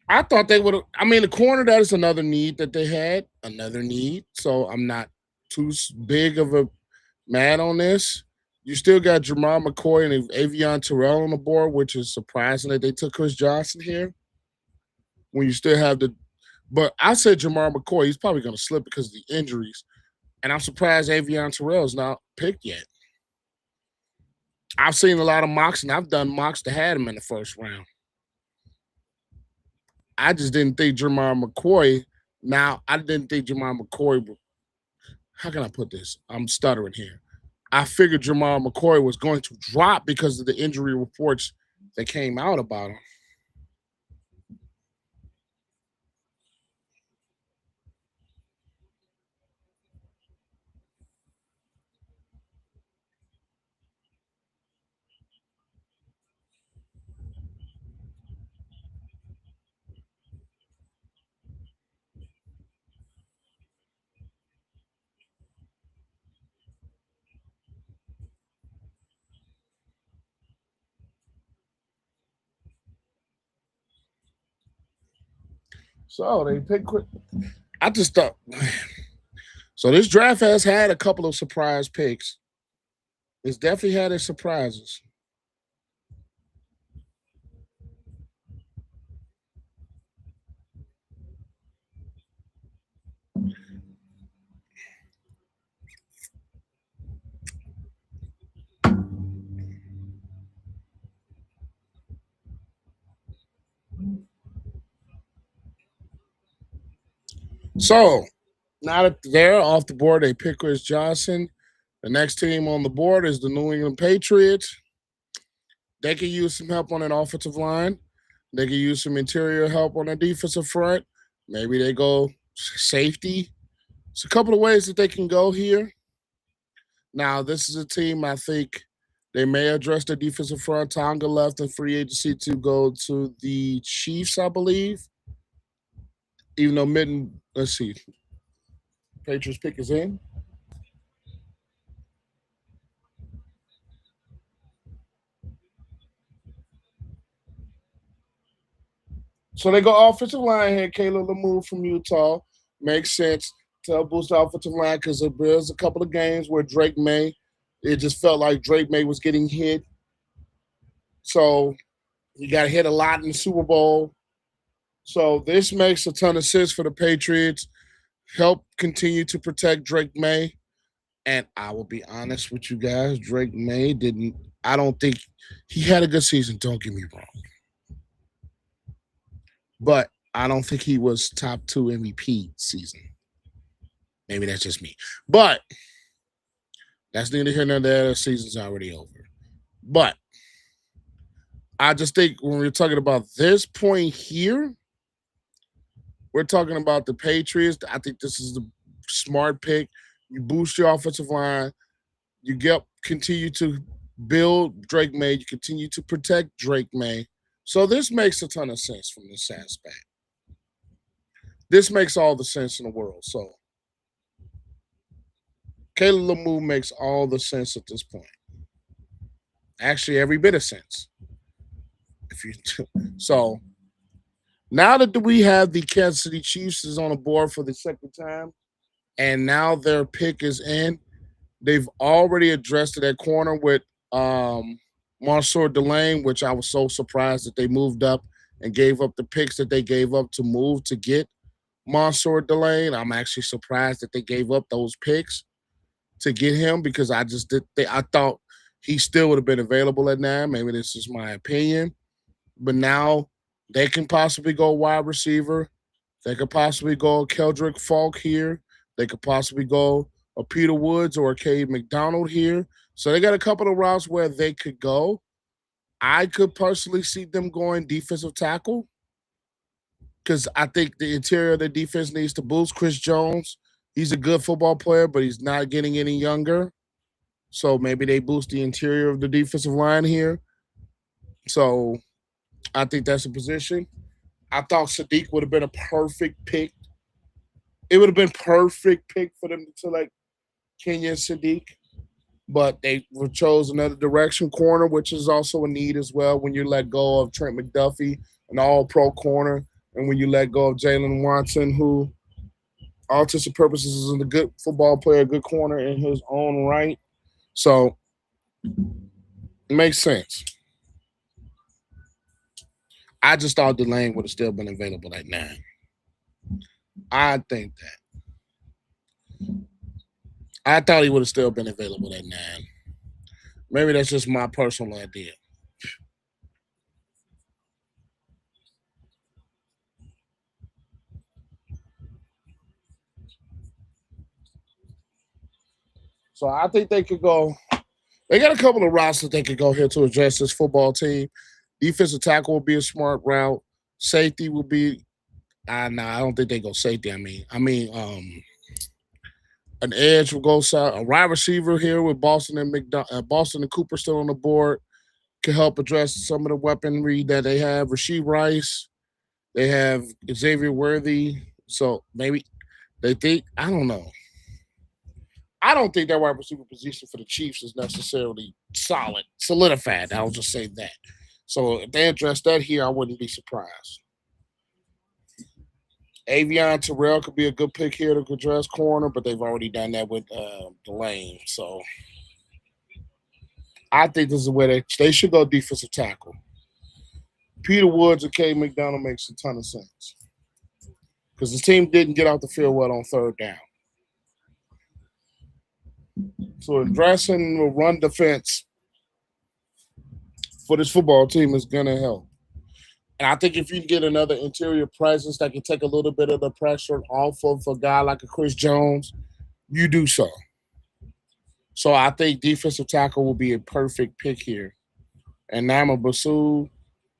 I thought they would have. I mean, the corner, that is another need that they had, another need. So I'm not too big of a mad on this. You still got Jamal McCoy and Avion Terrell on the board, which is surprising that they took Chris Johnson here. When you still have the, but I said Jamal McCoy, he's probably going to slip because of the injuries, and I'm surprised Avion Terrell is not picked yet. I've seen a lot of mocks, and I've done mocks to had him in the first round. I just didn't think Jamal McCoy. Now I didn't think Jamal McCoy. How can I put this? I'm stuttering here. I figured Jamal McCoy was going to drop because of the injury reports that came out about him. So they picked quick. I just thought. So this draft has had a couple of surprise picks. It's definitely had its surprises. So now that they're off the board, they pick Chris Johnson. The next team on the board is the New England Patriots. they can use some help on an offensive line. They can use some interior help on the defensive front. Maybe they go safety. It's a couple of ways that they can go here. Now, this is a team I think they may address the defensive front. Tonga left in free agency to go to the Chiefs, I believe. Even though Mitten, let's see, Patriots pick is in. So they go offensive line here. Caleb Lamou from Utah. Makes sense to boost the offensive line because there's a couple of games where Drake May, it just felt like Drake May was getting hit. So he got hit a lot in the Super Bowl. So this makes a ton of sense for the Patriots. Help continue to protect Drake May. And I will be honest with you guys, Drake May didn't, I don't think he had a good season, don't get me wrong. But I don't think he was top 2 MVP season. Maybe that's just me. But that's neither here nor there. The season's already over. But I just think when we're talking about this point here, we're talking about the Patriots. I think this is the smart pick. You boost your offensive line. You continue to build Drake May. You continue to protect Drake May. So this makes a ton of sense from this aspect. This makes all the sense in the world. So Caleb Lamou makes all the sense at this point. Actually, every bit of sense. So now that we have the Kansas City Chiefs is on the board for the second time, and now their pick is in, they've already addressed it at corner with Mansour Delane, which I was so surprised that they moved up and gave up the picks that they gave up to move to get Mansour Delane. I'm actually surprised that they gave up those picks to get him because I thought he still would have been available at 9. Maybe this is my opinion. But now they can possibly go wide receiver. They could possibly go Keldrick Falk here. They could possibly go a Peter Woods or a Cade McDonald here. So they got a couple of routes where they could go. I could personally see them going defensive tackle because I think the interior of the defense needs to boost. Chris Jones, he's a good football player, but he's not getting any younger. So maybe they boost the interior of the defensive line here. So I think that's a position. I thought Sadiq would have been a perfect pick. It would have been perfect pick for them to select Kenyon Sadiq. But they chose another direction corner, which is also a need as well when you let go of Trent McDuffie, an all-pro corner, and when you let go of Jaylon Watson, who, all intents and purposes, is a good football player, a good corner in his own right. So it makes sense. I just thought Delane would have still been available at 9. I think that. I thought he would have still been available at 9. Maybe that's just my personal idea. So I think they could go. They got a couple of routes that they could go here to address this football team. Defensive tackle will be a smart route. Safety will be. No, I don't think they go safety. An edge will go south. A wide receiver here with Boston and Cooper still on the board can help address some of the weaponry that they have. Rasheed Rice, they have Xavier Worthy. So maybe they think, I don't know. I don't think that wide receiver position for the Chiefs is necessarily solidified. I'll just say that. So if they address that here, I wouldn't be surprised. Avion Terrell could be a good pick here to address corner, but they've already done that with Delane. So I think this is where they should go defensive tackle. Peter Woods and Cade McDonald makes a ton of sense because the team didn't get out the field well on third down. So addressing the run defense for this football team is going to help. And I think if you can get another interior presence that can take a little bit of the pressure off of a guy like a Chris Jones, you do so. So I think defensive tackle will be a perfect pick here And Nama Basu,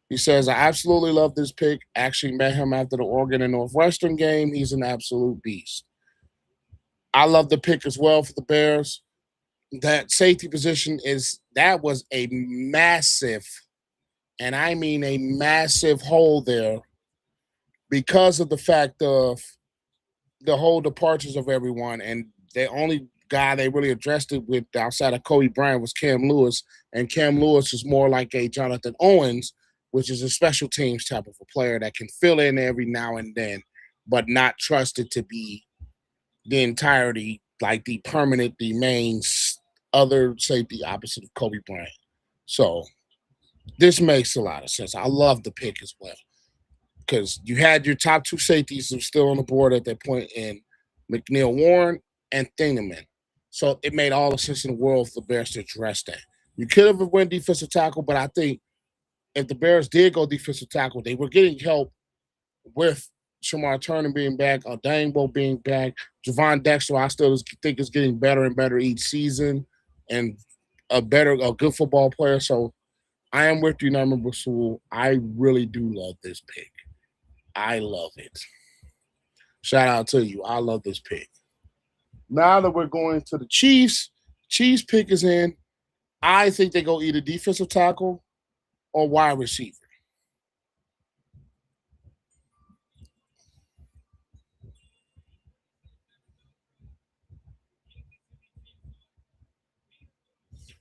he says, I absolutely love this pick. Actually met him after the Oregon and Northwestern game. He's an absolute beast. I love the pick as well for the Bears. That safety position that was a massive, and I mean a massive hole there because of the fact of the whole departures of everyone. And the only guy they really addressed it with outside of Kobe Bryant was Cam Lewis. And Cam Lewis is more like a Jonathan Owens, which is a special teams type of a player that can fill in every now and then, but not trusted to be the entirety, like the permanent, the main other safety opposite of Kobe Bryant. So this makes a lot of sense. I love the pick as well because you had your top two safeties who were still on the board at that point in McNeil Warren and Thuney. So it made all the sense in the world for the Bears to address that. You could have went defensive tackle, but I think if the Bears did go defensive tackle, they were getting help with Shamar Turner being back, Odunze being back, Javon Dexter, I still think is getting better and better each season, and a good football player. So I am with you, Norman Basul. I really do love this pick. I love it. Shout out to you. I love this pick. Now that we're going to the Chiefs pick is in. I think they go either defensive tackle or wide receiver.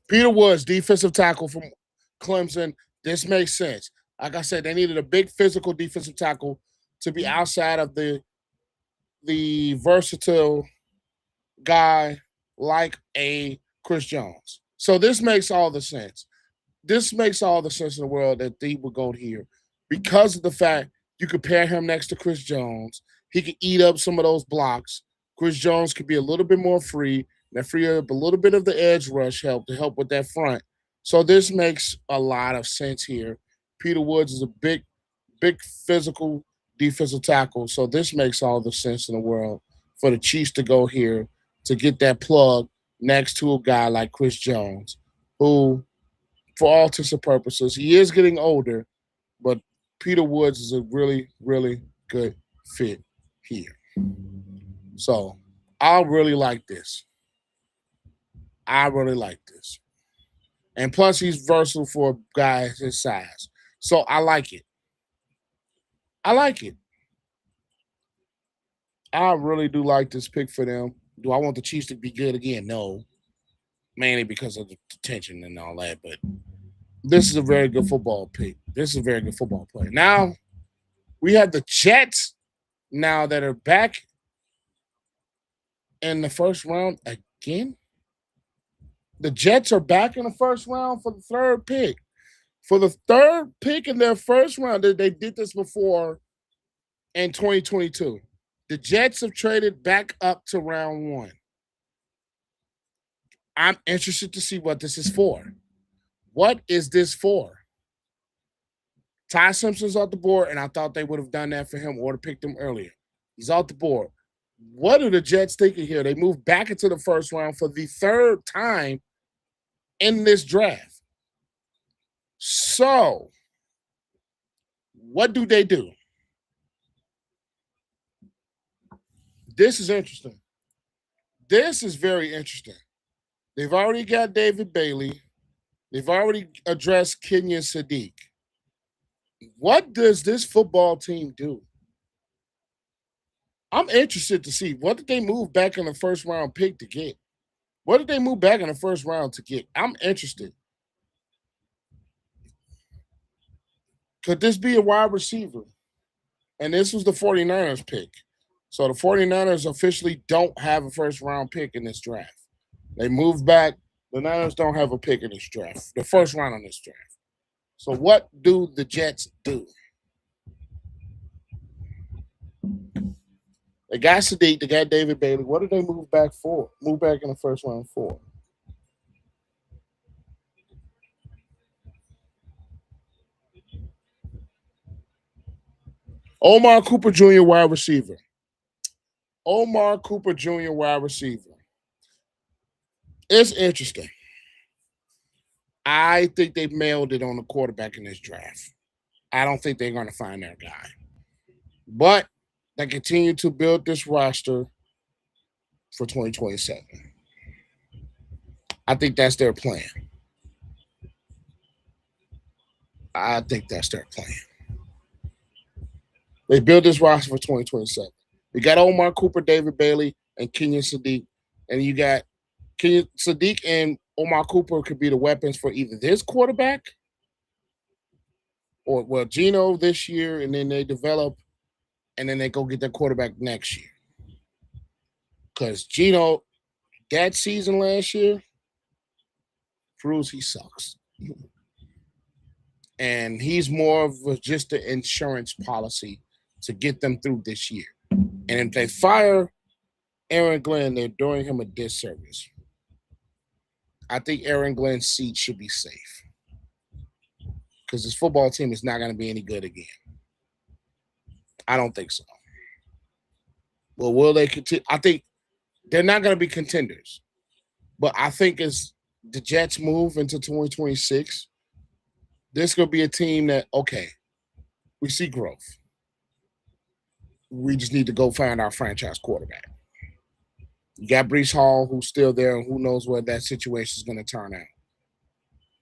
Peter Woods, defensive tackle from Clemson. This makes sense. Like I said, they needed a big physical defensive tackle to be outside of the versatile guy like a Chris Jones. So this makes all the sense. This makes all the sense in the world that they would go here because of the fact you could pair him next to Chris Jones. He could eat up some of those blocks. Chris Jones could be a little bit more free and free up a little bit of the edge rush help to help with that front. So this makes a lot of sense here. Peter Woods is a big physical defensive tackle. So this makes all the sense in the world for the Chiefs to go here to get that plug next to a guy like Chris Jones, who, for all intents and purposes, he is getting older, but Peter Woods is a really, really good fit here. So I really like this. I really like this. And plus, he's versatile for a guy his size. So I like it. I like it. I really do like this pick for them. Do I want the Chiefs to be good again? No. Mainly because of the tension and all that. But this is a very good football pick. This is a very good football player. Now, we have the Jets now that are back in the first round again. The Jets are back in the first round for the third pick. For the third pick in their first round, they did this before in 2022. The Jets have traded back up to round one. I'm interested to see what this is for. What is this for? Ty Simpson's off the board, and I thought they would have done that for him or to picked him earlier. He's off the board. What are the Jets thinking here? They moved back into the first round for the third time in this draft. So, what do they do? This is interesting. This is very interesting. They've already got David Bailey. They've already addressed Kenyon Sadiq. What does this football team do? I'm interested to see what did they move back in the first round pick to get? What did they move back in the first round to get? I'm interested. Could this be a wide receiver? And this was the 49ers pick. So the 49ers officially don't have a first round pick in this draft. They moved back. The Niners don't have a pick in this draft, the first round on this draft. So what do the Jets do? They got Sadiq, they got David Bailey. What did they move back for? Move back in the first round for? Omar Cooper Jr., wide receiver. Omar Cooper Jr., wide receiver. It's interesting. I think they've mailed it on the quarterback in this draft. I don't think they're going to find their guy. But they continue to build this roster for 2027. I think that's their plan. I think that's their plan. They build this roster for 2027. You got Omar Cooper, David Bailey, and Kenyon Sadiq. And you got Kenyon Sadiq and Omar Cooper could be the weapons for either this quarterback or, well, Geno this year, and then they develop and then they go get their quarterback next year. Because Geno, that season last year, proves he sucks. And he's more of just an insurance policy to get them through this year. And if they fire Aaron Glenn, they're doing him a disservice. I think Aaron Glenn's seat should be safe because his football team is not going to be any good again. I don't think so. Well, will they continue? I think they're not going to be contenders. But I think as the Jets move into 2026, this could be a team that, okay, we see growth. We just need to go find our franchise quarterback. You got Brees Hall, who's still there, and who knows where that situation is going to turn out.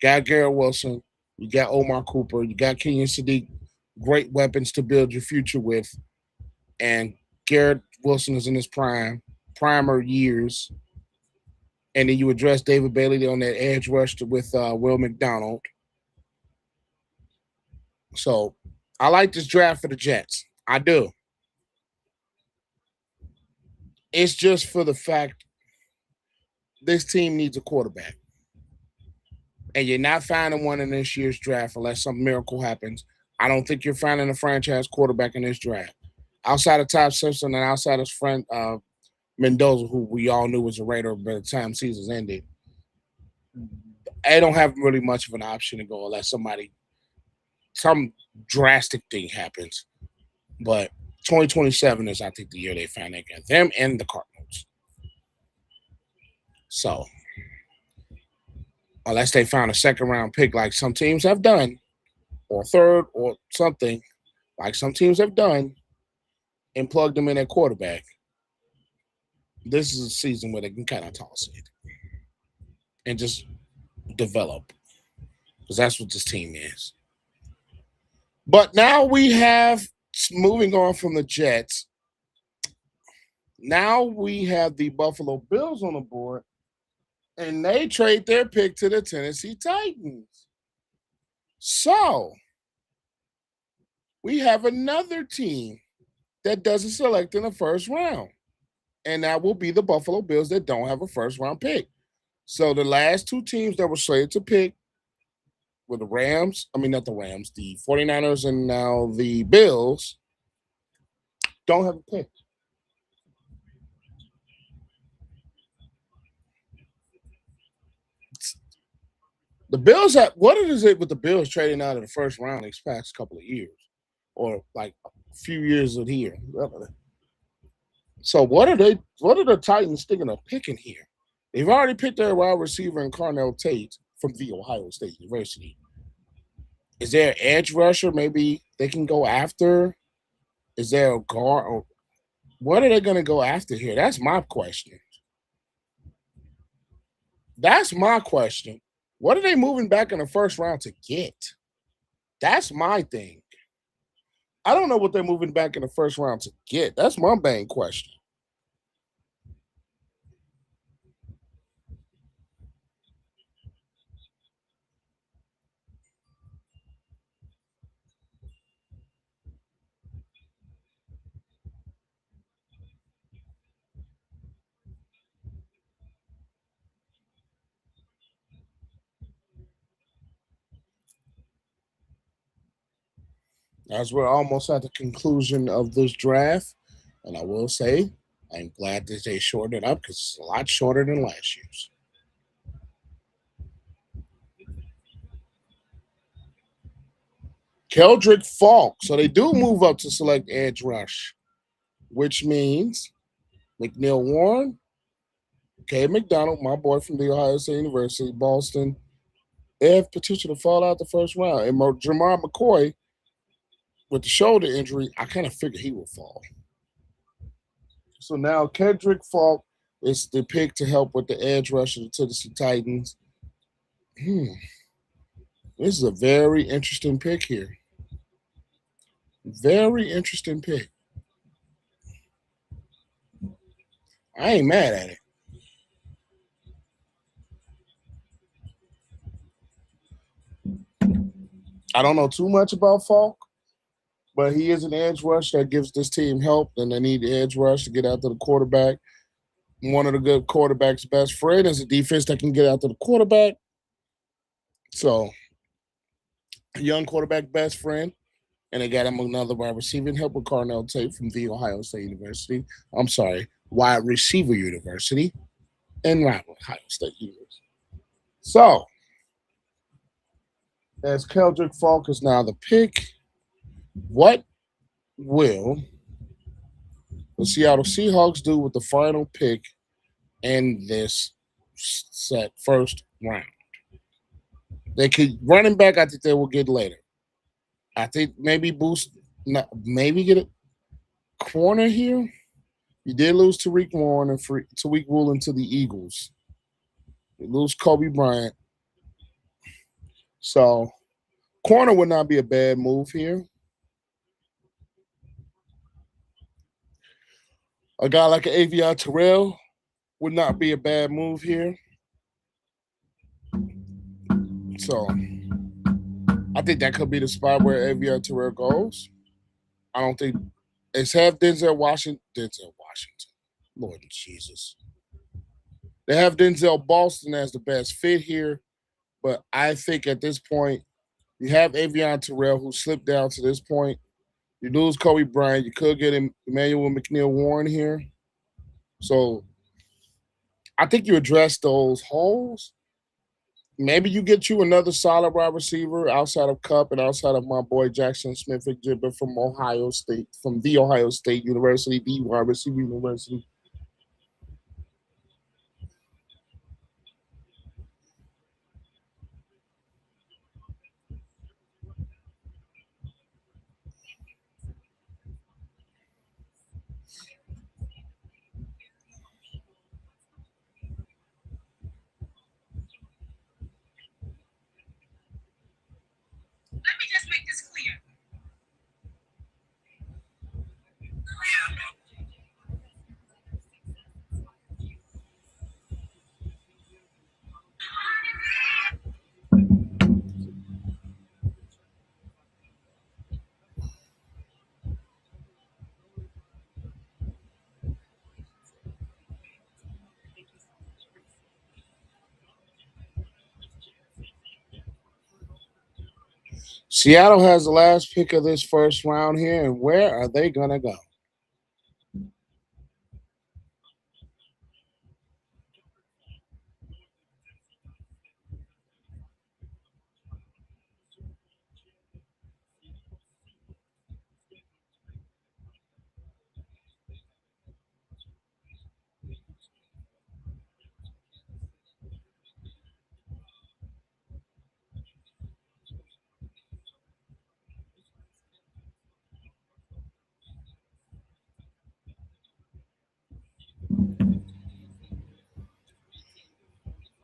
Got Garrett Wilson. You got Omar Cooper. You got Kenyon Sadiq. Great weapons to build your future with. And Garrett Wilson is in his primer years. And then you address David Bailey on that edge rush with Will McDonald. So I like this draft for the Jets. I do. It's just for the fact this team needs a quarterback. And you're not finding one in this year's draft unless some miracle happens. I don't think you're finding a franchise quarterback in this draft. Outside of Todd Simpson and outside of his friend Mendoza, who we all knew was a Raider by the time seasons ended, they don't have really much of an option to go unless some drastic thing happens. But 2027 is, I think, the year they find that guy. Them and the Cardinals. So, unless they found a second-round pick like some teams have done, or third or something like some teams have done, and plug them in at quarterback, this is a season where they can kind of toss it and just develop, because that's what this team is. But now we have, moving on from the Jets, now we have the Buffalo Bills on the board, and they trade their pick to the Tennessee Titans. So we have another team that doesn't select in the first round, and that will be the Buffalo Bills that don't have a first-round pick. So the last two teams that were slated to pick were the 49ers and now the Bills don't have a pick. The Bills what is it with the Bills trading out of the first round these past couple of years, or like a few years of here? So what are the Titans thinking of picking here? They've already picked their wide receiver in Carnell Tate from the Ohio State University. Is there an edge rusher maybe they can go after? Is there a guard? Or what are they going to go after here? That's my question. What are they moving back in the first round to get? That's my thing. I don't know what they're moving back in the first round to get. That's my main question. As we're almost at the conclusion of this draft, and I will say, I'm glad that they shortened it up because it's a lot shorter than last year's. Keldrick Falk. So they do move up to select edge rush, which means McNeil Warren, K. McDonald, my boy from the Ohio State University, Boston, have potential to fall out the first round. And Jamar McCoy, with the shoulder injury, I kind of figured he would fall. So now Kendrick Falk is the pick to help with the edge rush of the Tennessee Titans. This is a very interesting pick here. Very interesting pick. I ain't mad at it. I don't know too much about Falk, but he is an edge rush that gives this team help, and they need the edge rush to get out to the quarterback. One of the good quarterback's best friend is a defense that can get out to the quarterback. So, young quarterback best friend, and they got him another wide receiver help with Carnell Tate from The Ohio State University. I'm sorry, wide receiver university and Ohio State University. So, as Keldrick Falk is now the pick, what will the Seattle Seahawks do with the final pick in this set first round? They could running back. I think they will get later. I think maybe maybe get a corner here. You did lose Tariq Warren and Tariq Woolen to the Eagles. You lose Kobe Bryant. So corner would not be a bad move here. A guy like an Avion Terrell would not be a bad move here. So I think that could be the spot where Avion Terrell goes. I don't think it's half Denzel Washington. Lord Jesus. They have Denzel Boston as the best fit here. But I think at this point, you have Avion Terrell who slipped down to this point. You lose Kobe Bryant. You could get Emmanuel McNeil Warren here. So I think you address those holes. Maybe you get you another solid wide receiver outside of Cup and outside of my boy Jackson Smith-Xigibert from Ohio State, from The Ohio State University, the wide receiver university. Let me just make this clear. Seattle has the last pick of this first round here, and where are they going to go?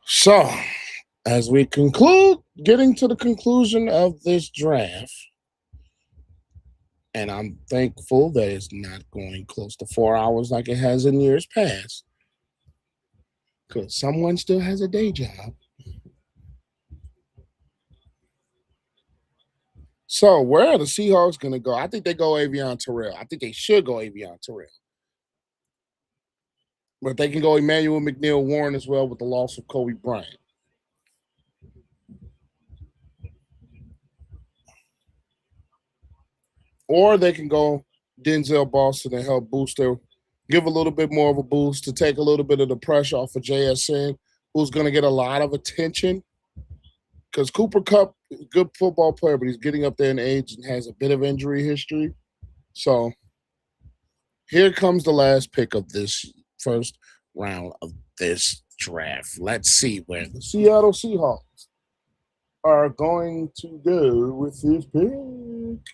So, as we conclude, getting to the conclusion of this draft, and I'm thankful that it's not going close to 4 hours like it has in years past, because someone still has a day job. So, where are the Seahawks going to go? I think they go Avion Terrell. I think they should go Avion Terrell. But they can go Emmanuel McNeil Warren as well with the loss of Kobe Bryant. Or they can go Denzel Boston and help boost their, give a little bit more of a boost to take a little bit of the pressure off of JSN, who's going to get a lot of attention. Because Cooper Kupp, good football player, but he's getting up there in age and has a bit of injury history. So here comes the last pick of this first round of this draft. Let's see where the Seattle Seahawks are going to go with this pick.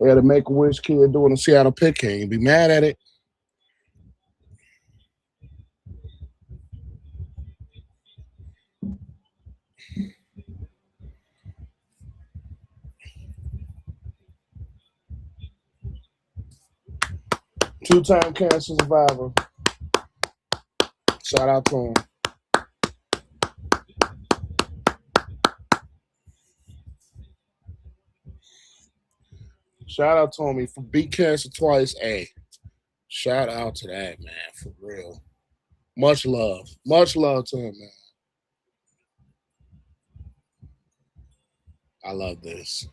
We had a Make-A-Wish kid doing a Seattle pick. Can't you be mad at it? Two-time cancer survivor. Shout out to him. Shout out to him. He beat cancer twice. Hey, shout out to that, man, for real. Much love. Much love to him, man. I love this.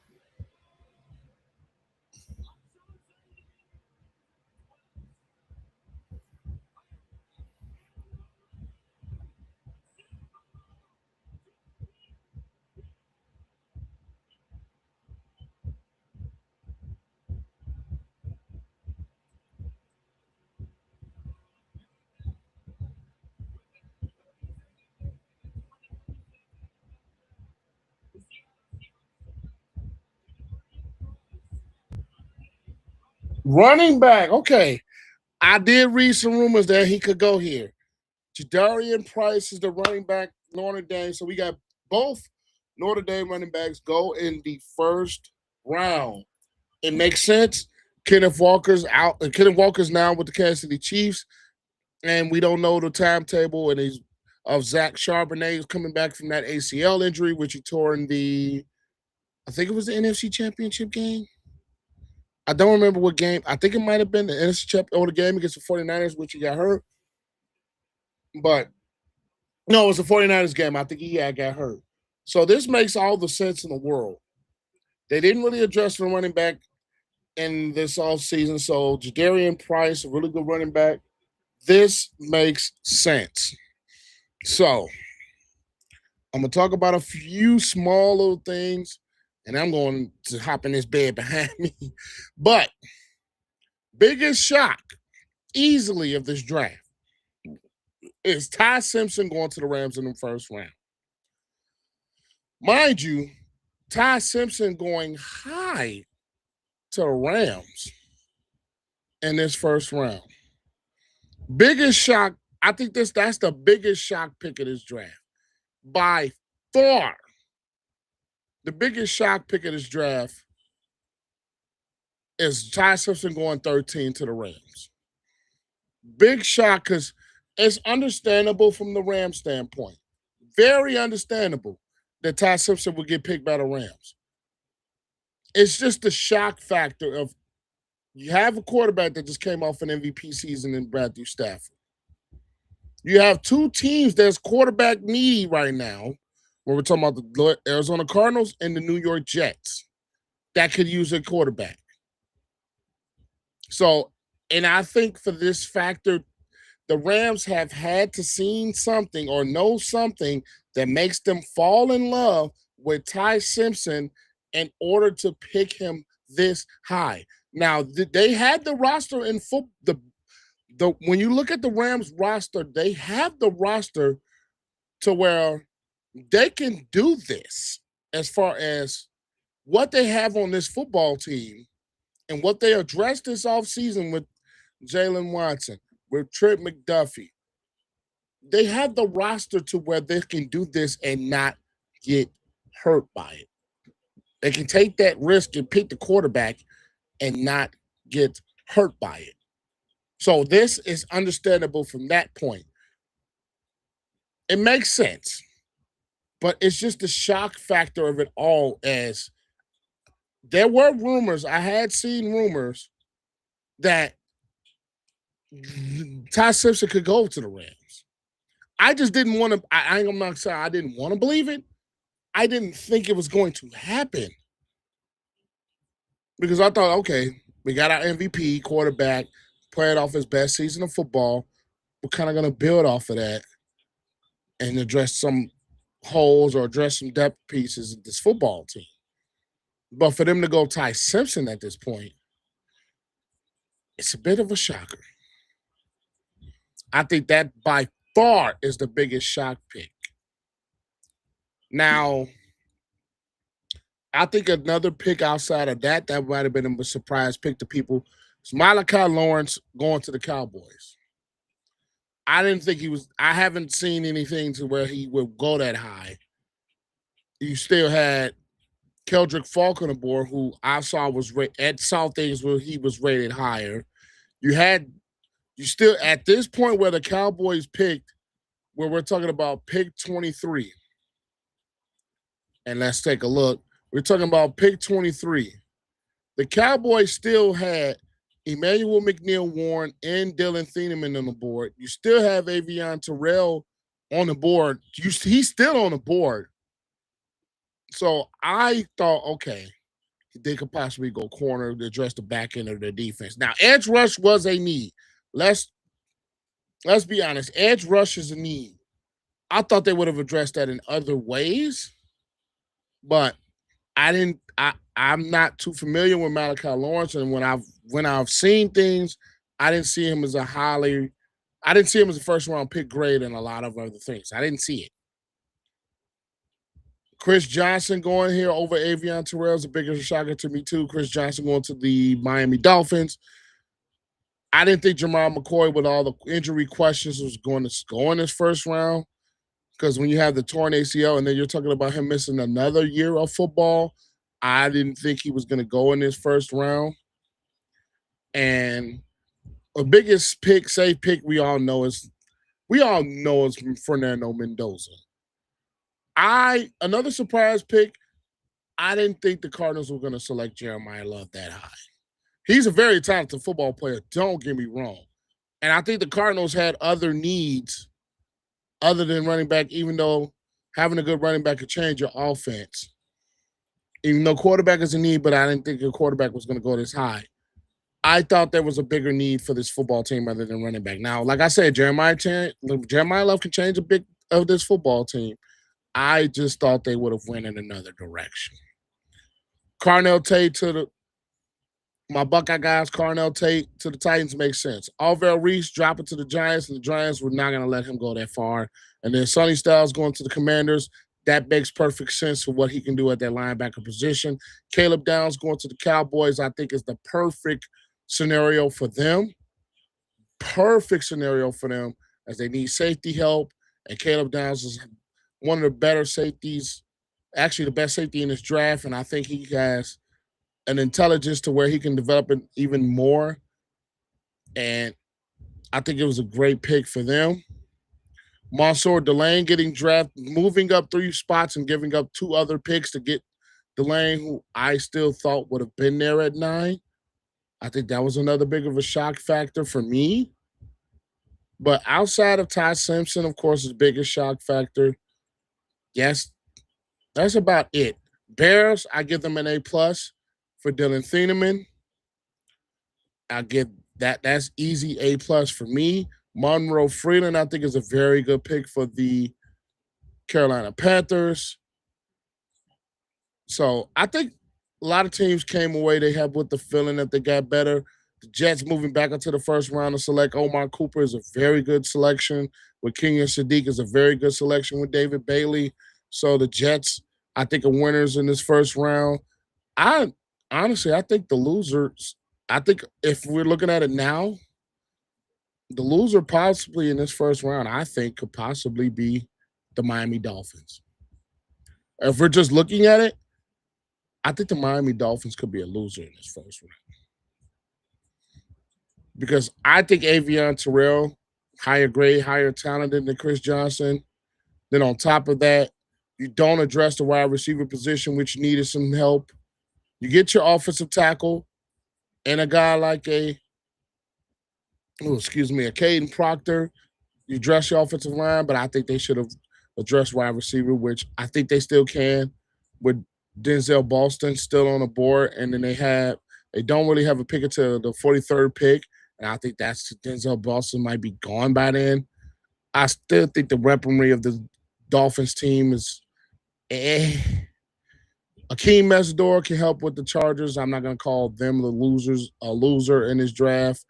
Running back. Okay. I did read some rumors that he could go here. Jadarian Price is the running back, Notre Dame. So we got both Notre Dame running backs go in the first round. It makes sense. Kenneth Walker's out. Kenneth Walker's now with the Kansas City Chiefs, and we don't know the timetable and he's of Zach Charbonnet is coming back from that ACL injury, which he tore in I think it was the NFC Championship game. I don't remember what game. I think it might have been the NFC Championship or the game against the 49ers, which he got hurt. But no, it was the 49ers game. I think he got hurt. So this makes all the sense in the world. They didn't really address the running back in this offseason. So Jadarian Price, a really good running back. This makes sense. So I'm going to talk about a few small little things, and I'm going to hop in this bed behind me. But biggest shock easily of this draft is Ty Simpson going to the Rams in the first round. Mind you, Ty Simpson going high to the Rams in this first round. Biggest shock, I think that's the biggest shock pick of this draft. By far, the biggest shock pick of this draft is Ty Simpson going 13 to the Rams. Big shock because it's understandable from the Rams standpoint. Very understandable that Ty Simpson would get picked by the Rams. It's just the shock factor of you have a quarterback that just came off an MVP season in Matthew Stafford. You have two teams that's quarterback needy right now, where we're talking about the Arizona Cardinals and the New York Jets that could use a quarterback. So, and I think for this factor, the Rams have had to see something or know something that makes them fall in love with Ty Simpson in order to pick him this high. Now, they had the roster in when you look at the Rams roster, they have the roster to where they can do this as far as what they have on this football team and what they addressed this offseason with Jaylon Watson, with Trent McDuffie. They have the roster to where they can do this and not get hurt by it. They can take that risk and pick the quarterback and not get hurt by it. So this is understandable from that point. It makes sense, but it's just the shock factor of it all. As there were rumors, I had seen rumors that Ty Simpson could go to the Rams. I just didn't want to. I'm not saying I didn't want to believe it. I didn't think it was going to happen because I thought, okay, we got our MVP quarterback playing off his best season of football. We're kind of going to build off of that and address some holes or address some depth pieces of this football team. But for them to go Ty Simpson at this point, it's a bit of a shocker. I think that by far is the biggest shock pick. Now, I think another pick outside of that might have been a surprise pick to people is Malachi Lawrence going to the Cowboys. I didn't think he was. I haven't seen anything to where he would go that high. You still had Keldrick Falk on the board, who I saw saw things where he was rated higher. You still at this point where the Cowboys picked, where we're talking about pick 23. And let's take a look. We're talking about pick 23. The Cowboys still had Emmanuel McNeil-Warren and Dylan Thieneman on the board. You still have Avion Terrell on the board. He's still on the board. So I thought, okay, they could possibly go corner to address the back end of their defense. Now, edge rush was a need. Let's be honest. Edge rush is a need. I thought they would have addressed that in other ways, but I'm not too familiar with Malachi Lawrence, and when I've seen things, I didn't see him as a first round pick grade and a lot of other things. I didn't see it. Chris Johnson going here over Avion Terrell is a bigger shocker to me too. Chris Johnson going to the Miami Dolphins. I didn't think Jamal McCoy, with all the injury questions, was going to go in this first round, because when you have the torn ACL and then you're talking about him missing another year of football, I didn't think he was going to go in this first round. And the biggest safe pick we all know is Fernando Mendoza. Another surprise pick, I didn't think the Cardinals were going to select Jeremiah Love that high. He's a very talented football player, don't get me wrong. And I think the Cardinals had other needs other than running back, even though having a good running back could change your offense. Even though quarterback is a need, but I didn't think a quarterback was going to go this high. I thought there was a bigger need for this football team other than running back. Now, like I said, Jeremiah Love can change a bit of this football team. I just thought they would have went in another direction. Carnell Tate my Buckeye guys, Carnell Tate to the Titans makes sense. Alvell Reese dropping to the Giants, and the Giants were not going to let him go that far. And then Sonny Styles going to the Commanders. That makes perfect sense for what he can do at that linebacker position. Caleb Downs going to the Cowboys, I think, is the perfect scenario for them. Perfect scenario for them, as they need safety help. And Caleb Downs is one of the better safeties, actually the best safety in this draft. And I think he has an intelligence to where he can develop it even more. And I think it was a great pick for them. Mansour Delane getting drafted, moving up 3 spots and giving up 2 other picks to get Delane, who I still thought would have been there at 9. I think that was another big of a shock factor for me. But outside of Ty Simpson, of course, his biggest shock factor, yes, that's about it. Bears, I give them an A+ for Dylan Thieneman. I give that's easy A+ for me. Monroe Freeland, I think, is a very good pick for the Carolina Panthers. So I think a lot of teams came away, they have with the feeling that they got better. The Jets moving back into the first round to select Omar Cooper is a very good selection. With Kenyon Sadiq is a very good selection with David Bailey. So the Jets, I think, are winners in this first round. I think the losers, I think if we're looking at it now, the loser possibly in this first round, I think, could possibly be the Miami Dolphins. If we're just looking at it, I think the Miami Dolphins could be a loser in this first round. Because I think Avion Terrell, higher grade, higher talented than Chris Johnson. Then on top of that, you don't address the wide receiver position, which needed some help. You get your offensive tackle and a guy like a a Caden Proctor. You address your offensive line, but I think they should have addressed wide receiver, which I think they still can with Denzel Boston still on the board. And then they don't really have a pick until the 43rd pick. And I think that's Denzel Boston might be gone by then. I still think the weaponry of the Dolphins team is Akeem Mesidor can help with the Chargers. I'm not going to call them a loser in this draft.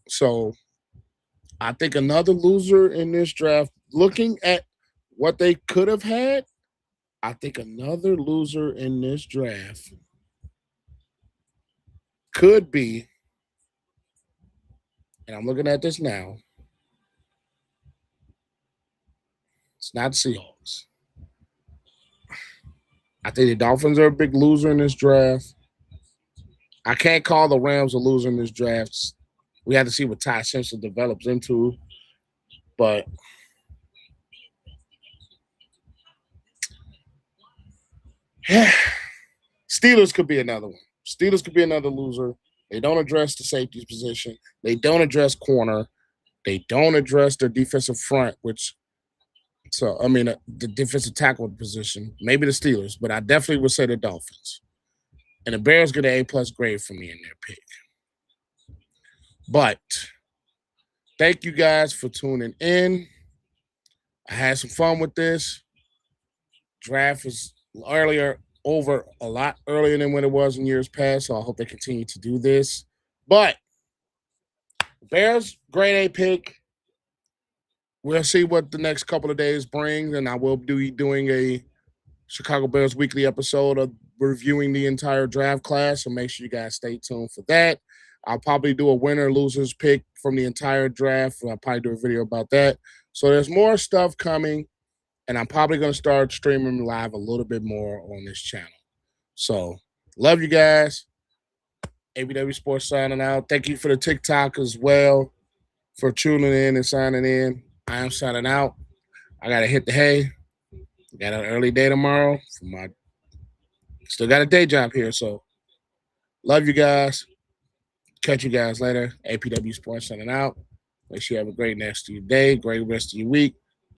So I think another loser in this draft, looking at what they could have had, I think another loser in this draft could be, and I'm looking at this now, it's not Seahawks. I think the Dolphins are a big loser in this draft. I can't call the Rams a loser in this draft. We have to see what Ty Simpson develops into. But yeah, Steelers could be another one. Steelers could be another loser. They don't address the safeties position. They don't address corner. They don't address their defensive front, the defensive tackle position. Maybe the Steelers, but I definitely would say the Dolphins. And the Bears get an A+ grade for me in their pick. But thank you guys for tuning in. I had some fun with this. Draft was over a lot earlier than when it was in years past, so I hope they continue to do this. But Bears, grade A pick. We'll see what the next couple of days brings, and I will be doing a Chicago Bears weekly episode of reviewing the entire draft class, so make sure you guys stay tuned for that. I'll probably do a winner losers pick from the entire draft. I'll probably do a video about that. So there's more stuff coming, and I'm probably going to start streaming live a little bit more on this channel. So love you guys. ABW Sports signing out. Thank you for the TikTok as well for tuning in and signing in. I am signing out. I got to hit the hay. Got an early day tomorrow. Still got a day job here, so love you guys. Catch you guys later. APW Sports signing out. Make sure you have a great rest of your day, great rest of your week.